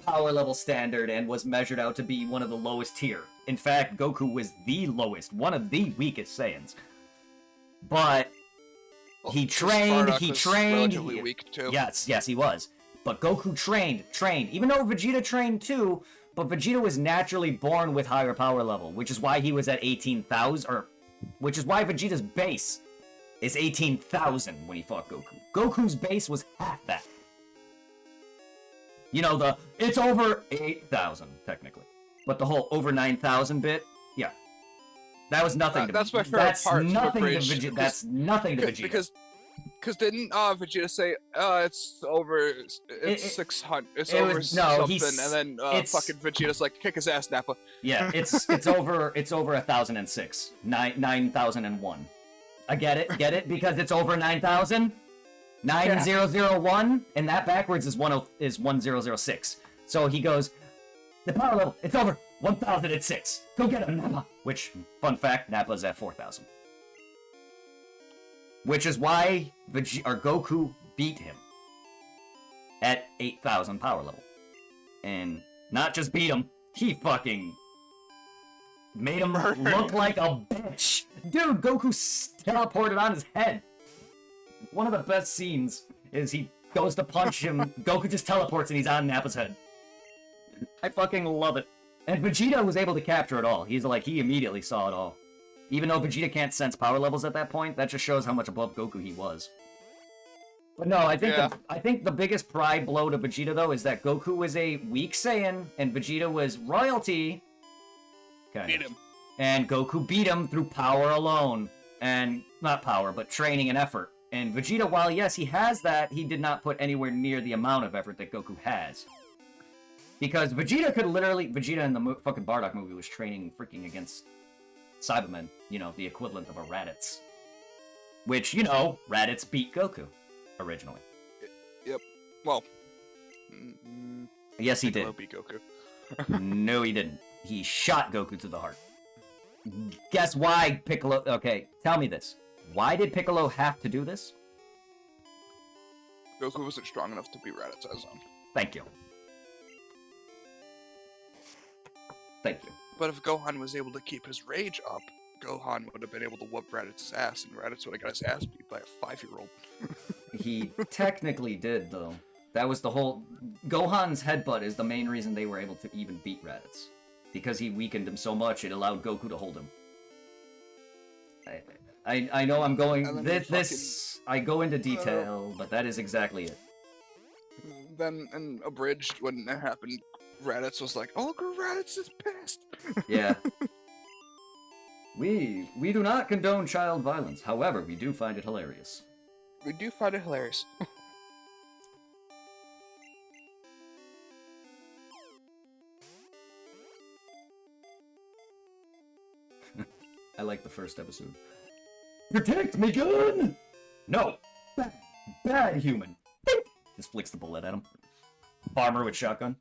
Speaker 1: power level standard and was measured out to be one of the lowest tier. In fact, Goku was the lowest, one of the weakest Saiyans. But he trained,
Speaker 3: relatively weak too.
Speaker 1: Yes, he was. But Goku trained, even though Vegeta trained too, but Vegeta was naturally born with higher power level, which is why he was at 18,000, or which is why Vegeta's base is 18,000 when he fought Goku. Goku's base was half that. You know, it's over 8,000, technically. But the whole over 9,000 bit, yeah. That was nothing to
Speaker 3: That's my favorite part.
Speaker 1: That's nothing to Vegeta.
Speaker 3: Because didn't Vegeta say, it's over, it's 600, it's over something, and then fucking Vegeta's like, kick his ass, Nappa.
Speaker 1: Yeah, it's over 1,006, 9,001. I get it, because it's over 9,000. 9001, and that backwards is 1006. So he goes, the power level, it's over 1,006. Go get him, Nappa. Which, fun fact, Nappa's at 4,000. Which is why Goku beat him at 8,000 power level. And not just beat him, he fucking made him look like a bitch. Dude, Goku teleported on his head. One of the best scenes is he goes to punch him, Goku just teleports and he's on Nappa's head. I fucking love it. And Vegeta was able to capture it all. He's like, he immediately saw it all. Even though Vegeta can't sense power levels at that point, that just shows how much above Goku he was. But no, I think the biggest pride blow to Vegeta, though, is that Goku was a weak Saiyan, and Vegeta was royalty.
Speaker 3: Beat him.
Speaker 1: And Goku beat him through power alone. And, not power, but training and effort. And Vegeta, while yes, he has that, he did not put anywhere near the amount of effort that Goku has. Because Vegeta in the fucking Bardock movie was training freaking against Cybermen, you know, the equivalent of a Raditz. Which, you know, Raditz beat Goku, originally.
Speaker 3: Yep. Well.
Speaker 1: Yes, he did.
Speaker 3: Piccolo beat Goku.
Speaker 1: No, he didn't. He shot Goku to the heart. Guess why Piccolo... Okay, tell me this. Why did Piccolo have to do this?
Speaker 3: Goku wasn't strong enough to beat Raditz on his own.
Speaker 1: Thank you. Thank you.
Speaker 3: But if Gohan was able to keep his rage up, Gohan would have been able to whoop Raditz's ass, and Raditz would have got his ass beat by a 5-year-old.
Speaker 1: He technically did, though. That was the whole... Gohan's headbutt is the main reason they were able to even beat Raditz. Because he weakened him so much, it allowed Goku to hold him. I know I'm going... I go into detail, but that is exactly it.
Speaker 3: Then, in Abridged, when that happened, Raditz was like, "Oh, Raditz is pissed!"
Speaker 1: Yeah. We do not condone child violence. However, we do find it hilarious.
Speaker 3: We do find it hilarious.
Speaker 1: I like the first episode. Protect me, gun! No! Bad human. Just flicks the bullet at him. Farmer with shotgun.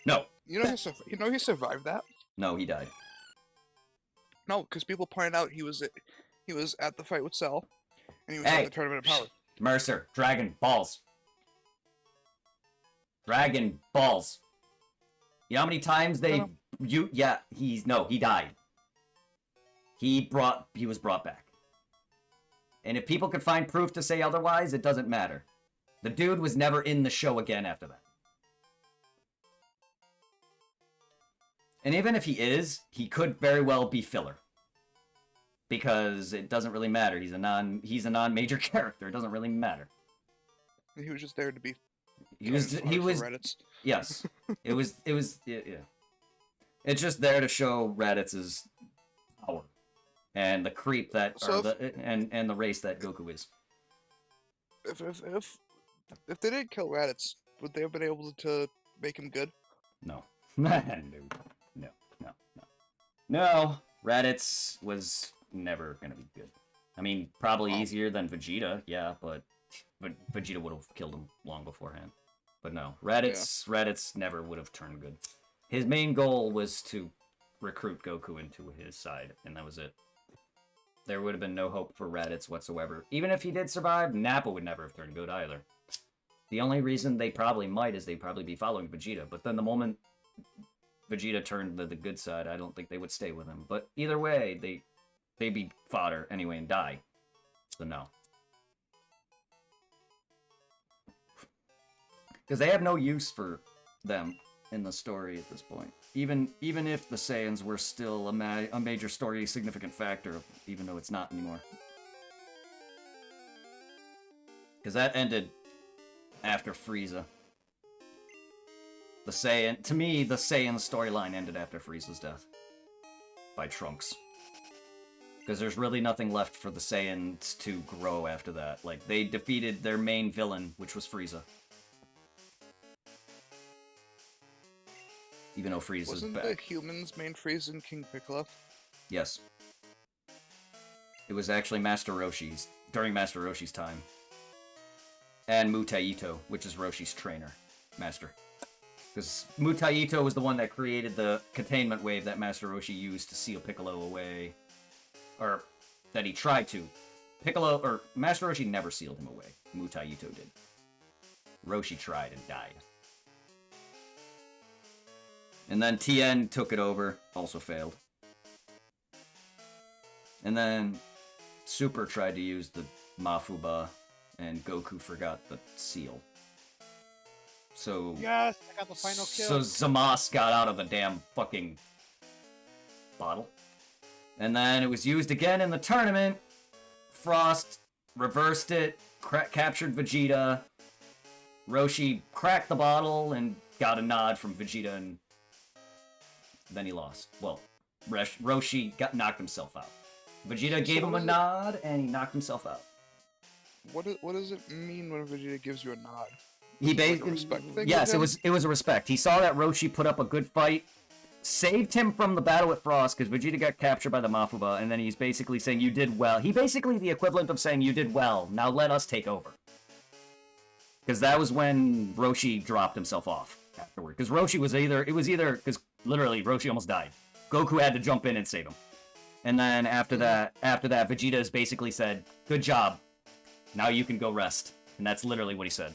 Speaker 1: No.
Speaker 3: You know he survived that?
Speaker 1: No, he died.
Speaker 3: No, because people pointed out he was at the fight with Cell, and he was at the Tournament of Power.
Speaker 1: Mercer, Dragon Balls. Dragon Balls. You know how many times he died. He was brought back. And if people could find proof to say otherwise, it doesn't matter. The dude was never in the show again after that. And even if he is, he could very well be filler. Because it doesn't really matter. He's a non-major character. It doesn't really matter.
Speaker 3: He was just there to be...
Speaker 1: He was
Speaker 3: Raditz.
Speaker 1: Yes. It was yeah. It's just there to show Raditz's power. And the creep that and the race that Goku is.
Speaker 3: If they didn't kill Raditz, would they have been able to make him good?
Speaker 1: No. No. Raditz was never gonna be good. I mean, probably easier than Vegeta, yeah, but Vegeta would have killed him long beforehand. But no, Raditz never would have turned good. His main goal was to recruit Goku into his side, and that was it. There would have been no hope for Raditz whatsoever. Even if he did survive, Nappa would never have turned good either. The only reason they probably might is they'd probably be following Vegeta, but then the moment Vegeta turned the good side, I don't think they would stay with him. But either way, they'd be fodder anyway and die. So no. Because they have no use for them in the story at this point. Even if the Saiyans were still a major story significant factor, even though it's not anymore. Because that ended after Frieza. The Saiyan, to me, the Saiyan storyline ended after Frieza's death. By Trunks. Because there's really nothing left for the Saiyans to grow after that. Like, they defeated their main villain, which was Frieza. Even though Frieza's
Speaker 3: Wasn't
Speaker 1: back.
Speaker 3: the humans main Frieza King Piccolo?
Speaker 1: Yes. It was actually Master Roshi's, during Master Roshi's time. And Mutaito, which is Roshi's trainer. Master. Because Mutaito was the one that created the containment wave that Master Roshi used to seal Piccolo away. Or, that he tried to. Piccolo, or Master Roshi never sealed him away. Mutaito did. Roshi tried and died. And then Tien took it over, also failed. And then Super tried to use the Mafuba, and Goku forgot the seal. So...
Speaker 2: Yes, I got the final
Speaker 1: So
Speaker 2: kill.
Speaker 1: Zamasu got out of the damn fucking bottle. And then it was used again in the tournament. Frost reversed it, captured Vegeta. Roshi cracked the bottle and got a nod from Vegeta, and then he lost. Well, Roshi knocked himself out. Vegeta gave him a nod, and he knocked himself out.
Speaker 3: What does it mean when Vegeta gives you a nod?
Speaker 1: He basically,
Speaker 3: like a respect thing
Speaker 1: yes,
Speaker 3: with
Speaker 1: it was a respect. He saw that Roshi put up a good fight, saved him from the battle with Frost because Vegeta got captured by the Mafuba, and then he's basically saying you did well. He basically the equivalent of saying you did well. Now let us take over. Because that was when Roshi dropped himself off afterward. Because Roshi was either because literally Roshi almost died. Goku had to jump in and save him. And then after that, Vegeta has basically said, "Good job. Now you can go rest." And that's literally what he said.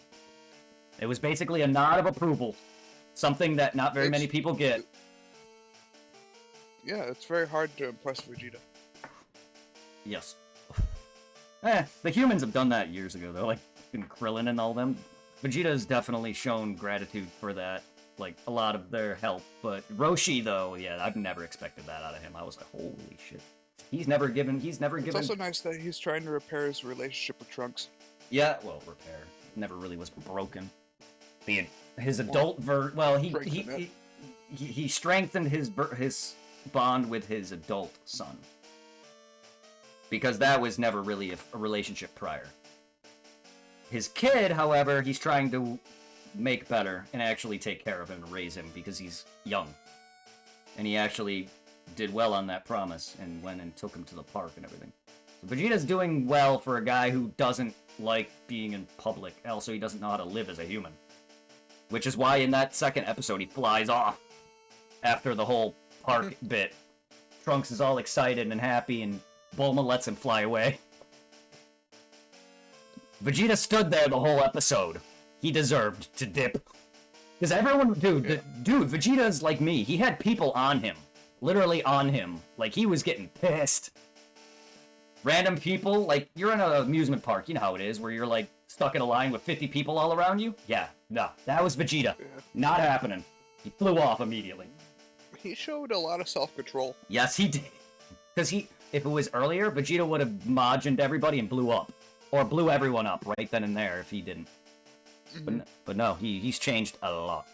Speaker 1: It was basically a nod of approval. Something that not very many people get.
Speaker 3: Yeah, it's very hard to impress Vegeta.
Speaker 1: Yes. The humans have done that years ago, though. Like, Krillin and all them. Vegeta's definitely shown gratitude for that. Like, a lot of their help. But Roshi, though, yeah, I've never expected that out of him. I was like, holy shit. He's never given...
Speaker 3: It's also nice that he's trying to repair his relationship with Trunks.
Speaker 1: Yeah, well, repair. Never really was broken. His adult he strengthened his bond with his adult son. Because that was never really a relationship prior. His kid, however, he's trying to make better and actually take care of him and raise him because he's young. And he actually did well on that promise and went and took him to the park and everything. So Vegeta's doing well for a guy who doesn't like being in public. Also, he doesn't know how to live as a human. Which is why in that second episode he flies off after the whole park bit. Trunks is all excited and happy and Bulma lets him fly away. Vegeta stood there the whole episode. He deserved to dip. Because everyone, dude, Vegeta's like me. He had people on him. Literally on him. Like, he was getting pissed. Random people, like, you're in an amusement park, you know how it is, where you're, like, stuck in a line with 50 people all around you? Yeah, no, that was Vegeta.
Speaker 3: Yeah.
Speaker 1: Not happening. He flew off immediately.
Speaker 3: He showed a lot of self-control.
Speaker 1: Yes, he did. Because if it was earlier, Vegeta would have Majined everybody and blew up. Or blew everyone up right then and there if he didn't.
Speaker 3: Mm-hmm.
Speaker 1: But no, he's changed a lot.